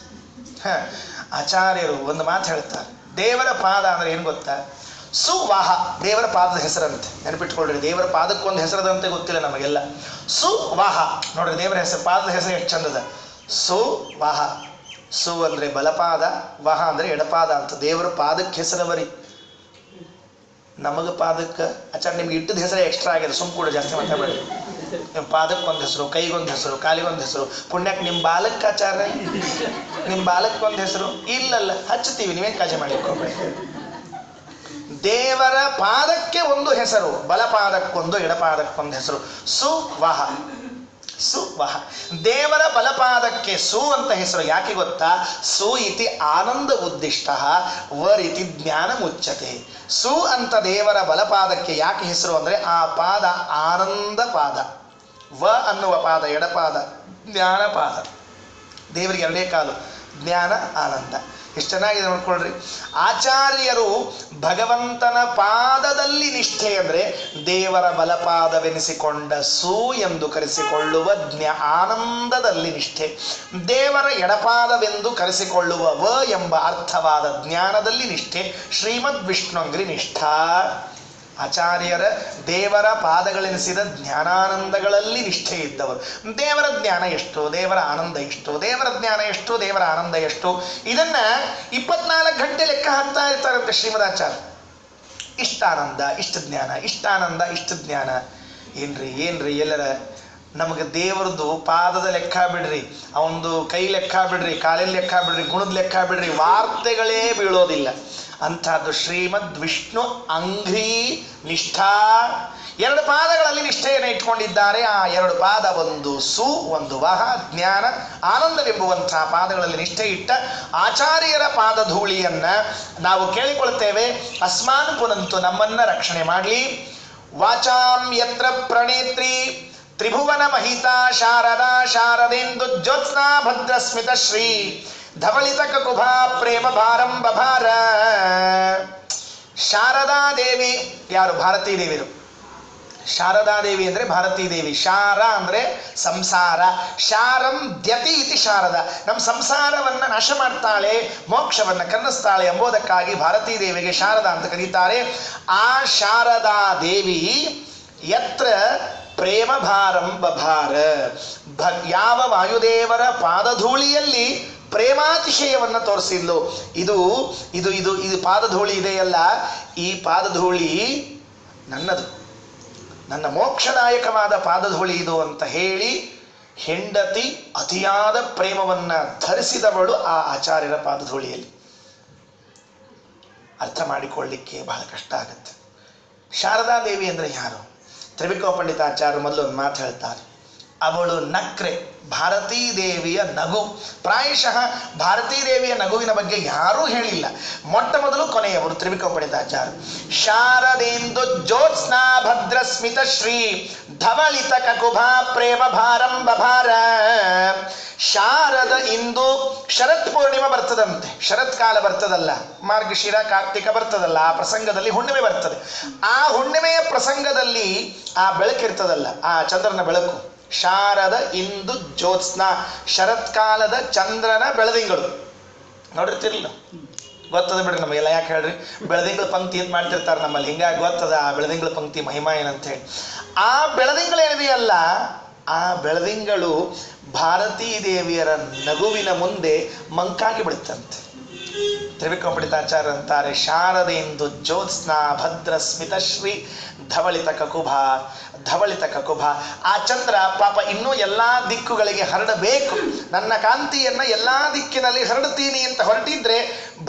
ಆಚಾರ್ಯರು ಒಂದು ಮಾತು ಹೇಳ್ತಾರೆ, ದೇವರ ಪಾದ ಅಂದ್ರೆ ಏನು ಗೊತ್ತಾ? ಸುವಾಹ. ದೇವರ ಪಾದದ ಹೆಸರಂತೆ, ನೆನಪಿಟ್ಕೊಳ್ರಿ. ದೇವರ ಪಾದಕ್ಕೊಂದು ಹೆಸರದಂತೆ ಗೊತ್ತಿಲ್ಲ ನಮಗೆಲ್ಲ. ಸುವಾಹ ನೋಡ್ರಿ, ದೇವರ ಹೆಸರು, ಪಾದದ ಹೆಸರು ಎಷ್ಟು ಚಂದದ. ಸುವಾಹ. ಸು ಅಂದ್ರೆ ಬಲಪಾದ, ವಾಹ ಅಂದ್ರೆ ಎಡಪಾದ ಅಂತ. ದೇವರ ಪಾದಕ್ಕೆ ಹೆಸರವರಿ. ನಮಗೆ ಪಾದಕ್ಕೆ ಆಚಾರ್ಯ ನಿಮ್ಗೆ ಇಟ್ಟದ ಹೆಸರೇ ಎಕ್ಸ್ಟ್ರಾ ಆಗಿದೆ, ಸುಮ್ ಕೂಡ ಜಾಸ್ತಿ ಮಾತಾಡಬೇಡಿ. ನಿಮ್ಮ ಪಾದಕ್ಕೊಂದು ಹೆಸರು, ಕೈಗೊಂದು ಹೆಸರು, ಕಾಲಿಗೊಂದು ಹೆಸರು. ಪುಣ್ಯಕ್ಕೆ ನಿಮ್ಮ ಬಾಲಕ್ಕೆ ಆಚಾರ್ಯ, ನಿಮ್ಮ ಬಾಲಕ್ಕೊಂದು ಹೆಸರು ಇಲ್ಲಲ್ಲ, ಹಚ್ಚುತ್ತೀವಿ, ನೀವೇನು ಕಾಳಜಿ ಮಾಡಿಕೊಳ್ಬೇಕು. ದೇವರ ಪಾದಕ್ಕೆ ಒಂದು ಹೆಸರು, ಬಲಪಾದಕ್ಕೊಂದು ಎಡಪಾದಕ್ಕೊಂದು ಹೆಸರು. ಸುವಾಹ. ಸುವಾಹ. ದೇವರ ಬಲಪಾದಕ್ಕೆ ಸು ಅಂತ ಹೆಸರು. ಯಾಕೆ ಗೊತ್ತಾ? ಸು ಇತಿ ಆನಂದ ಉದ್ದಿಷ್ಟ, ವರಿತಿ ಜ್ಞಾನ ಮುಚ್ಚತೆ. ಸು ಅಂತ ದೇವರ ಬಲಪಾದಕ್ಕೆ ಯಾಕೆ ಹೆಸರು ಅಂದರೆ ಆ ಪಾದ ಆನಂದ ಪಾದ. ವ ಅನ್ನುವ ಪಾದ ಎಡಪಾದ, ಜ್ಞಾನ ಪಾದ. ದೇವರಿಗೆ ಎರಡೇ ಕಾಲು, ಜ್ಞಾನ ಆನಂದ. ಎಷ್ಟು ಚೆನ್ನಾಗಿದೆ ನೋಡ್ಕೊಳ್ರಿ. ಆಚಾರ್ಯರು ಭಗವಂತನ ಪಾದದಲ್ಲಿ ನಿಷ್ಠೆ ಅಂದರೆ ದೇವರ ಬಲಪಾದವೆನಿಸಿಕೊಂಡ ಸು ಎಂದು ಕರೆಸಿಕೊಳ್ಳುವ ಆನಂದದಲ್ಲಿ ನಿಷ್ಠೆ, ದೇವರ ಎಡಪಾದವೆಂದು ಕರೆಸಿಕೊಳ್ಳುವ ವ ಎಂಬ ಅರ್ಥವಾದ ಜ್ಞಾನದಲ್ಲಿ ನಿಷ್ಠೆ. ಶ್ರೀಮದ್ ವಿಷ್ಣುಂಗ್ರಿ ನಿಷ್ಠಾ. ಆಚಾರ್ಯರ ದೇವರ ಪಾದಗಳೆನಿಸಿದ ಜ್ಞಾನಾನಂದಗಳಲ್ಲಿ ನಿಷ್ಠೆ ಇದ್ದವರು. ದೇವರ ಜ್ಞಾನ ಎಷ್ಟು, ದೇವರ ಆನಂದ ಎಷ್ಟು, ದೇವರ ಜ್ಞಾನ ಎಷ್ಟು, ದೇವರ ಆನಂದ ಎಷ್ಟು, ಇದನ್ನ 24 ಗಂಟೆ ಲೆಕ್ಕ ಹಾಕ್ತಾ ಇರ್ತಾರಂತೆ ಶ್ರೀಮದಾಚಾರ್ಯ. ಇಷ್ಟಾನಂದ ಇಷ್ಟ ಜ್ಞಾನ, ಇಷ್ಟಾನಂದ ಇಷ್ಟ ಜ್ಞಾನ. ಏನ್ರಿ ಎಲ್ಲರ ನಮಗೆ ದೇವರದ್ದು ಪಾದದ ಲೆಕ್ಕ ಬಿಡ್ರಿ, ಅವಂದು ಕೈ ಲೆಕ್ಕ ಬಿಡ್ರಿ, ಕಾಲಿನ ಲೆಕ್ಕ ಬಿಡ್ರಿ, ಗುಣದ ಲೆಕ್ಕ ಬಿಡ್ರಿ, ವಾರ್ತೆಗಳೇ ಬೀಳೋದಿಲ್ಲ. ಅಂಥದ್ದು ಶ್ರೀಮದ್ ವಿಷ್ಣು ಅಂಘ್ರಿ ನಿಷ್ಠಾ. 2 ಪಾದಗಳಲ್ಲಿ ನಿಷ್ಠೆಯನ್ನು ಇಟ್ಕೊಂಡಿದ್ದಾರೆ. ಆ 2 ಪಾದ, ಒಂದು ಸು ಒಂದು ವಹ, ಜ್ಞಾನ ಆನಂದವೆಂಬುವಂಥ ಪಾದಗಳಲ್ಲಿ ನಿಷ್ಠೆ ಇಟ್ಟ ಆಚಾರ್ಯರ ಪಾದಧೂಳಿಯನ್ನ ನಾವು ಕೇಳಿಕೊಳ್ತೇವೆ. ಅಸ್ಮಾನ್ ಪುನಂತು, ನಮ್ಮನ್ನ ರಕ್ಷಣೆ ಮಾಡಲಿ. ವಾಚಾಂ ಯತ್ರ ಪ್ರಣೇತ್ರಿ ತ್ರಿಭುವನ ಮಹಿತಾ ಶಾರದಾ ಶಾರದೇಂದು ಜ್ಯೋತ್ಸ್ನಾ ಭದ್ರಸ್ಮಿತ ಶ್ರೀ ಧವಳಿತ ಕಕುಭಾ ಪ್ರೇಮ ಭಾರಂ ಬಭಾರ. ಶಾರದಾದೇವಿ ಯಾರು? ಭಾರತೀ ದೇವಿರು. ಶಾರದಾದೇವಿ ಅಂದರೆ ಭಾರತೀ ದೇವಿ. ಶಾರ ಅಂದರೆ ಸಂಸಾರ. ಶಾರಂ ದ್ಯತಿ ಇತಿ ಶಾರದ. ನಮ್ಮ ಸಂಸಾರವನ್ನು ನಾಶ ಮಾಡ್ತಾಳೆ, ಮೋಕ್ಷವನ್ನು ಕರುಣಿಸ್ತಾಳೆ ಎಂಬುದಕ್ಕಾಗಿ ಭಾರತೀ ದೇವಿಗೆ ಶಾರದಾ ಅಂತ ಕರೀತಾರೆ. ಆ ಶಾರದಾ ದೇವಿ ಯತ್ರ ಪ್ರೇಮ ಭಾರಂ ಬಭಾರ. ಯಾವ ವಾಯುದೇವರ ಪಾದಧೂಳಿಯಲ್ಲಿ ಪ್ರೇಮಾತಿಶಯವನ್ನು ತೋರಿಸಿದ್ಲು. ಇದು ಇದು ಇದು ಇದು ಪಾದಧೂಳಿ ಇದೆಯಲ್ಲ, ಈ ಪಾದಧೂಳಿ ನನ್ನದು, ನನ್ನ ಮೋಕ್ಷದಾಯಕವಾದ ಪಾದಧೂಳಿ ಇದು ಅಂತ ಹೇಳಿ ಹೆಂಡತಿ ಅತಿಯಾದ ಪ್ರೇಮವನ್ನ ಧರಿಸಿದವಳು ಆ ಆಚಾರ್ಯರ ಪಾದಧೂಳಿಯಲ್ಲಿ. ಅರ್ಥ ಮಾಡಿಕೊಳ್ಳಿಕ್ಕೆ ಬಹಳ ಕಷ್ಟ ಆಗುತ್ತೆ. ಶಾರದಾದೇವಿ ಅಂದರೆ ಯಾರು? ತ್ರಿವಿಕ್ರಮ ಪಂಡಿತಾಚಾರ್ಯರು ಮೊದಲು ಒಂದು ಮಾತು ಹೇಳ್ತಾರೆ, ಅವಳು ನಕ್ರೆ, ಭಾರತೀ ದೇವಿಯ ನಗು. ಪ್ರಾಯಶಃ ಭಾರತೀ ದೇವಿಯ ನಗುವಿನ ಬಗ್ಗೆ ಯಾರೂ ಹೇಳಿಲ್ಲ. ಮೊಟ್ಟ ಮೊದಲು ಕೊನೆಯವರು ತ್ರಿವಿಕ್ರಮ ಪಂಡಿತಾಚಾರ್ಯ. ಶಾರದೇಂದು ಜ್ಯೋತ್ಸ್ನಾ ಭದ್ರ ಸ್ಮಿತ ಶ್ರೀ ಧವಳಿತ ಕಕುಭಾ ಪ್ರೇಮ ಭಾರಂಭ ಭಾರ. ಶಾರದ ಇಂದು ಶರತ್ ಪೂರ್ಣಿಮಾ ಬರ್ತದಂತೆ. ಶರತ್ಕಾಲ ಬರ್ತದಲ್ಲ, ಮಾರ್ಗಶಿರ ಕಾರ್ತಿಕ ಬರ್ತದಲ್ಲ, ಆ ಪ್ರಸಂಗದಲ್ಲಿ ಹುಣ್ಣಿಮೆ ಬರ್ತದೆ. ಆ ಹುಣ್ಣಿಮೆಯ ಪ್ರಸಂಗದಲ್ಲಿ ಆ ಬೆಳಕಿರ್ತದಲ್ಲ, ಆ ಚಂದ್ರನ ಬೆಳಕು. ಶಾರದ ಇಂದು ಜ್ಯೋತ್ಸ್ನಾ, ಶರತ್ಕಾಲದ ಚಂದ್ರನ ಬೆಳದಿಂಗಳು ನೋಡಿರ್ತಿರ್ಲಿಲ್ಲ, ಗೊತ್ತದ ಬಿಡ್ರಿ ನಮಗೆಲ್ಲ. ಯಾಕೆ ಹೇಳ್ರಿ, ಬೆಳದಿಂಗಳ ಪಂಕ್ತಿ ಅಂತ ಮಾಡ್ತಿರ್ತಾರೆ ನಮ್ಮಲ್ಲಿ, ಹಿಂಗಾಗಿ ಗೊತ್ತದ ಆ ಬೆಳದಿಂಗಳ ಪಂಕ್ತಿ ಮಹಿಮಾ ಏನಂತ ಹೇಳಿ. ಆ ಬೆಳದಿಂಗಳು ಏನಿದೆಯಲ್ಲ, ಆ ಬೆಳದಿಂಗಳು ಭಾರತೀ ದೇವಿಯರ ನಗುವಿನ ಮುಂದೆ ಮಂಕಾಗಿ ಬಿಡುತ್ತಂತೆ. ತ್ರಿವಿಕ್ರಮ ಪಂಡಿತಾಚಾರ್ಯ ಅಂತಾರೆ, ಶಾರದೆಂದು ಜ್ಯೋತ್ಸ್ನಾ ಭದ್ರ ಸ್ಮಿತಶ್ರೀ ಧವಳಿತ ಕಕುಭ. ಧವಳಿತ ಕಕುಭ, ಆ ಚಂದ್ರ ಪಾಪ ಇನ್ನೂ ಎಲ್ಲ ದಿಕ್ಕುಗಳಿಗೆ ಹರಡಬೇಕು, ನನ್ನ ಕಾಂತಿಯನ್ನ ಎಲ್ಲ ದಿಕ್ಕಿನಲ್ಲಿ ಹರಡ್ತೀನಿ ಅಂತ ಹೊರಟಿದ್ರೆ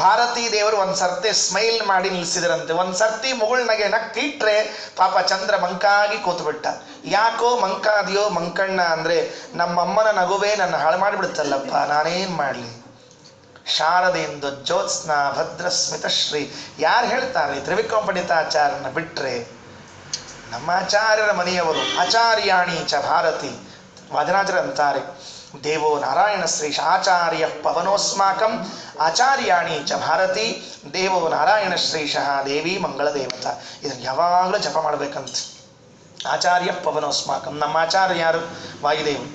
ಭಾರತೀ ದೇವರು ಒಂದು ಸರ್ತಿ ಸ್ಮೈಲ್ ಮಾಡಿ ನಿಲ್ಲಿಸಿದರಂತೆ. ಒಂದು ಸರ್ತಿ ಮುಗುಳ್ನಗೆ ನಕ್ಕಿಟ್ರೆ ಪಾಪ ಚಂದ್ರ ಮಂಕಾಗಿ ಕೂತ್ಬಿಟ್ಟ. ಯಾಕೋ ಮಂಕಾದಿಯೋ ಮಂಕಣ್ಣ ಅಂದರೆ ನಮ್ಮಮ್ಮನ ನಗುವೇ ನನ್ನ ಹಾಳು ಮಾಡಿಬಿಡುತ್ತಲ್ಲಪ್ಪ, ನಾನೇನು ಮಾಡಲಿ. ಶಾರದೆಂದು ಜ್ಯೋತ್ಸ್ನಾ ಭದ್ರ ಸ್ಮಿತಶ್ರೀ ಯಾರು ಹೇಳ್ತಾರೆ? ತ್ರಿವಿಕ್ರಮ ಪಂಡಿತಾಚಾರ್ಯನ ಬಿಟ್ರೆ ನಮ್ಮ ಆಚಾರ್ಯರ ಮನೆಯವರು. ಆಚಾರ್ಯಾಣಿ ಚ ಭಾರತಿ, ವಾದರಾಜರು ಅಂತಾರೆ, ದೇವೋ ನಾರಾಯಣ ಶ್ರೀಶ ಆಚಾರ್ಯ ಪವನೋಸ್ಮಾಕಂ ಆಚಾರ್ಯಾಣಿ ಚ ಭಾರತಿ ದೇವೋ ನಾರಾಯಣ ಶ್ರೀಶಃ ದೇವಿ ಮಂಗಳ ದೇವತಾ. ಇದನ್ನು ಯಾವಾಗಲೂ ಜಪ ಮಾಡ್ಬೇಕಂತ. ಆಚಾರ್ಯ ಪವನೋಸ್ಮಾಕಂ, ನಮ್ಮ ಆಚಾರ್ಯ ಯಾರು? ವಾಯುದೇವರು.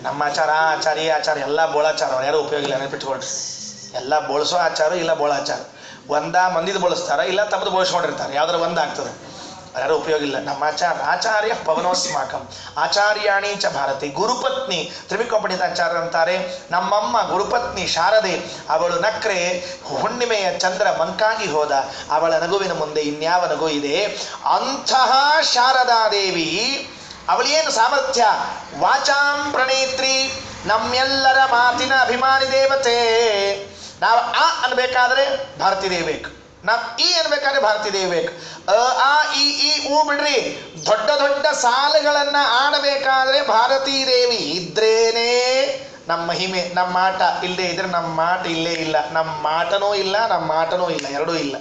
ನಮ್ಮ ಆಚಾರ್ಯ ಎಲ್ಲ ಬೋಳಾಚಾರ, ಯಾರು ಉಪಯೋಗ ಇಲ್ಲ, ನೆನಪಿಟ್ಕೊಳ್ರಿ. ಎಲ್ಲ ಬೋಳಿಸೋ ಆಚಾರ ಇಲ್ಲ ಬೋಳಾಚಾರ. ಒಂದ ಮಂದಿದು ಬೋಳಿಸ್ತಾರ, ಇಲ್ಲ ತಮ್ಮದು ಬೋಳಿಸ್ಕೊಂಡಿರ್ತಾರೆ, ಯಾವ್ದಾರು ಒಂದಾಗ್ತದೆ, ಯಾರು ಉಪಯೋಗ ಇಲ್ಲ. ನಮ್ಮ ಆಚಾರ್ಯ ಪವನೋಸ್ಮಾಕಂ ಆಚಾರ್ಯಾಣಿ ಚ ಭಾರತಿ. ಗುರುಪತ್ನಿ ತ್ರಿವಿಕ್ರಮ ಪಂಡಿತಾಚಾರ್ಯ ಅಂತಾರೆ, ನಮ್ಮಮ್ಮ ಗುರುಪತ್ನಿ ಶಾರದೆ, ಅವಳು ನಕ್ರೆ ಹುಣ್ಣಿಮೆಯ ಚಂದ್ರ ಮಂಕಾಗಿ ಹೋದ, ಅವಳ ನಗುವಿನ ಮುಂದೆ ಇನ್ಯಾವ ನಗು ಇದೆ? ಅಂತಹ ಶಾರದಾದೇವಿ ಅವಳೇನು ಸಾಮರ್ಥ್ಯ? ವಾಚಾಂ ಪ್ರಣೇತ್ರಿ, ನಮ್ಮೆಲ್ಲರ ಮಾತಿನ ಅಭಿಮಾನಿ ದೇವತೆ. ನಾವು ಆ ಅನ್ಬೇಕಾದ್ರೆ ಭಾರತೀ ದೇವಿ ಬೇಕು, ನಾವು ಈ ಅನ್ಬೇಕಾದ್ರೆ ಭಾರತೀ ದೇವಿ ಬೇಕು. ಆ ಈ ಊ ಬಿಡ್ರಿ, ದೊಡ್ಡ ದೊಡ್ಡ ಸಾಲುಗಳನ್ನ ಆಡಬೇಕಾದ್ರೆ ಭಾರತೀ ದೇವಿ ಇದ್ರೇನೆ ನಮ್ಮ ಮಹಿಮೆ. ನಮ್ಮ ಮಾಟ ಇಲ್ಲದೆ ಇದ್ರೆ ನಮ್ಮ ಮಾಟ ಇಲ್ಲೇ ಇಲ್ಲ, ನಮ್ಮ ಮಾಟನೂ ಇಲ್ಲ, ನಮ್ಮ ಮಾಟನೂ ಇಲ್ಲ, ಎರಡೂ ಇಲ್ಲ.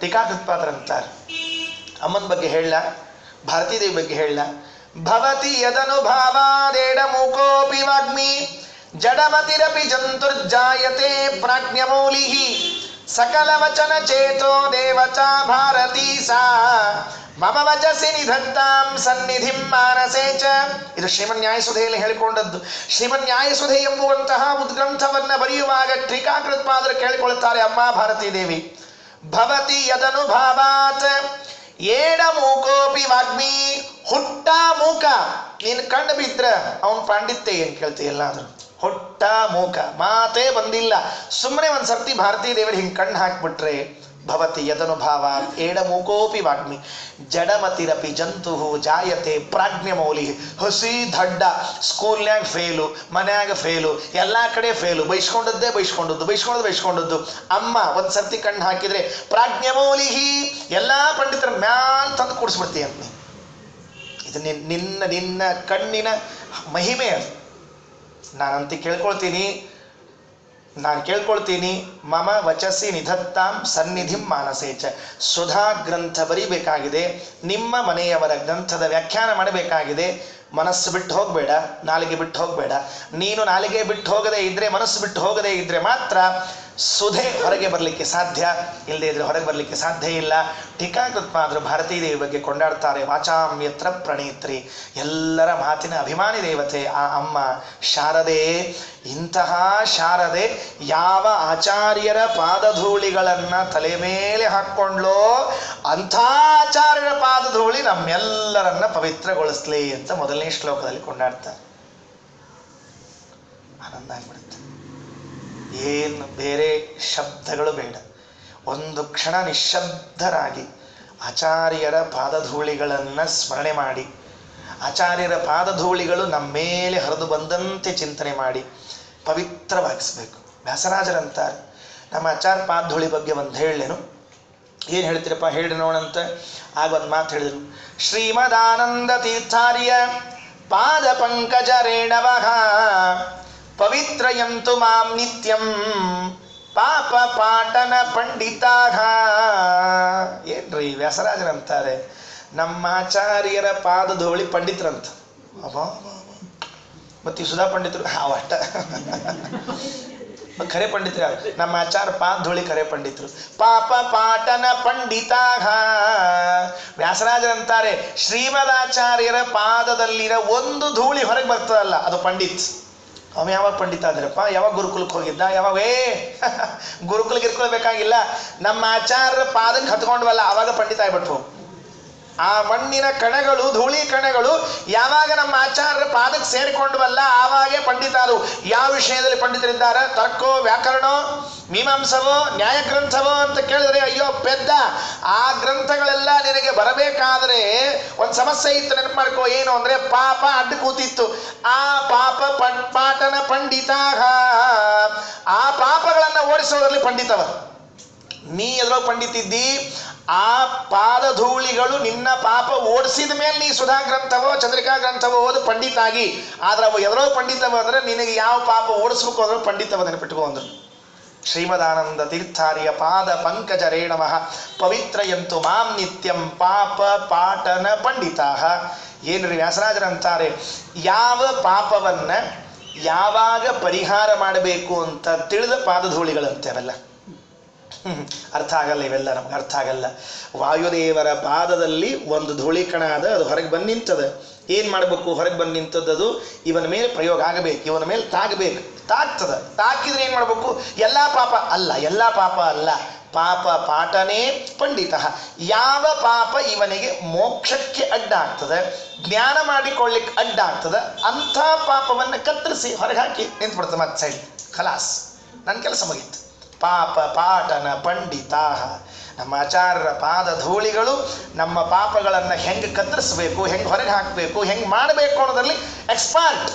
ಟೀಕಾಕೃತ್ಪಾದರಂತಾರೆ, ಅಮ್ಮನ ಬಗ್ಗೆ ಹೇಳ, ಭಾರತೀ ದೇವಿ ಬಗ್ಗೆ ಹೇಳ. ಭವತಿ ಯದನುಭಾವಾದೇಡ ಮೂಕೋಪಿ ವಾಗ್ಮಿ ಜಡಮತಿರಪಿ ಜಂತುರ್ಜಾಯತೆ ಪ್ರಾಜ್ಞಮೌಲಿಃ ಸಕಲ ವಚನ ಚೇತೋ ದೇವಚ ಭಾರತೀ ಸಾ ಮಮ ವಚಸಿ ನಿಧತ್ತಾಂ ಸನ್ನಿಧಿಂ ಮಾನಸೇ ಚ. ಇದು ಶ್ರೀಮನ್ ನ್ಯಾಯಸುಧೆಯಲ್ಲಿ ಹೇಳಿಕೊಂಡದ್ದು. ಶ್ರೀಮನ್ ನ್ಯಾಯಸುಧೆ ಎಂಬುವಂತಹ ಉದ್ಗ್ರಂಥವನ್ನ ಬರೆಯುವಾಗ ಟೀಕಾಕೃತ್ಪಾದರು ಕೇಳಿಕೊಳ್ಳುತ್ತಾರೆ, ಅಮ್ಮ ಭಾರತೀ ದೇವಿ, ಭವತಿ ಯದನುಭಾವಾತ್ ಏಡ ಮೂಕೋಪಿ ವಾಗ್ಮಿ, ಹುಟ್ಟ ಮೂಕ, ನೀನು ಕಣ್ಣು ಬಿದ್ರ ಅವನ್ ಪಾಂಡಿತ್ಯ ಏನ್ ಕೇಳ್ತಿ? ಎಲ್ಲಾದ್ರೂ ಹೊಟ್ಟ ಮೂಕ, ಮಾತೇ ಬಂದಿಲ್ಲ. ಸುಮ್ಮನೆ ಒಂದು ಸರ್ತಿ ಭಾರತೀ ದೇವರು ಹಿಂಗೆ ಕಣ್ಣು ಹಾಕ್ಬಿಟ್ರೆ ಭವತಿ ಯದನುಭಾವ ಏಡ ಮೂಕೋಪಿ ವಾಗ್ಮಿ ಜಡಮತಿರಪಿ ಜಂತು ಜಾಯತೆ ಪ್ರಾಜ್ಞಮೌಲಿ. ಹಸಿ ದಡ್ಡ, ಸ್ಕೂಲ್ನ್ಯಾಗ ಫೇಲು, ಮನ್ಯಾಗ ಫೇಲು, ಎಲ್ಲ ಕಡೆ ಫೇಲು, ಬೈಸ್ಕೊಂಡದ್ದು. ಅಮ್ಮ ಒಂದು ಸರ್ತಿ ಕಣ್ಣು ಹಾಕಿದ್ರೆ ಪ್ರಾಜ್ಞಮೌಲಿಹಿ, ಎಲ್ಲ ಪಂಡಿತರ ಮ್ಯಾಲ್ ತಂದು ಕೂಡಿಸ್ಬಿಡ್ತೀಯ ಅಂತ. ಇದು ನಿನ್ನ ಕಣ್ಣಿನ ಮಹಿಮೆ ಅದು. ನಾನು ಕೇಳ್ಕೊಳ್ತೀನಿ ಮಮ ವಚಸಿ ನಿಧತ್ತಾಂ ಸನ್ನಿಧಿಂ ಮಾನಸೇಚ. ಸುಧಾ ಗ್ರಂಥ ಬರಿಬೇಕಾಗಿದೆ, ನಿಮ್ಮ ಮನೆಯವರ ಗ್ರಂಥದ ವ್ಯಾಖ್ಯಾನ ಮಾಡಬೇಕಾಗಿದೆ. ಮನಸ್ಸು ಬಿಟ್ಟು ಹೋಗಬೇಡ, ನಾಲಿಗೆ ಬಿಟ್ಟು ಹೋಗಬೇಡ. ನೀನು ನಾಲಿಗೆ ಬಿಟ್ಟು ಹೋಗದೇ ಇದ್ರೆ, ಮನಸ್ಸು ಬಿಟ್ಟು ಹೋಗದೇ ಇದ್ರೆ ಮಾತ್ರ ಸುಧೆ ಹೊರಗೆ ಬರಲಿಕ್ಕೆ ಸಾಧ್ಯ, ಇಲ್ಲದೇ ಇದ್ರೆ ಹೊರಗೆ ಬರಲಿಕ್ಕೆ ಸಾಧ್ಯ ಇಲ್ಲ. ಟೀಕಾಕೃತ್ಪಾದರು ಭಾರತೀ ದೇವಿ ಬಗ್ಗೆ ಕೊಂಡಾಡ್ತಾರೆ, ವಾಚಾಂ ಯತ್ರ ಪ್ರಣೇತ್ರಿ, ಎಲ್ಲರ ಮಾತಿನ ಅಭಿಮಾನಿ ದೇವತೆ ಆ ಅಮ್ಮ ಶಾರದೆ. ಇಂತಹ ಶಾರದೆ ಯಾವ ಆಚಾರ್ಯರ ಪಾದಧೂಳಿಗಳನ್ನ ತಲೆ ಮೇಲೆ ಹಾಕ್ಕೊಂಡ್ಲೋ ಅಂಥ ಆಚಾರ್ಯರ ಪಾದಧೂಳಿ ನಮ್ಮೆಲ್ಲರನ್ನ ಪವಿತ್ರಗೊಳಿಸ್ಲಿ ಅಂತ ಮೊದಲನೇ ಶ್ಲೋಕದಲ್ಲಿ ಕೊಂಡಾಡ್ತಾರೆ. ಆನಂದ ಆಗ್ಬಿಡುತ್ತೆ. ಏನು ಬೇರೆ ಶಬ್ದಗಳು ಬೇಡ, ಒಂದು ಕ್ಷಣ ನಿಶ್ಶಬ್ದರಾಗಿ ಆಚಾರ್ಯರ ಪಾದಧೂಳಿಗಳನ್ನು ಸ್ಮರಣೆ ಮಾಡಿ ಆಚಾರ್ಯರ ಪಾದಧೂಳಿಗಳು ನಮ್ಮ ಮೇಲೆ ಹರಿದು ಬಂದಂತೆ ಚಿಂತನೆ ಮಾಡಿ ಪವಿತ್ರವಾಗಿಸ್ಬೇಕು. ವ್ಯಾಸರಾಜರಂತಾರೆ, ನಮ್ಮ ಆಚಾರ್ಯ ಪಾದಧೂಳಿ ಬಗ್ಗೆ ಒಂದು ಹೇಳೇನು, ಏನು ಹೇಳ್ತೀರಪ್ಪ ಹೇಳಿ ನೋಡಂತ. ಆಗ ಒಂದು ಮಾತು ಹೇಳಿದರು, ಶ್ರೀಮದಾನಂದ ತೀರ್ಥಾರ್ಯ ಪಾದ ಪಂಕಜ ರೇಣವಃ ಪವಿತ್ರಯಂತು ಮಾಂ ನಿತ್ಯಂ ಪಾಪ ಪಾಟನ ಪಂಡಿತಾಃ. ಏನ್ರಿ ವ್ಯಾಸರಾಜರಂತಾರೆ, ನಮ್ಮ ಆಚಾರ್ಯರ ಪಾದಧೂಳಿ ಪಂಡಿತರಂತ. ಅಬ್ಬಾ, ಮತ್ತು ಈ ಸುಧಾ ಪಂಡಿತರು ಅವಷ್ಟ ಖರೆ ಪಂಡಿತರ, ನಮ್ಮ ಆಚಾರ ಪಾದಧೂಳಿ ಖರೆ ಪಂಡಿತರು. ಪಾಪ ಪಾಟನ ಪಂಡಿತಾಃ. ವ್ಯಾಸರಾಜರಂತಾರೆ, ಶ್ರೀಮದಾಚಾರ್ಯರ ಪಾದದಲ್ಲಿರೋ ಒಂದು ಧೂಳಿ ಹೊರಗೆ ಬರ್ತದಲ್ಲ ಅದು ಪಂಡಿತ್. ಅವ ಯಾವಾಗ ಪಂಡಿತ ಆದ್ರಪ್ಪ? ಯಾವಾಗ ಗುರುಕುಲಕ್ಕೆ ಹೋಗಿದ್ದ? ಯಾವಾಗೇ ಗುರುಕುಲಕ್ಕೆ ಇರ್ಕೊಳ್ಬೇಕಾಗಿಲ್ಲ, ನಮ್ಮ ಆಚಾರ್ಯರ ಪಾದಕ್ಕೆ ಹತ್ಕೊಂಡ್ವಲ್ಲ ಆವಾಗ ಪಂಡಿತ ಆಗ್ಬಿಟ್ವು. ಆ ಮಣ್ಣಿನ ಕಣಗಳು, ಧೂಳಿ ಕಣಗಳು ಯಾವಾಗ ನಮ್ಮ ಆಚಾರ್ಯರ ಪಾದಕ್ಕೆ ಸೇರಿಕೊಂಡ್ವಲ್ಲ ಆವಾಗೇ ಪಂಡಿತಾರು. ಯಾವ ವಿಷಯದಲ್ಲಿ ಪಂಡಿತರಿದ್ದಾರೆ? ತರ್ಕೋ, ವ್ಯಾಕರಣೋ, ಮೀಮಾಂಸವೋ, ನ್ಯಾಯ ಗ್ರಂಥವೋ ಅಂತ ಕೇಳಿದ್ರೆ ಅಯ್ಯೋ ಪೆದ್ದ, ಆ ಗ್ರಂಥಗಳೆಲ್ಲ ನಿನಗೆ ಬರಬೇಕಾದ್ರೆ ಒಂದು ಸಮಸ್ಯೆ ಇತ್ತು, ನೆನಪು ಮಾಡ್ಕೋ. ಏನು ಅಂದ್ರೆ ಪಾಪ ಅಡ್ಡ ಕೂತಿತ್ತು. ಆ ಪಾಪ ಪಾಟನ ಪಂಡಿತಾಃ. ಆ ಪಾಪಗಳನ್ನು ಓಡಿಸೋದ್ರಲ್ಲಿ ಪಂಡಿತವ. ನೀ ಎದ್ರೋ ಪಂಡಿತಿದ್ದಿ, ಆ ಪಾದಧೂಳಿಗಳು ನಿನ್ನ ಪಾಪ ಓಡಿಸಿದ ಮೇಲೆ ನೀ ಸುಧಾ ಗ್ರಂಥವೋ ಚಂದ್ರಿಕಾ ಗ್ರಂಥವೋ ಓದು ಪಂಡಿತಾಗಿ. ಆದ್ರೆ ಅವು ಎದರೋ ಪಂಡಿತವ ಅಂದ್ರೆ ನಿನಗೆ ಯಾವ ಪಾಪ ಓಡಿಸ್ಬೇಕು ಅದ್ರ ಪಂಡಿತವ ನೆನಪಿಟ್ಕೋ ಅಂದ್ರು. ಶ್ರೀಮದಾನಂದ ತೀರ್ಥಾರ್ಯ ಪಾದ ಪಂಕಜ ರೇಣವಃ ಪವಿತ್ರಯಂತು ಮಾಂ ನಿತ್ಯಂ ಪಾಪ ಪಾಟನ ಪಂಡಿತಾಃ. ಏನ್ರಿ ವ್ಯಾಸರಾಜರಂತಾರೆ, ಯಾವ ಪಾಪವನ್ನ ಯಾವಾಗ ಪರಿಹಾರ ಮಾಡಬೇಕು ಅಂತ ತಿಳಿದ ಪಾದಧೂಳಿಗಳಂತೆ ಅವೆಲ್ಲ. ಅರ್ಥ ಆಗಲ್ಲ, ಇವೆಲ್ಲ ನಮ್ಗೆ ಅರ್ಥ ಆಗಲ್ಲ. ವಾಯುದೇವರ ಪಾದದಲ್ಲಿ ಒಂದು ಧೂಳಿಕಣ ಅದ, ಅದು ಹೊರಗೆ ಬಂದು ನಿಂತದ. ಏನು ಮಾಡಬೇಕು? ಹೊರಗೆ ಬಂದು ನಿಂತದ್ದು ಇವನ ಮೇಲೆ ಪ್ರಯೋಗ ಆಗಬೇಕು, ಇವನ ಮೇಲೆ ತಾಗಬೇಕು. ತಾಗ್ತದ, ತಾಕಿದ್ರೆ ಏನು ಮಾಡಬೇಕು? ಎಲ್ಲ ಪಾಪ ಅಲ್ಲ, ಎಲ್ಲ ಪಾಪ ಅಲ್ಲ, ಪಾಪ ಪಾಟನೇ ಪಂಡಿತ. ಯಾವ ಪಾಪ ಇವನಿಗೆ ಮೋಕ್ಷಕ್ಕೆ ಅಡ್ಡ ಆಗ್ತದೆ, ಜ್ಞಾನ ಮಾಡಿಕೊಳ್ಳಿಕ್ಕೆ ಅಡ್ಡ ಆಗ್ತದೆ, ಅಂಥ ಪಾಪವನ್ನು ಕತ್ತರಿಸಿ ಹೊರಗೆ ಹಾಕಿ ನಿಂತ್ಬಿಡ್ತದೆ. ಮತ್ತೆ ಸೈಡ್ ಖಲಾಸ್, ನನ್ನ ಕೆಲಸ ಮುಗೀತು. ಪಾಪ ಪಾಟನ ಪಂಡಿತಾಃ. ನಮ್ಮ ಆಚಾರ್ಯರ ಪಾದ ಧೂಳಿಗಳು ನಮ್ಮ ಪಾಪಗಳನ್ನು ಹೆಂಗೆ ಕತ್ತರಿಸಬೇಕು, ಹೆಂಗೆ ಹೊರಗೆ ಹಾಕಬೇಕು, ಹೆಂಗೆ ಮಾಡಬೇಕು ಅನ್ನೋದ್ರಲ್ಲಿ ಎಕ್ಸ್ಪರ್ಟ್.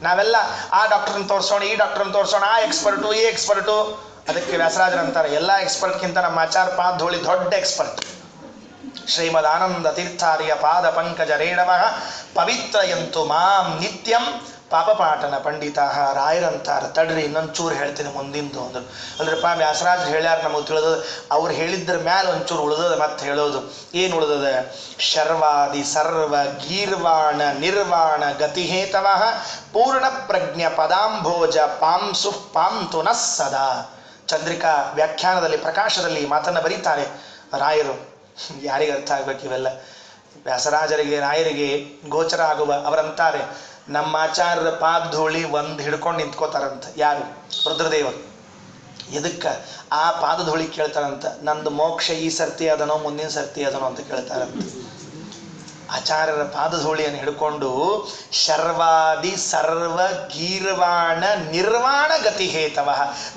ನಾವೆಲ್ಲ ಆ ಡಾಕ್ಟ್ರನ್ನ ತೋರಿಸೋಣ, ಈ ಡಾಕ್ಟ್ರನ್ನ ತೋರಿಸೋಣ, ಆ ಎಕ್ಸ್ಪರ್ಟು, ಈ ಎಕ್ಸ್ಪರ್ಟು. ಅದಕ್ಕೆ ವ್ಯಾಸರಾಜರಂತಾರೆ, ಎಲ್ಲ ಎಕ್ಸ್ಪರ್ಟ್ಗಿಂತ ನಮ್ಮ ಆಚಾರ್ಯ ಪಾದ ಧೂಳಿ ದೊಡ್ಡ ಎಕ್ಸ್ಪರ್ಟ್. ಶ್ರೀಮದಾನಂದ ತೀರ್ಥಾರ್ಯ ಪಾದ ಪಂಕಜ ರೇಣವಃ ಪವಿತ್ರಯಂತು ಮಾಂ ನಿತ್ಯಂ ಪಾಪ ಪಾಟನ ಪಂಡಿತಾಃ. ರಾಯರಂತಾರ, ತಡ್ರಿ ಇನ್ನೊಂಚೂರು ಹೇಳ್ತೀನಿ ಮುಂದಿಂದು ಅಂದರು. ಅಲ್ರಪ್ಪ ವ್ಯಾಸರಾಜರು ಹೇಳ್ಯಾರ, ನಮಗೆ ತಿಳಿದದ, ಅವ್ರು ಹೇಳಿದ್ರ ಮ್ಯಾಲೆ ಒಂಚೂರು ಉಳಿದದ. ಮತ್ತೆ ಹೇಳೋದು ಏನು ಉಳಿದದ? ಶರ್ವಾದಿ ಸರ್ವ ಗೀರ್ವಾಣ ನಿರ್ವಾಣ ಗತಿಹೇತವಃ ಪೂರ್ಣ ಪ್ರಜ್ಞ ಪದಾಂಭೋಜ ಪಾಂಸು ಪಾಂತು ನ ಸದಾ. ಚಂದ್ರಿಕಾ ವ್ಯಾಖ್ಯಾನದಲ್ಲಿ ಪ್ರಕಾಶದಲ್ಲಿ ಮಾತನ್ನು ಬರೀತಾರೆ ರಾಯರು. ಯಾರಿಗೆ ಅರ್ಥ ಆಗ್ಬೇಕು ಇವೆಲ್ಲ? ವ್ಯಾಸರಾಜರಿಗೆ ರಾಯರಿಗೆ ಗೋಚರ ಆಗುವ. ಅವರಂತಾರೆ, ನಮ್ಮ ಆಚಾರ್ಯರ ಪಾದಧೂಳಿ ಒಂದು ಹಿಡ್ಕೊಂಡು ನಿಂತ್ಕೋತಾರಂತ. ಯಾರು? ರುದ್ರದೇವರು. ಎದಕ್ಕೆ? ಆ ಪಾದಧೂಳಿ ಕೇಳ್ತಾರಂತ, ನಂದು ಮೋಕ್ಷ ಈ ಸರ್ತಿ ಅದನೋ ಮುಂದಿನ ಸರ್ತಿ ಅದನೋ ಅಂತ ಕೇಳ್ತಾರಂತ. ಆಚಾರ್ಯರ ಪಾದಧೂಳಿಯನ್ನು ಹಿಡ್ಕೊಂಡು ಶರ್ವಾದಿ ಸರ್ವ ಗೀರ್ವಾಣ ನಿರ್ವಾಣ ಗತಿ ಹೇತವ.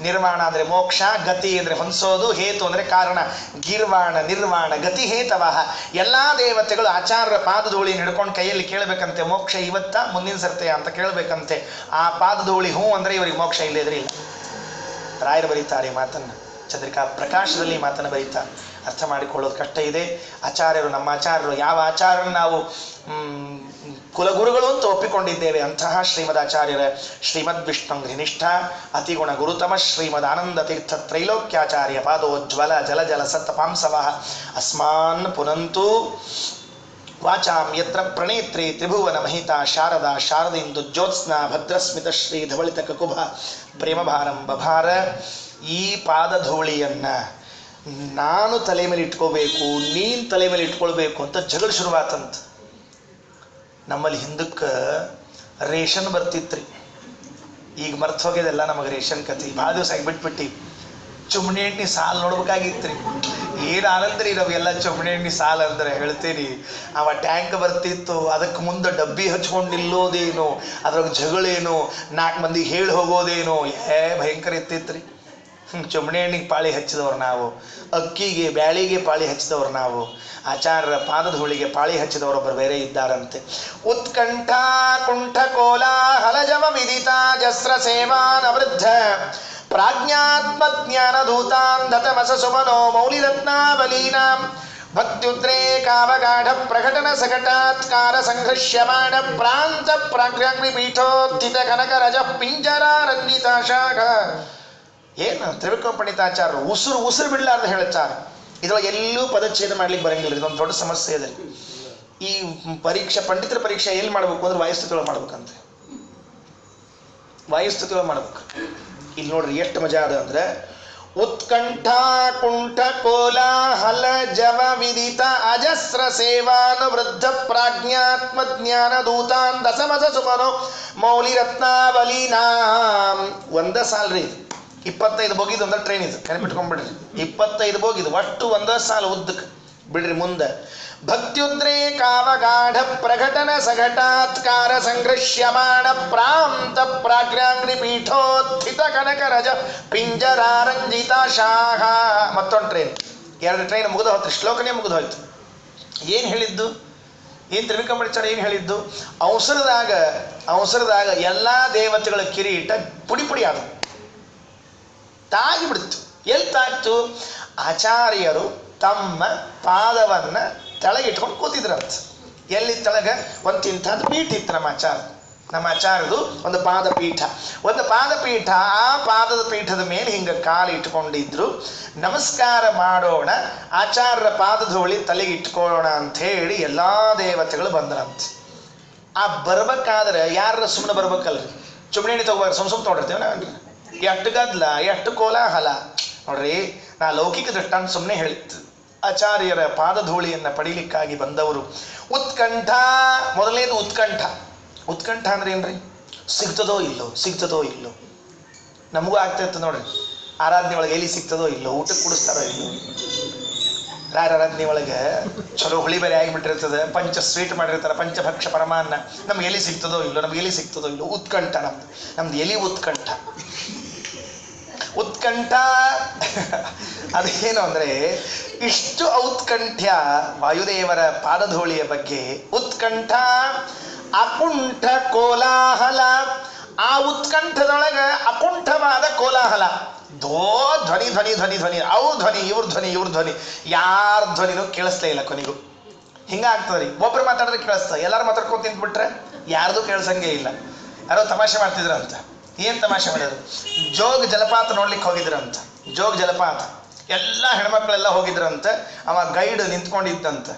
ನಿರ್ವಾಣ ಅಂದರೆ ಮೋಕ್ಷ, ಗತಿ ಅಂದರೆ ಹೊಂದಿಸೋದು, ಹೇತು ಅಂದರೆ ಕಾರಣ. ಗೀರ್ವಾಣ ನಿರ್ವಾಣ ಗತಿ ಹೇತವ. ಎಲ್ಲ ದೇವತೆಗಳು ಆಚಾರ್ಯರ ಪಾದಧೂಳಿಯನ್ನು ಹಿಡ್ಕೊಂಡು ಕೈಯಲ್ಲಿ ಕೇಳಬೇಕಂತೆ, ಮೋಕ್ಷ ಇವತ್ತ ಮುಂದಿನ ಸರ್ತೆಯ ಅಂತ ಕೇಳಬೇಕಂತೆ. ಆ ಪಾದಧೂಳಿ ಹ್ಞೂ ಅಂದರೆ ಇವರಿಗೆ ಮೋಕ್ಷ ಇಲ್ಲದ್ರೆ ಇಲ್ಲ. ರಾಯರು ಬರೀತಾರೆ ಮಾತನ್ನು, ಚಂದ್ರಿಕಾ ಪ್ರಕಾಶದಲ್ಲಿ ಮಾತನ್ನು ಬರೀತಾರೆ. ಅರ್ಥ ಮಾಡಿಕೊಳ್ಳೋದು ಕಷ್ಟ ಇದೆ. ಆಚಾರ್ಯರು, ನಮ್ಮ ಆಚಾರ್ಯರು, ಯಾವ ಆಚಾರ್ಯರನ್ನು ನಾವು ಕುಲಗುರುಗಳು ಅಂತ ಒಪ್ಪಿಕೊಂಡಿದ್ದೇವೆ ಅಂತಹ ಶ್ರೀಮದಾಚಾರ್ಯರ ಶ್ರೀಮದ್ ವಿಷ್ಣುಂಘ್ರಿನಿಷ್ಠ ಅತಿಗುಣ ಗುರುತಮ ಶ್ರೀಮದ್ ಆನಂದ ತೀರ್ಥ ತ್ರೈಲೋಕ್ಯಾಚಾರ್ಯ ಪಾದೋಜ್ವಲ ಜಲ ಜಲ ಸತ್ತಪಾಂಸವ ಅಸ್ಮಾನ್ ಪುನಂತು ವಾಚಾಂ ಯತ್ರ ಪ್ರಣೇತ್ರಿ ತ್ರಿಭುವನ ಮಹಿತಾ ಶಾರದಾ ಶಾರದಿಂದು ಜ್ಯೋತ್ಸ್ನಾ ಭದ್ರಸ್ಮಿತ ಶ್ರೀ ಧವಳಿತ ಕಕುಭ ಪ್ರೇಮಭಾರಂ ಬಭಾರ. ಈ ಪಾದಧೂಳಿಯನ್ನು ನಾನು ತಲೆ ಮೇಲೆ ಇಟ್ಕೋಬೇಕು, ನೀನು ತಲೆ ಮೇಲೆ ಇಟ್ಕೊಳ್ಬೇಕು ಅಂತ ಜಗಳ ಶುರುವಾತಂತ. ನಮ್ಮಲ್ಲಿ ಹಿಂದಕ್ಕೆ ರೇಷನ್ ಬರ್ತಿತ್ರಿ, ಈಗ ಮರ್ತು ಹೋಗ್ಯದೆಲ್ಲ ನಮಗೆ ರೇಷನ್ ಕತೆ. ಭಾಳ ದಿವಸ ಆಗಿ ಬಿಟ್ಬಿಟ್ಟು ಚುಮ್ನಿ ಎಣ್ಣೆ ಸಾಲು ನೋಡ್ಬೇಕಾಗಿತ್ರಿ. ಏನು ಆನಂದ್ರಿ ನಾವೆಲ್ಲ ಚುಮ್ನಿ ಎಣ್ಣೆ ಸಾಲು ಅಂದ್ರೆ ಹೇಳ್ತೀರಿ. ಅವ ಟ್ಯಾಂಕ್ ಬರ್ತಿತ್ತು, ಅದಕ್ಕೆ ಮುಂದೆ ಡಬ್ಬಿ ಹಚ್ಕೊಂಡು ನಿಲ್ಲೋದೇನು, ಅದ್ರಾಗ ಜಗಳೇನು, 4 ಮಂದಿಗೆ ಹೇಳಿ ಹೋಗೋದೇನು, ಭಯಂಕರ ಇರ್ತಿತ್ರಿ. ಚುಮಣಿ ಹಣ್ಣಿಗೆ ಪಾಳಿ ಹಚ್ಚಿದವರು ನಾವು, ಅಕ್ಕಿಗೆ ಬ್ಯಾಳಿಗೆ ಪಾಳಿ ಹಚ್ಚಿದವರು ನಾವು, ಆಚಾರ್ಯರ ಪಾದದ ಹುಳಿಗೆ ಪಾಳಿ ಹಚ್ಚಿದವರೊಬ್ಬರು ಬೇರೆ ಇದ್ದಾರಂತೆ. ಉತ್ಕಂಠ ಕುಂಠ ಕೋಲಾಹಲಜವ ವಿದಿತ ಜಸ್ರ ಸೇವಾನ ವೃದ್ಧ ಪ್ರಾಜ್ಞಾತ್ಮ ಜ್ಞಾನ ಧೂತಾಂಧತಮಸ ಸುಮನೋ ಮೌಲಿರತ್ನಾವಲೀನಾಂ ಭಕ್ತ್ಯುದ್ರೇಕಾವಗಾಢ ಪ್ರಕಟನ ಸಕಟಾತ್ಕಾರ ಸಂಘರ್ಷ್ಯಮಾಣ ಪ್ರಾಂತ ಪ್ರಾಗ್ರಾಗ್ನಿ ಪೀಠೋತ್ಥಿತ ಕನಕ ರಜ ಪಿಂಜರ ರಂಜಿತ ಶಾಖ. ಏನು ತ್ರಿವಿಕ್ರಮ ಪಂಡಿತಾಚಾರ್ಯರು ಉಸಿರು ಬಿಡ್ಲಾರ್ದು ಹೇಳ್ತಾರ. ಇದ್ರೊಳಗೆ ಎಲ್ಲೂ ಪದಚ್ಛೇದ ಮಾಡ್ಲಿಕ್ಕೆ ಬರಂಗಿಲ್ಲ. ಇದೊಂದು ದೊಡ್ಡ ಸಮಸ್ಯೆ ಇದೆ. ಈ ಪರೀಕ್ಷೆ, ಪಂಡಿತರ ಪರೀಕ್ಷೆ ಎಲ್ಲಿ ಮಾಡ್ಬೇಕು ಅಂದ್ರೆ ವಾಯುಸ್ತುತಿಗಳು ಮಾಡ್ಬೇಕಂತೆ. ವಾಯುಸ್ತುತಿಗಳು ಮಾಡ್ಬೇಕು. ಇಲ್ಲಿ ನೋಡ್ರಿ ಎಷ್ಟು ಮಜಾ ಅದ ಅಂದ್ರೆ, ಉತ್ಕಂಠ ಕುಂಠ ಕೋಲಾಹಲ ಜವ ವಿದಿತ ಅಜಸ್ರ ಸೇವಾನು ವೃದ್ಧ ಪ್ರಾಜ್ಞಾತ್ಮ ಜ್ಞಾನ ದೂತಾನ್ ದಸಮಸ ಸುಮನೋ ಮೌಲಿ ರತ್ನಾವಲೀನಾಂ. ಒಂದ ಸಾಲ್ರಿ 25 ಬೋಗಿದು ಒಂದ ಟ್ರೈನ್ ಇದು, ನೆನಪಿಟ್ಕೊಂಡ್ಬಿಡ್ರಿ. 25 ಬೋಗಿದು ಒಟ್ಟು ಒಂದ ಸಾಲ ಉದ್ದಕ್ಕೆ ಬಿಡ್ರಿ. ಮುಂದೆ ಭಕ್ತ್ಯುದ್ರೇಕಾವಗಾಢ ಪ್ರಕಟನ ಸಘಟಾತ್ಕಾರ ಸಂಘರ್ಷ್ಯಮಾಣ ಪ್ರಾಂತ ಪ್ರಾಗ್ರಾಗ್ನಿ ಪೀಠೋತ್ಥಿತ ಕನಕ ರಜ ಪಿಂಜರಾರಂಜಿತ ಶಾಖ. ಮತ್ತೊಂದು ಟ್ರೈನ್, 2 ಟ್ರೈನ್ ಮುಗಿದು ಹೋಯ್ತು, ಶ್ಲೋಕನೇ ಮುಗಿದು ಹೋಯ್ತು. ಏನು ಹೇಳಿದ್ದು? ಏನು ತ್ರಿವಿಕ್ರಮ ಪಂಡಿತಾಚಾರ್ಯ ಏನು ಹೇಳಿದ್ದು? ಅವಸರದಾಗ ಎಲ್ಲ ದೇವತೆಗಳ ಕಿರೀಟ ಪುಡಿ ಪುಡಿ ಆದವು, ತಾಗಿಬಿಡ್ತು. ಎಲ್ಲಿ ತಾಗ್ತು? ಆಚಾರ್ಯರು ತಮ್ಮ ಪಾದವನ್ನ ತೆಳಗಿಟ್ಕೊಂಡು ಕೂತಿದ್ರಂತ. ಎಲ್ಲಿ ತೆಳಗ? ಒಂದು ಇಂಥದ್ದು ಪೀಠ ಇತ್ತು ನಮ್ಮ ಆಚಾರ್ಯದು ಒಂದು ಪಾದಪೀಠ. ಆ ಪಾದದ ಪೀಠದ ಮೇಲೆ ಹಿಂಗೆ ಕಾಲು ಇಟ್ಕೊಂಡಿದ್ರು. ನಮಸ್ಕಾರ ಮಾಡೋಣ, ಆಚಾರ್ಯರ ಪಾದದ ಹೊಳಿ ತಲೆಗೆ ಇಟ್ಕೊಳ್ಳೋಣ ಅಂತ ಹೇಳಿ ಎಲ್ಲ ದೇವತೆಗಳು ಬಂದ್ರಂತ. ಆ ಬರ್ಬೇಕಾದ್ರೆ ಯಾರ ಸುಮ್ಮನೆ ಬರ್ಬೇಕಲ್ರಿ, ಚುಮಣಿ ತಗೋಬಾರ ಸುಮ್ ತೊಗೊಂಡಿರ್ತೇವೆ ನಾವೇನ್ರಿ. ಎಷ್ಟು ಗದ್ದಲ, ಎಷ್ಟು ಕೋಲಾಹಲ ನೋಡ್ರಿ. ನಾ ಲೌಕಿಕ ದೃಷ್ಟಾಂತ ಸುಮ್ಮನೆ ಹೇಳಿತ್ತು. ಆಚಾರ್ಯರ ಪಾದಧೂಳಿಯನ್ನು ಪಡೀಲಿಕ್ಕಾಗಿ ಬಂದವರು. ಉತ್ಕಂಠ, ಮೊದಲನೇದು ಉತ್ಕಂಠ ಅಂದ್ರೆ ಏನ್ರಿ? ಸಿಗ್ತದೋ ಇಲ್ಲೋ. ನಮಗೂ ಆಗ್ತಾಯಿತ್ತು ನೋಡ್ರಿ. ಆರಾಧನೆ ಒಳಗೆ ಎಲ್ಲಿ ಸಿಗ್ತದೋ ಇಲ್ಲೋ, ಊಟಕ್ಕೆ ಕುಡಿಸ್ತಾರೋ ಇಲ್ಲೋ. ಆರಾಧನೆ ಒಳಗೆ ಚಲೋ ಹುಳಿ ಬೇರೆ ಆಗಿಬಿಟ್ಟಿರ್ತದೆ, ಪಂಚ ಸ್ವೀಟ್ ಮಾಡಿರ್ತಾರೆ, ಪಂಚಭಕ್ಷ ಪರಮಾನ್ನ. ನಮ್ಗೆ ಎಲ್ಲಿ ಸಿಗ್ತದೋ ಇಲ್ಲೋ. ಉತ್ಕಂಠ ನಮ್ದು ಎಲಿ ಉತ್ಕಂಠ ಅದೇನು ಅಂದರೆ, ಇಷ್ಟು ಔತ್ಕಂಠ್ಯ ವಾಯುದೇವರ ಪಾದಧೂಳಿಯ ಬಗ್ಗೆ. ಉತ್ಕಂಠ ಅಕುಂಠ ಕೋಲಾಹಲ. ಆ ಉತ್ಕಂಠದೊಳಗೆ ಅಕುಂಠವಾದ ಕೋಲಾಹಲ. ಧ್ವನಿ ಅವ್ರ ಧ್ವನಿ ಇವ್ರ ಧ್ವನಿ ಯಾರ ಧ್ವನಿನೂ ಕೇಳಿಸ್ಲೇ ಇಲ್ಲ ಕೊನೆಗೂ. ಹಿಂಗಾಗ್ತದ್ರಿ. ಒಬ್ರು ಮಾತಾಡಿದ್ರೆ ಕೇಳಿಸ್ತ, ಎಲ್ಲರೂ ಮಾತಾಡ್ಕೊಂಡು ತಿಂದ್ಬಿಟ್ರೆ ಯಾರ್ದು ಕೇಳಿಸಂಗೇ ಇಲ್ಲ. ಯಾರೋ ತಮಾಷೆ ಮಾಡ್ತಿದ್ರಂತ. ಏನು ತಮಾಷೆ ಮಾಡಿದ್ರು? ಜೋಗ ಜಲಪಾತ ನೋಡ್ಲಿಕ್ಕೆ ಹೋಗಿದ್ರಂತ. ಜೋಗ ಜಲಪಾತ ಎಲ್ಲ ಹೆಣ್ಮಕ್ಳೆಲ್ಲ ಹೋಗಿದ್ರಂತ. ಅವ ಗೈಡ್ ನಿಂತ್ಕೊಂಡಿದ್ದಂತ.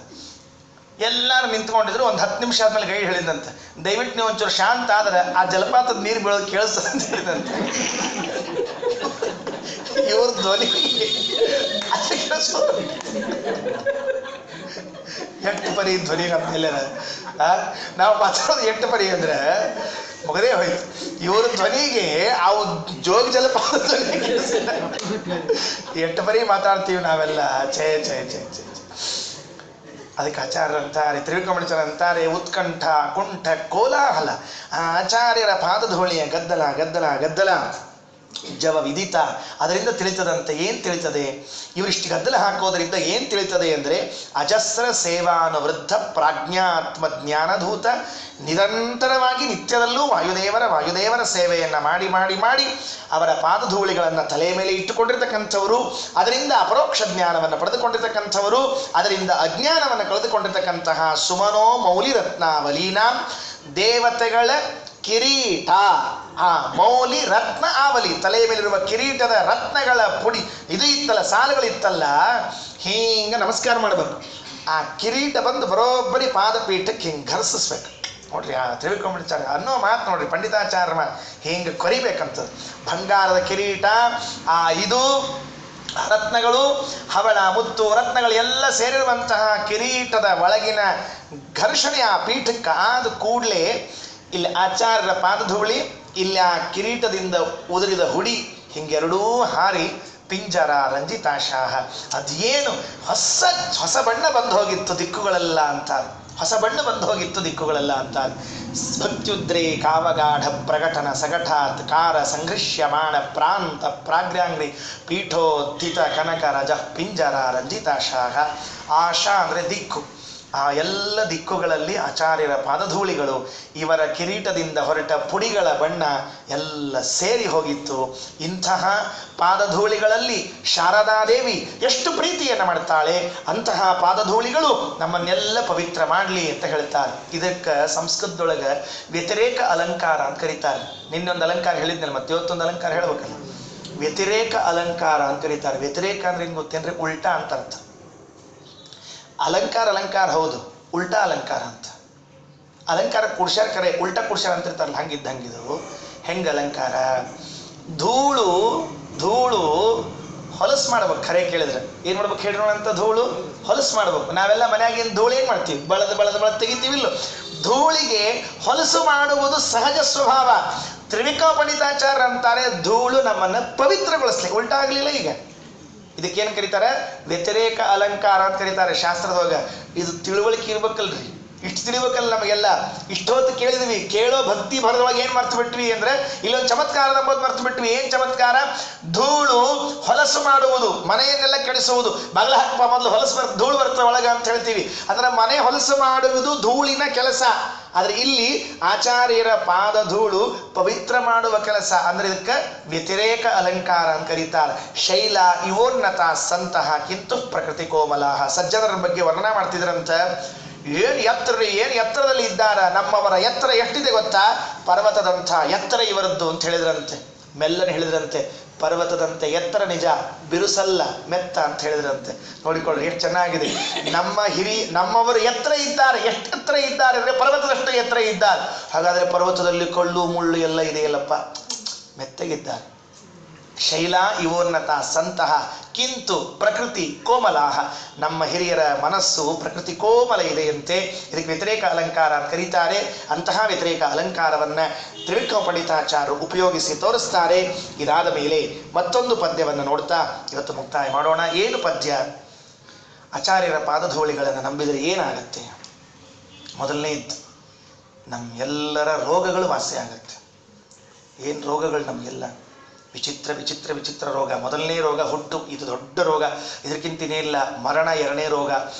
ಎಲ್ಲರೂ ನಿಂತ್ಕೊಂಡಿದ್ರು. ಒಂದು 10 ನಿಮಿಷ ಆದ್ಮೇಲೆ ಗೈಡ್ ಹೇಳಿದಂತೆ, ದಯವಿಟ್ಟು ನೀವು ಒಂಚೂರು ಶಾಂತ ಆದ್ರೆ ಆ ಜಲಪಾತದ ನೀರು ಬೀಳೋದು ಕೇಳಿಸ್ತದೆ ಅಂತ ಹೇಳಿದಂತೆ. ಇವ್ರ ಧ್ವನಿ ಎಷ್ಟು ಪರಿ ಧ್ವನಿ ನಮ್ಮೆಲ್ಲ. ನಾವು ಮಾತಾಡೋದು ಎಷ್ಟು ಪರಿ ಅಂದ್ರೆ ಮುಗದೇ ಹೋಯ್ತು. ಇವ್ರ ಧ್ವನಿಗೆ ಆ ಜೋಗ ಜಲಪಾತ ಧ್ವನಿ ಎಷ್ಟು ಪರಿ ಮಾತಾಡ್ತೀವಿ ನಾವೆಲ್ಲ. ಛೇ. ಅದಕ್ಕೆ ಆಚಾರ್ಯರು ಅಂತಾರೆ, ತ್ರಿವಿಕ್ರಮ ಪಂಡಿತಾಚಾರ್ಯರು ಅಂತಾರೆ, ಉತ್ಕಂಠ ಕುಂಠ ಕೋಲಾಹಲ. ಆ ಆಚಾರ್ಯರ ಪಾದಧೂಳಿಯ ಗದ್ದಲ ಜವ ವಿದಿತ, ಅದರಿಂದ ತಿಳಿತದಂತೆ. ಏನು ತಿಳಿತದೆ? ಇವರಿಷ್ಟು ಗದ್ದಲ ಹಾಕೋದ್ರಿಂದ ಏನು ತಿಳಿತದೆ ಅಂದರೆ, ಅಜಸ್ರ ಸೇವಾನುವೃದ್ಧ ಪ್ರಾಜ್ಞಾತ್ಮ ಜ್ಞಾನಧೂತ, ನಿರಂತರವಾಗಿ ನಿತ್ಯದಲ್ಲೂ ವಾಯುದೇವರ ಸೇವೆಯನ್ನು ಮಾಡಿ ಅವರ ಪಾದಧೂಳಿಗಳನ್ನು ತಲೆ ಮೇಲೆ ಇಟ್ಟುಕೊಂಡಿರ್ತಕ್ಕಂಥವರು, ಅದರಿಂದ ಅಪರೋಕ್ಷ ಜ್ಞಾನವನ್ನು ಪಡೆದುಕೊಂಡಿರ್ತಕ್ಕಂಥವರು, ಅದರಿಂದ ಅಜ್ಞಾನವನ್ನು ಕಳೆದುಕೊಂಡಿರ್ತಕ್ಕಂತಹ ಸುಮನೋ ಮೌಲಿ ರತ್ನಾವಲೀನ, ದೇವತೆಗಳ ಕಿರೀಟ. ಆ ಮೌಲಿ ರತ್ನ ಆವಲಿ, ತಲೆಯ ಮೇಲಿರುವ ಕಿರೀಟದ ರತ್ನಗಳ ಪುಡಿ ಇದು ಇತ್ತಲ್ಲ, ಸಾಲುಗಳಿತ್ತಲ್ಲ, ಹಿಂಗೆ ನಮಸ್ಕಾರ ಮಾಡಬೇಕು. ಆ ಕಿರೀಟ ಬಂದು ಬರೋಬ್ಬರಿ ಪಾದಪೀಠಕ್ಕೆ ಹಿಂಗೆ ಘರ್ಸಿಸ್ಬೇಕು ನೋಡ್ರಿ. ಆ ತ್ರಿವಿಕ್ರಮ ಪಂಡಿತಾಚಾರ್ಯ ಅನ್ನೋ ಮಾತು ನೋಡ್ರಿ, ಪಂಡಿತಾಚಾರ್ಯ ಮಾತು ಹಿಂಗೆ ಕೊರಿಬೇಕಂತದ್ದು. ಬಂಗಾರದ ಕಿರೀಟ, ಆ ಇದು ರತ್ನಗಳು, ಹವಳ ಮುತ್ತು ರತ್ನಗಳು ಎಲ್ಲ ಸೇರಿರುವಂತಹ ಕಿರೀಟದ ಒಳಗಿನ ಘರ್ಷಣೆ ಆ ಪೀಠಕ್ಕೆ ಆದ ಕೂಡಲೇ ಇಲ್ಲಿ ಆಚಾರ್ಯರ ಪಾದಧೂಳಿ, ಇಲ್ಲಿ ಆ ಕಿರೀಟದಿಂದ ಉದುರಿದ ಹುಡಿ ಹಿಂಗೆರಡೂ ಹಾರಿ ಪಿಂಜರ ರಂಜಿತಾಶಾಹ. ಅದೇನು ಹೊಸ ಬಣ್ಣ ಬಂದು ಹೋಗಿತ್ತು ದಿಕ್ಕುಗಳೆಲ್ಲ ಅಂತ. ಹೊಸ ಬಣ್ಣ ಬಂದು ಹೋಗಿತ್ತು ದಿಕ್ಕುಗಳೆಲ್ಲ ಅಂತ. ಭಕ್ತ್ಯುದ್ರೇ ಕಾವಗಾಢ ಪ್ರಕಟನ ಸಗಠಾತ್ ಕಾರ ಸಂಘೃಶ್ಯಮಾಣ ಪ್ರಾಂತ ಪ್ರಾಗ್ರ್ಯಾಂಗ್ರಿ ಪೀಠೋತ್ಥಿತ ಕನಕ ರಜ ಪಿಂಜರ ರಂಜಿತಾಶಾಹ. ಆಶಾ ಅಂದರೆ ದಿಕ್ಕು. ಆ ಎಲ್ಲ ದಿಕ್ಕುಗಳಲ್ಲಿ ಆಚಾರ್ಯರ ಪಾದಧೂಳಿಗಳು, ಇವರ ಕಿರೀಟದಿಂದ ಹೊರಟ ಪುಡಿಗಳ ಬಣ್ಣ ಎಲ್ಲ ಸೇರಿ ಹೋಗಿತ್ತು. ಇಂತಹ ಪಾದಧೂಳಿಗಳಲ್ಲಿ ಶಾರದಾದೇವಿ ಎಷ್ಟು ಪ್ರೀತಿಯನ್ನು ಮಾಡ್ತಾಳೆ. ಅಂತಹ ಪಾದಧೂಳಿಗಳು ನಮ್ಮನ್ನೆಲ್ಲ ಪವಿತ್ರ ಮಾಡಲಿ ಅಂತ ಹೇಳ್ತಾರೆ. ಇದಕ್ಕೆ ಸಂಸ್ಕೃತದೊಳಗೆ ವ್ಯತಿರೇಕ ಅಲಂಕಾರ ಅಂತ ಕರೀತಾರೆ. ನಿನ್ನೊಂದು ಅಲಂಕಾರ ಹೇಳಿದ್ನಲ್ಲ, ಮತ್ತೆ ಇವತ್ತೊಂದು ಅಲಂಕಾರ ಹೇಳ್ಬೇಕಲ್ಲ, ವ್ಯತಿರೇಕ ಅಲಂಕಾರ ಅಂತ ಕರೀತಾರೆ. ವ್ಯತಿರೇಕ ಅಂದ್ರೆ ಏನು ಗೊತ್ತೇನ್ರಿ? ಉಲ್ಟಾ ಅಂತ ಅರ್ಥ. ಅಲಂಕಾರ ಅಲಂಕಾರ ಹೌದು, ಉಲ್ಟಾ ಅಲಂಕಾರ ಅಂತ. ಅಲಂಕಾರ ಕುಡ್ಸ್ಯಾರ ಕರೆ, ಉಲ್ಟಾ ಕುಡ್ಸ್ಯಾರ ಅಂತ ಇರ್ತಾರಲ್ಲ, ಹಂಗಿದ್ದಂಗಿದು. ಹೆಂಗೆ ಅಲಂಕಾರ? ಧೂಳು ಹೊಲಸು ಮಾಡ್ಬೇಕು. ಖರೆ ಕೇಳಿದ್ರೆ ಏನು ಮಾಡ್ಬೇಕು ಹೇಳಿರೋಣ ಅಂತ? ಧೂಳು ಹೊಲಸು ಮಾಡ್ಬೇಕು. ನಾವೆಲ್ಲ ಮನ್ಯಾಗಿನ ಧೂಳು ಏನು ಮಾಡ್ತೀವಿ? ಬಳದ ತೆಗಿತೀವಿಲ್ಲ. ಧೂಳಿಗೆ ಹೊಲಸು ಮಾಡುವುದು ಸಹಜ ಸ್ವಭಾವ. ತ್ರಿವಿಕ್ರಮ ಅಂತಾರೆ ಧೂಳು ನಮ್ಮನ್ನು ಪವಿತ್ರಗೊಳಿಸ್ಲಿಕ್ಕೆ. ಉಲ್ಟಾ ಆಗಲಿಲ್ಲ. ಈಗ ಇದಕ್ಕೇನು ಕರೀತಾರೆ? ವ್ಯತಿರೇಕ ಅಲಂಕಾರ ಅಂತ ಕರೀತಾರೆ ಶಾಸ್ತ್ರದೊಳಗ. ಇದು ತಿಳುವಳಿಕೆ ಇರ್ಬೇಕಲ್ರಿ, ಇಷ್ಟು ತಿಳಿಬೇಕಲ್ಲ ನಮಗೆಲ್ಲ. ಇಷ್ಟೊತ್ತು ಕೇಳಿದ್ವಿ, ಕೇಳೋ ಭಕ್ತಿ ಭರದೊಳಗೆ ಏನು ಮರ್ತು ಬಿಟ್ವಿ ಅಂದ್ರೆ ಇಲ್ಲೊಂದು ಚಮತ್ಕಾರ ನಂಬೋದು ಮರ್ತು ಬಿಟ್ವಿ. ಏನು ಚಮತ್ಕಾರ? ಧೂಳು ಹೊಲಸು ಮಾಡುವುದು, ಮನೆಯನ್ನೆಲ್ಲ ಕೆಡಿಸುವುದು. ಬಾಗಿಲ ಹಾಕಪ್ಪ ಮೊದಲು ಹೊಲಸು ಧೂಳು ಬರ್ತದೆ ಒಳಗ ಅಂತ ಹೇಳ್ತೀವಿ. ಅಂದ್ರೆ ಮನೆ ಹೊಲಸು ಮಾಡುವುದು ಧೂಳಿನ ಕೆಲಸ. ಆದ್ರೆ ಇಲ್ಲಿ ಆಚಾರ್ಯರ ಪಾದ ಧೂಳು ಪವಿತ್ರ ಮಾಡುವ ಕೆಲಸ. ಅಂದ್ರೆ ಇದಕ್ಕೆ ವ್ಯತಿರೇಕ ಅಲಂಕಾರ ಅಂತ ಕರೀತಾರೆ. ಶೈಲ ಇವೋನ್ನತ ಸಂತಹ ಕಿಂತು ಪ್ರಕೃತಿ ಕೋಮಲಾಹ. ಸಜ್ಜನರ ಬಗ್ಗೆ ವರ್ಣನ ಮಾಡ್ತಿದ್ರಂತ. ಏನು ಎತ್ತರದಲ್ಲಿ ಇದ್ದಾರ, ನಮ್ಮವರ ಎತ್ತರ ಎಷ್ಟಿದೆ ಗೊತ್ತಾ? ಪರ್ವತದಂಥ ಎತ್ತರ ಇವರದ್ದು ಅಂತ ಹೇಳಿದ್ರಂತೆ. ಮೆಲ್ಲನೆ ಹೇಳಿದ್ರಂತೆ, ಪರ್ವತದಂತೆ ಎತ್ತರ ನಿಜ, ಬಿರುಸಲ್ಲ ಮೆತ್ತ ಅಂತ ಹೇಳಿದ್ರಂತೆ. ನೋಡಿಕೊಳ್ಳ್ರಿ ಎಷ್ಟು ಚೆನ್ನಾಗಿದೆ. ನಮ್ಮವರು ಎತ್ತರ ಇದ್ದಾರೆ. ಎಷ್ಟು ಎತ್ತರ ಇದ್ದಾರೆ ಅಂದರೆ ಪರ್ವತದಷ್ಟು ಎತ್ತರ ಇದ್ದಾರೆ. ಹಾಗಾದರೆ ಪರ್ವತದಲ್ಲಿ ಕಳ್ಳು ಮುಳ್ಳು ಎಲ್ಲ ಇದೆಯಲ್ಲಪ್ಪ, ಮೆತ್ತಗಿದ್ದಾರೆ. ಶೈಲ ಇವೋನ್ನತ ಸಂತಹ ಕಿಂತು ಪ್ರಕೃತಿ ಕೋಮಲಾಹ. ನಮ್ಮ ಹಿರಿಯರ ಮನಸ್ಸು ಪ್ರಕೃತಿ ಕೋಮಲ ಇದೆಯಂತೆ. ಇದಕ್ಕೆ ವ್ಯತಿರೇಕ ಅಲಂಕಾರ ಅಂತ ಕರೀತಾರೆ. ಅಂತಹ ವ್ಯತಿರೇಕ ಅಲಂಕಾರವನ್ನು ತ್ರಿವಿಕ್ರಮ ಪಂಡಿತಾಚಾರ್ಯರು ಉಪಯೋಗಿಸಿ ತೋರಿಸ್ತಾರೆ. ಇದಾದ ಮೇಲೆ ಮತ್ತೊಂದು ಪದ್ಯವನ್ನು ನೋಡ್ತಾ ಇವತ್ತು ಮುಕ್ತಾಯ ಮಾಡೋಣ. ಏನು ಪದ್ಯ? ಆಚಾರ್ಯರ ಪಾದಧೂಳಿಗಳನ್ನು ನಂಬಿದರೆ ಏನಾಗತ್ತೆ? ಮೊದಲನೇದ್ದು, ನಮ್ಮೆಲ್ಲರ ರೋಗಗಳು ವಾಸಿ ಆಗತ್ತೆ. ಏನು ರೋಗಗಳು ನಮಗೆಲ್ಲ? ವಿಚಿತ್ರ ರೋಗ. ಮೊದಲನೇ ರೋಗ ಹುಟ್ಟು, ಇದು ದೊಡ್ಡ ರೋಗ. ಇದಕ್ಕಿಂತನೇ ಇಲ್ಲ. ಮರಣ ಎರಡನೇ ರೋಗ.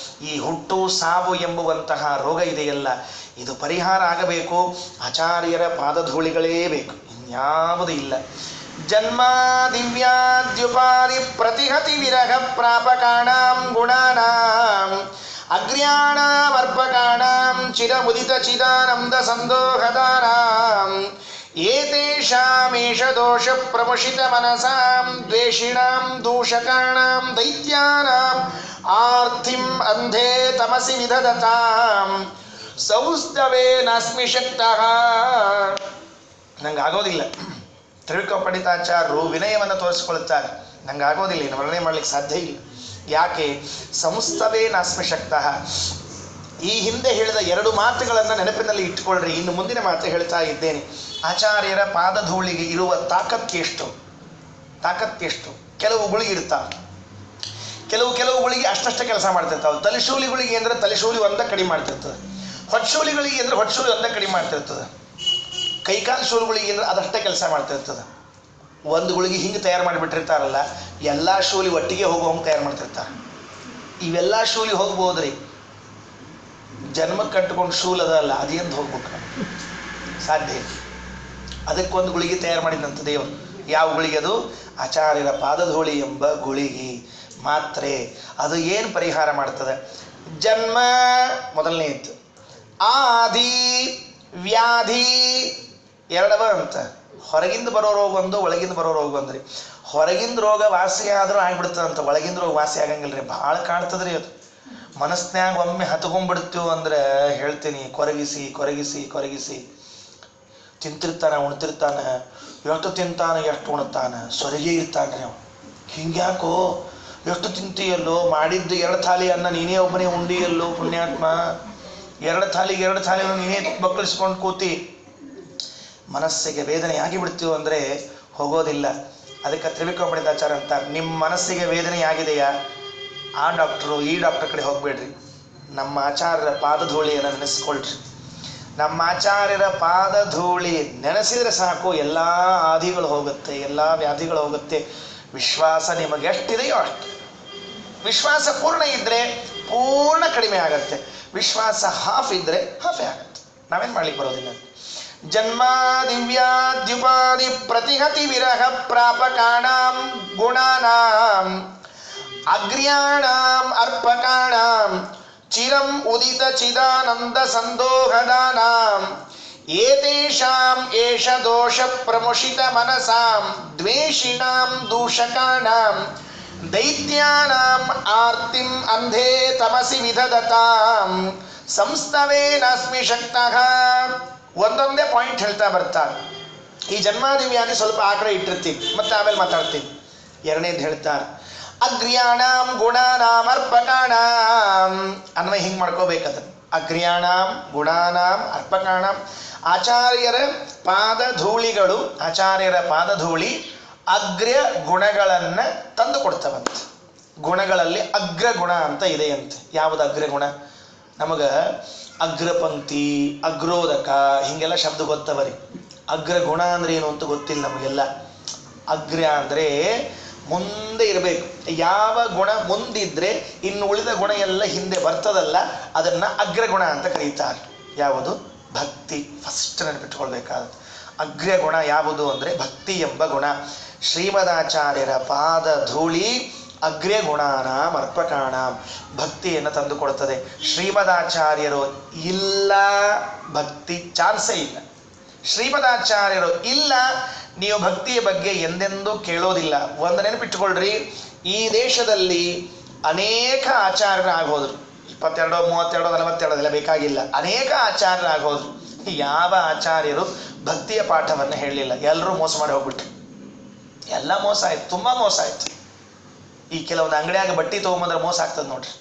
ಈ ಹುಟ್ಟು ಸಾವು ಎಂಬುವಂತಹ ರೋಗ ಇದೆಯಲ್ಲ, ಇದು ಪರಿಹಾರ ಆಗಬೇಕು. ಆಚಾರ್ಯರ ಪಾದಧೂಳಿಗಳೇ ಬೇಕು, ಇನ್ಯಾವುದೂ ಇಲ್ಲ. ಜನ್ಮ ದಿವ್ಯಾದ್ಯುಪಾದಿ ಪ್ರತಿಹತಿ ವಿರಹ ಪ್ರಾಪಕಾಣಾಂ ಗುಣಾನಾಂ ಅಗ್ರ್ಯಾಣಾಂ ಅರ್ಪಕಾಣಾಂ ಚಿರಮುದಿತ ಚಿದಾನಂದ ಸಂದೋಹದಾನಾಂ ಏತೇಷಾಮೇಷ ದೋಷ ಪ್ರಮುಷಿತ ಮನಸಾಂ ದ್ವೇಷಿಣಾಂ ದೂಷಕಾಣಾಂ ದೈತ್ಯಾನಾಂ ಆರ್ತಿಂ ಅಂಧೇ ತಮಸಿ ವಿಧದತಾಂ ಸೌಸ್ತವೇ ನಾಸ್ಮಿ ಶಕ್ತಃ. ನಂಗೆ ಆಗೋದಿಲ್ಲ. ತ್ರಿವಿಕ್ರಮ ಪಂಡಿತಾಚಾರ್ಯರು ವಿನಯವನ್ನು ತೋರಿಸ್ಕೊಳ್ತಾರೆ. ನಂಗೆ ಆಗೋದಿಲ್ಲ, ಇನ್ನು ವರ್ಣನೆ ಮಾಡ್ಲಿಕ್ಕೆ ಸಾಧ್ಯ ಇಲ್ಲ. ಯಾಕೆ? ಸಂಸ್ತವೇ ನಾಸ್ಮಿ ಶಕ್ತಃ. ಈ ಹಿಂದೆ ಹೇಳಿದ ಎರಡು ಮಾತುಗಳನ್ನು ನೆನಪಿನಲ್ಲಿ ಇಟ್ಟುಕೊಳ್ಳ್ರಿ. ಇನ್ನು ಮುಂದಿನ ಮಾತು ಹೇಳ್ತಾ ಇದ್ದೇನೆ. ಆಚಾರ್ಯರ ಪಾದಧೂಳಿಗೆ ಇರುವ ತಾಕತ್ತೆಷ್ಟು? ಕೆಲವು ಗುಳಿಗೆ ಇರ್ತಾವೆ, ಕೆಲವು ಗುಳಿಗೆ ಅಷ್ಟಷ್ಟೇ ಕೆಲಸ ಮಾಡ್ತಿರ್ತಾವೆ. ತಲೆಶೂಲಿಗಳಿಗೆ ಅಂದರೆ ತಲೆಶೂಲಿ ಒಂದ ಕಡಿಮೆ ಮಾಡ್ತಿರ್ತದೆ. ಹೊಟ್ಟಶೂಲಿಗಳಿಗೆ ಅಂದರೆ ಹೊಟ್ಟಶೂಲಿ ಒಂದ ಕಡಿಮೆ ಮಾಡ್ತಿರ್ತದೆ. ಕೈಕಾಲು ಶೂಲಿಗಳಿಗೆ ಅಂದರೆ ಅದಷ್ಟೇ ಕೆಲಸ ಮಾಡ್ತಿರ್ತದೆ. ಒಂದು ಗುಳಿಗೆ ಹಿಂಗೆ ತಯಾರು ಮಾಡಿಬಿಟ್ಟಿರ್ತಾರಲ್ಲ, ಎಲ್ಲ ಶೂಲಿ ಒಟ್ಟಿಗೆ ಹೋಗುವಂಗೆ ತಯಾರು ಮಾಡ್ತಿರ್ತಾರೆ. ಇವೆಲ್ಲ ಶೂಲಿ ಹೋಗ್ಬೋದ್ರಿ, ಜನ್ಮಕ್ಕೆ ಕಟ್ಟಿಕೊಂಡು ಶೂಲ್ ಅದಲ್ಲ, ಅದೇಂದು ಹೋಗ್ಬೇಕು? ಸಾಧ್ಯ. ಅದಕ್ಕೊಂದು ಗುಳಿಗೆ ತಯಾರು ಮಾಡಿದಂಥ ದೇವರು. ಯಾವ ಗುಳಿಗೆ ಅದು? ಆಚಾರ್ಯರ ಪಾದಧೂಳಿ ಎಂಬ ಗುಳಿಗೆ ಮಾತ್ರೆ. ಅದು ಏನು ಪರಿಹಾರ ಮಾಡ್ತದೆ? ಜನ್ಮ ಮೊದಲನೇ ಇತ್ತು, ಆದಿ ವ್ಯಾಧಿ ಎರಡವ ಅಂತ. ಹೊರಗಿಂದ ಬರೋ ರೋಗ ಒಂದು, ಒಳಗಿಂದ ಬರೋ ರೋಗ ಒಂದ್ರಿ. ಹೊರಗಿಂದ ರೋಗ ವಾಸಿ ಆದರೂ ಆಗಿಬಿಡ್ತದಂತ, ಒಳಗಿಂದ ರೋಗ ವಾಸಿ ಆಗಂಗಿಲ್ಲ ರೀ. ಭಾಳ ಕಾಣ್ತದ್ರಿ ಅದು. ಮನಸ್ನ್ಯಾಗ ಒಮ್ಮೆ ಹತ್ಕೊಂಡ್ಬಿಡ್ತೀವಿ ಅಂದ್ರೆ ಹೇಳ್ತೀನಿ, ಕೊರಗಿಸಿ ತಿಂತಿರ್ತಾನೆ, ಉಣ್ತಿರ್ತಾನೆ. ಎಷ್ಟು ತಿಂತಾನೆ, ಎಷ್ಟು ಉಣ್ತಾನೆ, ಸೊರಗಿ ಇರ್ತಾನೆ ಅವ. ಹಿಂಗ್ಯಾಕೋ ಎಷ್ಟು ತಿಂತೀಯಲ್ಲೋ, ಮಾಡಿದ್ದು 2 ಥಾಲಿ ಅನ್ನ ನೀನೇ ಒಬ್ಬನೇ ಉಂಡಿಯಲ್ಲೋ ಪುಣ್ಯಾತ್ಮ. 2 ಥಾಲಿ ನೀನೇ ಬಕ್ಕಳಿಸ್ಕೊಂಡು ಕೂತಿ. ಮನಸ್ಸಿಗೆ ವೇದನೆ ಆಗಿಬಿಡ್ತೀವಿ ಅಂದರೆ ಹೋಗೋದಿಲ್ಲ. ಅದಕ್ಕೆ ತ್ರಿವಿಕ್ರಮ ಪಂಡಿತಾಚಾರ್ಯ ಅಂತ, ನಿಮ್ಮ ಮನಸ್ಸಿಗೆ ವೇದನೆ ಆಗಿದೆಯಾ, ಆ ಡಾಕ್ಟ್ರು ಈ ಡಾಕ್ಟರ್ ಕಡೆ ಹೋಗಬೇಡ್ರಿ, ನಮ್ಮ ಆಚಾರ್ಯರ ಪಾದಧೂಳಿಯನ್ನು ನೆನೆಸ್ಕೊಳ್ರಿ. ನಮ್ಮ ಆಚಾರ್ಯರ ಪಾದಧೂಳಿ ನೆನೆಸಿದರೆ ಸಾಕು, ಎಲ್ಲ ಆದಿಗಳು ಹೋಗುತ್ತೆ, ಎಲ್ಲ ವ್ಯಾಧಿಗಳು ಹೋಗುತ್ತೆ. ವಿಶ್ವಾಸ ನಿಮಗೆ ಎಷ್ಟಿದೆಯೋ ಅಷ್ಟು. ವಿಶ್ವಾಸ ಪೂರ್ಣ ಇದ್ದರೆ ಪೂರ್ಣ ಕಡಿಮೆ ಆಗತ್ತೆ, ವಿಶ್ವಾಸ ಹಾಫ್ ಇದ್ದರೆ ಹಾಫೇ ಆಗತ್ತೆ. ನಾವೇನು ಮಾಡ್ಲಿಕ್ಕೆ ಬರೋದಿಲ್ಲ. ಜನ್ಮಾದಿವ್ಯಾದ್ಯುಪಾದಿ ಪ್ರತಿಹತಿ ವಿರಹ ಪ್ರಾಪಕಾಣಾಂ ಗುಣಾನಾಂ ಅಗ್ರ್ಯಾಣಾಂ ಅರ್ಪಕಾಣಾಂ ಚಿರಂ ಉದಿತ ಚಿದಾನಂದ ಸಂದೋಹದಾನಾಂ ಏತೇಷಾಂ ಏಷ ದೋಷ ಪ್ರಮುಷಿತ ಮನಸಾಂ ದ್ವೇಷಿಣಾಂ ದೂಷಕಾಣಾಂ ದೈತ್ಯಾನಾಂ ಆರ್ತಿಂ ಅಂಧೇ ತಮಸಿ ವಿಧದತಾಂ ಸಂಸ್ತವೇನಾಸ್ಮಿ ಶಕ್ತಃ. ಒಂದೊಂದೇ ಪಾಯಿಂಟ್ ಹೇಳ್ತಾ ಬರ್ತಾರೆ. ಈ ಜನ್ಮಾದಿವ್ಯಾಧಿ ಸ್ವಲ್ಪ ಆ ಕಡೆ ಇಟ್ಟಿರ್ತೀವಿ, ಮತ್ತೆ ಆಮೇಲೆ ಮಾತಾಡ್ತೀವಿ. ಎರಡನೇದು ಹೇಳ್ತಾರೆ, ಅಗ್ರ್ಯಾಣಾಂ ಗುಣಾನಾಂ ಅರ್ಪಕಾಣಾಂ. ಅನ್ವಯ ಹಿಂಗೆ ಮಾಡ್ಕೋಬೇಕದ. ಅಗ್ರ್ಯಾಣಾಂ ಗುಣಾನಾಂ ಅರ್ಪಕಾಣಾಂ. ಆಚಾರ್ಯರ ಪಾದಧೂಳಿಗಳು, ಆಚಾರ್ಯರ ಪಾದಧೂಳಿ ಅಗ್ರ್ಯ ಗುಣಗಳನ್ನು ತಂದು ಕೊಡ್ತವಂತೆ. ಗುಣಗಳಲ್ಲಿ ಅಗ್ರಗುಣ ಅಂತ ಇದೆಯಂತೆ. ಯಾವುದು ಅಗ್ರಗುಣ? ನಮಗೆ ಅಗ್ರಪಂಕ್ತಿ, ಅಗ್ರೋದಕ ಹಿಂಗೆಲ್ಲ ಶಬ್ದ ಗೊತ್ತವರಿ. ಅಗ್ರಗುಣ ಅಂದ್ರೆ ಏನು ಅಂತ ಗೊತ್ತಿಲ್ಲ ನಮಗೆಲ್ಲ. ಅಗ್ರ ಅಂದರೆ ಮುಂದೆ ಇರಬೇಕು. ಯಾವ ಗುಣ ಮುಂದಿದ್ರೆ ಇನ್ನು ಉಳಿದ ಗುಣ ಎಲ್ಲ ಹಿಂದೆ ಬರ್ತದಲ್ಲ, ಅದನ್ನು ಅಗ್ರಗುಣ ಅಂತ ಕರೀತಾರೆ. ಯಾವುದು? ಭಕ್ತಿ. ಫಸ್ಟ್ ನೆನಪಿಟ್ಕೊಳ್ಬೇಕಾಗುತ್ತೆ. ಅಗ್ರಗುಣ ಯಾವುದು ಅಂದರೆ ಭಕ್ತಿ ಎಂಬ ಗುಣ. ಶ್ರೀಮದಾಚಾರ್ಯರ ಪಾದ ಧೂಳಿ ಅಗ್ರ್ಯಗುಣಾನಾಂ ಅರ್ಪಕಾಣಾಂ, ಭಕ್ತಿಯನ್ನು ತಂದು ಕೊಡುತ್ತದೆ. ಶ್ರೀಮದಾಚಾರ್ಯರು ಇಲ್ಲ, ಭಕ್ತಿ ಚಾನ್ಸೇ ಇಲ್ಲ. ಶ್ರೀಮದಾಚಾರ್ಯರು ಇಲ್ಲ, ನೀವು ಭಕ್ತಿಯ ಬಗ್ಗೆ ಎಂದೆಂದೂ ಕೇಳೋದಿಲ್ಲ. ಒಂದು ನೆನಪಿಟ್ಟುಕೊಳ್ರಿ, ಈ ದೇಶದಲ್ಲಿ ಅನೇಕ ಆಚಾರ್ಯರಾಗೋದ್ರು. 22, 32, 42 ಎಲ್ಲ ಬೇಕಾಗಿಲ್ಲ. ಅನೇಕ ಆಚಾರ್ಯರಾಗೋದ್ರು. ಯಾವ ಆಚಾರ್ಯರು ಭಕ್ತಿಯ ಪಾಠವನ್ನು ಹೇಳಲಿಲ್ಲ. ಎಲ್ಲರೂ ಮೋಸ ಮಾಡಿ ಹೋಗ್ಬಿಟ್ರು. ಎಲ್ಲ ಮೋಸ ಆಯ್ತು, ತುಂಬ ಮೋಸ ಆಯ್ತು. ಈ ಕೆಲವೊಂದು ಅಂಗಡಿಯಾಗ ಬಟ್ಟೆ ತೊಗೊಂಬಂದ್ರೆ ಮೋಸ ಆಗ್ತದೆ ನೋಡ್ರಿ.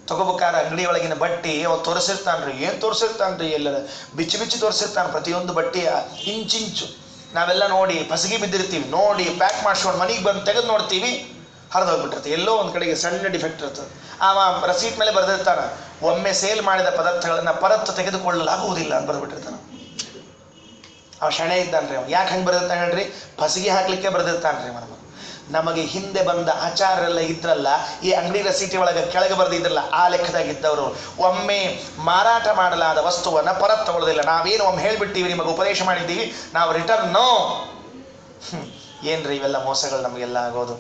ತಗೋಬೇಕಾದ್ರೆ ಅಂಗಡಿ ಒಳಗಿನ ಬಟ್ಟೆ ಅವ್ರು ತೋರಿಸಿರ್ತಾನ್ರಿ. ಏನು ತೋರಿಸಿರ್ತಾನ್ರಿ? ಎಲ್ಲರ ಬಿಚ್ಚಿ ಬಿಚ್ಚಿ ತೋರಿಸಿರ್ತಾನೆ ಪ್ರತಿಯೊಂದು ಬಟ್ಟೆಯ ಇಂಚಿಂಚು. ನಾವೆಲ್ಲ ನೋಡಿ ಪಸಗಿ ಬಿದ್ದಿರ್ತೀವಿ, ನೋಡಿ ಪ್ಯಾಕ್ ಮಾಡ್ಸ್ಕೊಂಡು ಮನೆಗೆ ಬಂದು ತೆಗೆದು ನೋಡ್ತೀವಿ, ಹರಿದೋಗ್ಬಿಟ್ಟಿರ್ತೀವಿ. ಎಲ್ಲೋ ಒಂದು ಕಡೆಗೆ ಸಣ್ಣ ಡಿಫೆಕ್ಟ್ ಇರ್ತದೆ. ಆವ ರಸೀಟ್ ಮೇಲೆ ಬರೆದಿರ್ತಾನೆ, ಒಮ್ಮೆ ಸೇಲ್ ಮಾಡಿದ ಪದಾರ್ಥಗಳನ್ನು ಪರತ್ತು ತೆಗೆದುಕೊಳ್ಳಲಾಗುವುದಿಲ್ಲ ಅಂತ ಬರೆದ್ಬಿಟ್ಟಿರ್ತಾನೆ. ಅವ ಶಣೆ ಇದ್ದಾನ್ರಿ. ಅವ್ನು ಯಾಕೆ ಹಂಗೆ ಬರೆದಿರ್ತಾನೆ ಹೇಳ್ರಿ? ಪಸಗಿ ಹಾಕ್ಲಿಕ್ಕೆ ಬರೆದಿರ್ತಾನ್ರಿ. ನಮಗೆ ಹಿಂದೆ ಬಂದ ಆಚಾರ್ಯರೆಲ್ಲ ಇದ್ರಲ್ಲ, ಈ ಅಂಗಡಿ ರಸೀಟಿ ಒಳಗೆ ಕೆಳಗೆ ಬರೆದಿದ್ರಲ್ಲ, ಆ ಲೆಕ್ಕದಾಗಿದ್ದವರು ಒಮ್ಮೆ ಮಾರಾಟ ಮಾಡಲಾದ ವಸ್ತುವನ್ನು ಪರತ್ ತಗೊಳ್ಳೋದಿಲ್ಲ. ನಾವೇನು ಒಮ್ಮೆ ಹೇಳಿಬಿಡ್ತೀವಿ, ನಿಮಗೆ ಉಪದೇಶ ಮಾಡಿದ್ದೀವಿ, ನಾವು ರಿಟರ್ನ್ ನೋ. ಏನ್ರಿ ಇವೆಲ್ಲ ಮೋಸಗಳು ನಮಗೆಲ್ಲ ಆಗೋದು.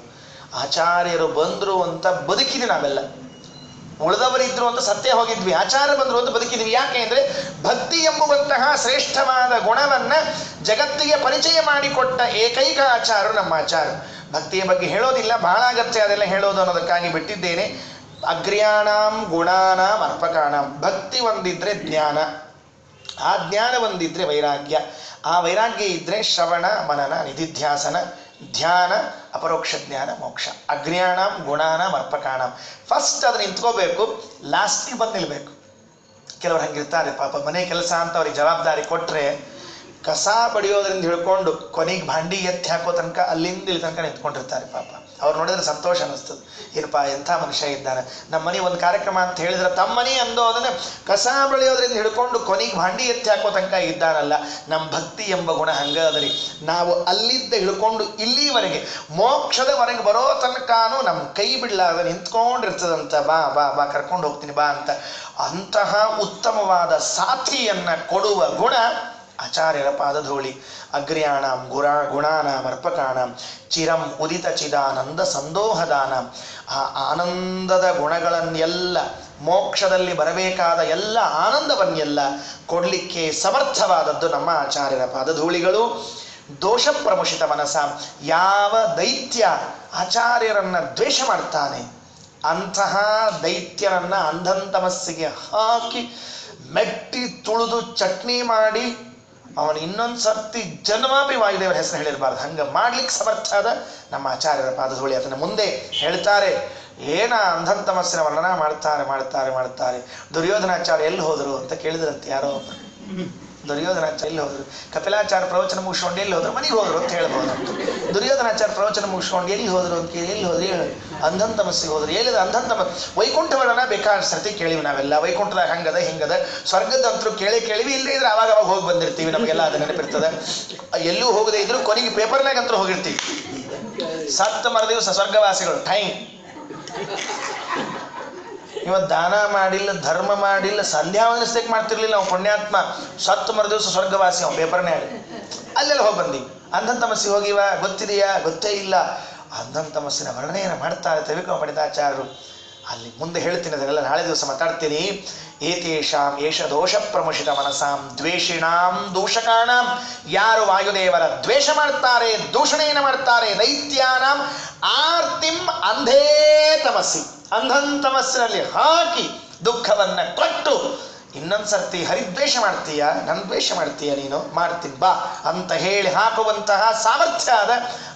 ಆಚಾರ್ಯರು ಬಂದರು ಅಂತ ಬದುಕಿದ್ವಿ ನಾವೆಲ್ಲ. ಉಳಿದವರಿದ್ರು ಅಂತ ಸತ್ಯ ಹೋಗಿದ್ವಿ, ಆಚಾರ್ಯ ಬಂದರು ಅಂತ ಬದುಕಿದ್ವಿ. ಯಾಕೆ ಅಂದರೆ ಭಕ್ತಿ ಎಂಬುವಂತಹ ಶ್ರೇಷ್ಠವಾದ ಗುಣವನ್ನು ಜಗತ್ತಿಗೆ ಪರಿಚಯ ಮಾಡಿಕೊಟ್ಟ ಏಕೈಕ ಆಚಾರ್ಯರು ನಮ್ಮ ಆಚಾರ್ಯ. ಭಕ್ತಿಯ ಬಗ್ಗೆ ಹೇಳೋದಿಲ್ಲ, ಬಹಳ ಅಗತ್ಯ ಅದೆಲ್ಲ ಹೇಳೋದು ಅನ್ನೋದಕ್ಕಾಗಿ ಬಿಟ್ಟಿದ್ದೇನೆ. ಅಗ್ರ್ಯಾಣಾಂ ಗುಣಾನಾಂ ಅರ್ಪಕಾಣಾಂ. ಭಕ್ತಿ ಒಂದಿದ್ರೆ ಜ್ಞಾನ, ಆ ಜ್ಞಾನ ಒಂದಿದ್ರೆ ವೈರಾಗ್ಯ, ಆ ವೈರಾಗ್ಯ ಇದ್ದರೆ ಶ್ರವಣ ಮನನ ನಿಧಿಧ್ಯಾಸನ ಧ್ಯಾನ ಅಪರೋಕ್ಷ ಜ್ಞಾನ ಮೋಕ್ಷ. ಅಗ್ರ್ಯಾಣಾಂ ಗುಣಾನಾಂ ಅರ್ಪಕಾಣಾಂ. ಫಸ್ಟ್ ಅದು ನಿಂತ್ಕೋಬೇಕು, ಲಾಸ್ಟಿಗೆ ಬಂದು ನಿಲ್ಬೇಕು. ಕೆಲವರು ಹಂಗಿರ್ತಾರೆ ಪಾಪ. ಮನೆ ಕೆಲಸ ಅಂತ ಅವ್ರಿಗೆ ಜವಾಬ್ದಾರಿ ಕೊಟ್ಟರೆ ಕಸ ಬಡಿಯೋದ್ರಿಂದ ಹಿಡ್ಕೊಂಡು ಕೊನೆಗೆ ಭಾಂಡಿ ಎತ್ತಿ ಹಾಕೋ ತನಕ ಅಲ್ಲಿಂದ ಇಲ್ಲಿ ತನಕ ನಿಂತ್ಕೊಂಡಿರ್ತಾರೆ ಪಾಪ. ಅವ್ರು ನೋಡಿದ್ರೆ ಸಂತೋಷ ಅನ್ನಿಸ್ತದೆ. ಏನಪ್ಪ ಎಂಥ ಮನುಷ್ಯ ಇದ್ದಾನೆ. ನಮ್ಮ ಮನೆ ಒಂದು ಕಾರ್ಯಕ್ರಮ ಅಂತ ಹೇಳಿದ್ರೆ ತಮ್ಮ ಮನೆ ಅಂದೋದನ್ನು ಕಸ ಬಳಿಯೋದ್ರಿಂದ ಹಿಡ್ಕೊಂಡು ಕೊನೆಗೆ ಭಾಂಡಿ ಎತ್ತಿ ಹಾಕೋ ತನಕ ಇದ್ದಾನಲ್ಲ. ನಮ್ಮ ಭಕ್ತಿ ಎಂಬ ಗುಣ ಹಂಗೆ ಅದರಿ. ನಾವು ಅಲ್ಲಿದ್ದ ಹಿಡ್ಕೊಂಡು ಇಲ್ಲಿವರೆಗೆ ಮೋಕ್ಷದವರೆಗೆ ಬರೋ ತನಕನೂ ನಮ್ಮ ಕೈ ಬಿಡಲಾರ್ದೆ ನಿಂತ್ಕೊಂಡಿರ್ತದಂತ. ಬಾ ಬಾ ಬಾ ಕರ್ಕೊಂಡು ಹೋಗ್ತೀನಿ ಬಾ ಅಂತ. ಅಂತಹ ಉತ್ತಮವಾದ ಸಾಥಿಯನ್ನು ಕೊಡುವ ಗುಣ ಆಚಾರ್ಯರ ಪಾದಧೂಳಿ. ಅಗ್ರ್ಯಾಣಾಂ ಗುಣಾನಾಂ ಅರ್ಪಕಾಣಾಂ ಚಿರಂ ಉದಿತ ಚಿದಾನಂದ ಸಂದೋಹದಾನಾಂ. ಆ ಆನಂದದ ಗುಣಗಳನ್ನೆಲ್ಲ, ಮೋಕ್ಷದಲ್ಲಿ ಬರಬೇಕಾದ ಎಲ್ಲ ಆನಂದವನ್ನೆಲ್ಲ ಕೊಡಲಿಕ್ಕೆ ಸಮರ್ಥವಾದದ್ದು ನಮ್ಮ ಆಚಾರ್ಯರ ಪಾದಧೂಳಿಗಳು. ದೋಷ ಪ್ರಮುಷಿತ ಮನಸ. ಯಾವ ದೈತ್ಯ ಆಚಾರ್ಯರನ್ನು ದ್ವೇಷ ಮಾಡ್ತಾನೆ, ಅಂತಹ ದೈತ್ಯರನ್ನ ಅಂಧಂತಮಸ್ಸಿಗೆ ಹಾಕಿ ಮೆಟ್ಟಿ ತುಳಿದು ಚಟ್ನಿ ಮಾಡಿ ಅವನು ಇನ್ನೊಂದು ಸರ್ತಿ ಜನ್ಮಾಪಿ ವಾಯುದೇವರ ಹೆಸರು ಹೇಳಿರಬಾರ್ದು, ಹಂಗೆ ಮಾಡ್ಲಿಕ್ಕೆ ಸಮರ್ಥ ಅದ ನಮ್ಮ ಆಚಾರ್ಯರ ಪಾದಧೂಳಿ. ಅದನ್ನು ಮುಂದೆ ಹೇಳ್ತಾರೆ. ಏನ ಅಂಧಂತಮಸ್ಸಿನ ವರ್ಣನ ಮಾಡ್ತಾರೆ. ದುರ್ಯೋಧನಾಚಾರ್ಯ ಎಲ್ಲಿ ಹೋದರು ಅಂತ ಕೇಳಿದ್ರಂತೆ ಯಾರೋ. ದುರ್ಯೋಧನಾಚಾರ್ಯ ಎಲ್ಲಿ ಹೋದ್ರು? ಕಪಿಲಾಚಾರ್ಯ ಪ್ರವಚನ ಮುಗಿಸ್ಕೊಂಡು ಎಲ್ಲಿ ಹೋದ್ರು? ಮನೆಗೆ ಹೋದ್ರು ಅಂತ ಹೇಳ್ಬೋದು. ದುರ್ಯೋಧನಾಚಾರ್ಯ ಪ್ರವಚನ ಮುಗಿಸ್ಕೊಂಡು ಎಲ್ಲಿ ಹೋದ್ರು ಅಂತ ಕೇಳಿ, ಎಲ್ಲಿ ಹೋದ್ರು ಹೇಳಿ, ಅಂಧನ್ ತಮಸ್ಸಿಗೆ ಹೋದ್ರು. ಹೇಳಿದ ಅಂಧನ್ ವೈಕುಂಠ ವರ್ಣನ ಬೇಕಾದ ಸರ್ತಿ ಕೇಳಿವಿ ನಾವೆಲ್ಲ. ವೈಕುಂಠದಾಗ ಹಂಗದ ಹಿಂಗದ, ಸ್ವರ್ಗದಂತರು ಕೇಳಿವಿ, ಇಲ್ಲದೇ ಇದ್ರೆ ಅವಾಗ ಹೋಗಿ ಬಂದಿರ್ತೀವಿ, ನಮಗೆಲ್ಲ ಅದು ನೆನಪಿರ್ತದೆ. ಎಲ್ಲೂ ಹೋಗದೆ ಇದ್ರು ಕೊನೆಗೆ ಪೇಪರ್ನಾಗ ಅಂತೂ ಹೋಗಿರ್ತೀವಿ. ಸತ್ತ ಮರದಿವಸ ಸ್ವರ್ಗವಾಸಿಗಳು ಟೈಮ್. ಇವತ್ತು ದಾನ ಮಾಡಿಲ್ಲ, ಧರ್ಮ ಮಾಡಿಲ್ಲ, ಸಂಧ್ಯಾ ವಂದನೆಸ್ತೇಕ್ ಮಾಡ್ತಿರ್ಲಿಲ್ಲ ನಾವು ಪುಣ್ಯಾತ್ಮ. ಸತ್ತು ಮರದಿವಸ ಸ್ವರ್ಗವಾಸಿ ಅವ್ ಪೇಪರ್ನ್ಯಾಗ. ಅಲ್ಲೆಲ್ಲ ಹೋಗಿ ಬಂದೀವಿ. ಅಂಧನ್ ತಮಸ್ಸಿಗೆ ಹೋಗಿವ, ಗೊತ್ತಿದೆಯಾ? ಗೊತ್ತೇ ಇಲ್ಲ. ಅಂಧನ್ ತಮಸ್ಸಿನ ವರ್ಣನೆಯನ್ನು ಮಾಡ್ತಾರೆ ತ್ರಿವಿಕ್ರಮ ಪಂಡಿತಾಚಾರ್ಯರು. ಅಲ್ಲಿ ಮುಂದೆ ಹೇಳ್ತೀನಿ, ಅದನ್ನೆಲ್ಲ ನಾಳೆ ದಿವಸ ಮಾತಾಡ್ತೀನಿ. ಏತೇಷಾಂ ಏಷ ದೋಷ ಪ್ರಮುಷಿತ ಮನಸಾಂ ದ್ವೇಷಿಣಾಂ ದೂಷಕಾಣಾಂ. ಯಾರು ವಾಯುದೇವರ ದ್ವೇಷ ಮಾಡ್ತಾರೆ, ದೂಷಣೆಯನ್ನು ಮಾಡ್ತಾರೆ, ದೈತ್ಯಾನಾಂ ಆರ್ತಿಂ ಅಂಧೇ ತಮಸ್ಸಿ, ಅಂಧನ್ ತಮಸ್ಸಿನಲ್ಲಿ ಹಾಕಿ ದುಃಖವನ್ನ ಕೊಟ್ಟು ಇನ್ನೊಂದ್ಸರ್ತಿ ಹರಿದ್ವೇಷ ಮಾಡ್ತೀಯ, ನನ್ನ ದ್ವೇಷ ಮಾಡ್ತೀಯ ನೀನು, ಮಾಡ್ತೀನಿ ಬಾ ಅಂತ ಹೇಳಿ ಹಾಕುವಂತಹ ಸಾಮರ್ಥ್ಯ ಆದ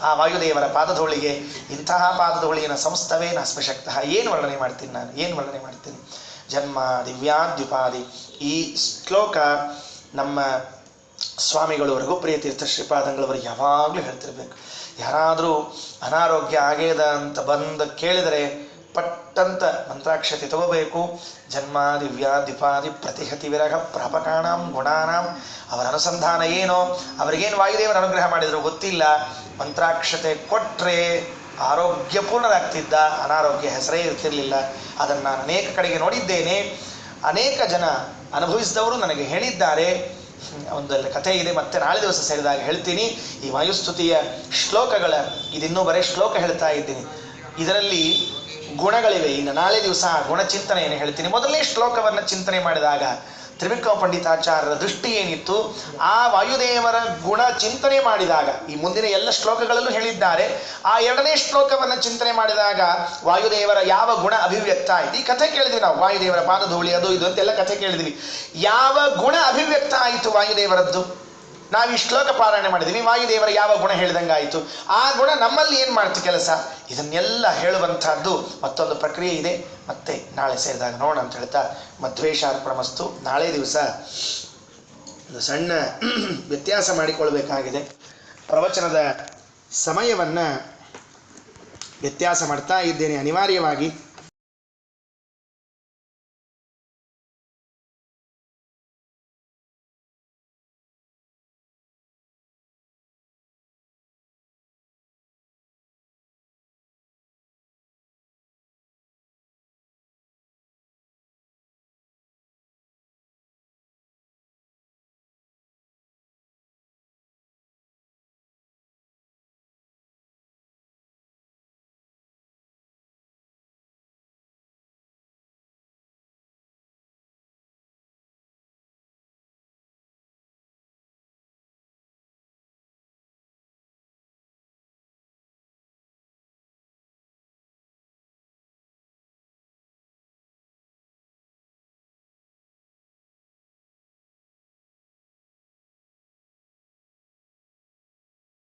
ಆ ವಾಯುದೇವರ ಪಾದಧೂಳಿಗೆ. ಇಂತಹ ಪಾದಧೂಳಿನ ಸಂಸ್ಥವೇ ನಾಸ್ಮಶಕ್ತಃ. ಏನು ವರ್ಣನೆ ಮಾಡ್ತೀನಿ ನಾನು, ಏನು ವರ್ಣನೆ ಮಾಡ್ತೀನಿ? ಜನ್ಮ ದಿವ್ಯಾದ್ಯುಪಾದಿ. ಈ ಶ್ಲೋಕ ನಮ್ಮ ಸ್ವಾಮಿಗಳು ರಘುಪ್ರಿಯ ತೀರ್ಥ ಶ್ರೀಪಾದಂಗಳವರು ಯಾವಾಗಲೂ ಹೇಳ್ತಿರ್ಬೇಕು. ಯಾರಾದರೂ ಅನಾರೋಗ್ಯ ಆಗ್ಯದ ಅಂತ ಬಂದು ಕೇಳಿದರೆ ಪಟ್ಟಂತ ಮಂತ್ರಾಕ್ಷತೆ ತಗೋಬೇಕು. ಜನ್ಮ ದಿವ್ಯಾದ್ಯುಪಾದಿ ಪ್ರತಿಹತಿ ವಿರಹ ಪ್ರಾಪಕಾಣಾಂ ಗುಣಾನಾಂ. ಅವರ ಅನುಸಂಧಾನ ಏನೋ, ಅವರಿಗೇನು ವಾಯುದೇವರ ಅನುಗ್ರಹ ಮಾಡಿದ್ರು ಗೊತ್ತಿಲ್ಲ. ಮಂತ್ರಾಕ್ಷತೆ ಕೊಟ್ಟರೆ ಆರೋಗ್ಯಪೂರ್ಣರಾಗ್ತಿದ್ದ, ಅನಾರೋಗ್ಯ ಹೆಸರೇ ಇರ್ತಿರ್ಲಿಲ್ಲ. ಅದನ್ನು ನಾನು ಅನೇಕ ಕಡೆಗೆ ನೋಡಿದ್ದೇನೆ. ಅನೇಕ ಜನ ಅನುಭವಿಸಿದವರು ನನಗೆ ಹೇಳಿದ್ದಾರೆ. ಒಂದೆಲ್ಲ ಕಥೆ ಇದೆ, ಮತ್ತೆ ನಾಳೆ ದಿವಸ ಸೇರಿದಾಗ ಹೇಳ್ತೀನಿ. ಈ ವಾಯುಸ್ತುತಿಯ ಶ್ಲೋಕಗಳ ಇದಿನ್ನೂ ಬರೀ ಶ್ಲೋಕ ಹೇಳ್ತಾ ಇದ್ದೀನಿ. ಇದರಲ್ಲಿ ಗುಣಗಳಿವೆ. ಇನ್ನು ನಾಳೆ ದಿವಸ ಗುಣಚಿಂತನೆಯನ್ನು ಹೇಳ್ತೀನಿ. ಮೊದಲನೇ ಶ್ಲೋಕವನ್ನು ಚಿಂತನೆ ಮಾಡಿದಾಗ ತ್ರಿವಿಕ್ರಮ ಪಂಡಿತಾಚಾರ್ಯರ ದೃಷ್ಟಿ ಏನಿತ್ತು, ಆ ವಾಯುದೇವರ ಗುಣ ಚಿಂತನೆ ಮಾಡಿದಾಗ, ಈ ಮುಂದಿನ ಎಲ್ಲ ಶ್ಲೋಕಗಳಲ್ಲೂ ಹೇಳಿದ್ದಾರೆ, ಆ ಎರಡನೇ ಶ್ಲೋಕವನ್ನು ಚಿಂತನೆ ಮಾಡಿದಾಗ ವಾಯುದೇವರ ಯಾವ ಗುಣ ಅಭಿವ್ಯಕ್ತ ಆಯಿತು. ಈ ಕಥೆ ಕೇಳಿದ್ವಿ ನಾವು, ವಾಯುದೇವರ ಪಾದಧೂಳಿ ಅದು ಇದು ಅಂತೆಲ್ಲ ಕಥೆ ಕೇಳಿದ್ವಿ. ಯಾವ ಗುಣ ಅಭಿವ್ಯಕ್ತ ಆಯಿತು ವಾಯುದೇವರದ್ದು? ನಾವು ಈ ಶ್ಲೋಕ ಪಾರಾಯಣ ಮಾಡಿದ್ವಿ. ವಾಯುದೇವರ ಯಾವ ಗುಣ ಹೇಳಿದಂಗಾಯಿತು, ಆ ಗುಣ ನಮ್ಮಲ್ಲಿ ಏನು ಮಾಡ್ತು ಕೆಲಸ, ಇದನ್ನೆಲ್ಲ ಹೇಳುವಂತಹದ್ದು ಮತ್ತೊಂದು ಪ್ರಕ್ರಿಯೆ ಇದೆ. ಮತ್ತೆ ನಾಳೆ ಸೇರಿದಾಗ ನೋಡೋಣ ಅಂತ ಹೇಳ್ತಾ ಮಧ್ವೇಷಾರ್ಪಣಮಸ್ತು. ನಾಳೆ ದಿವಸ ಒಂದು ಸಣ್ಣ ವ್ಯತ್ಯಾಸ ಮಾಡಿಕೊಳ್ಬೇಕಾಗಿದೆ. ಪ್ರವಚನದ ಸಮಯವನ್ನು ವ್ಯತ್ಯಾಸ ಮಾಡ್ತಾ ಇದ್ದೇನೆ ಅನಿವಾರ್ಯವಾಗಿ.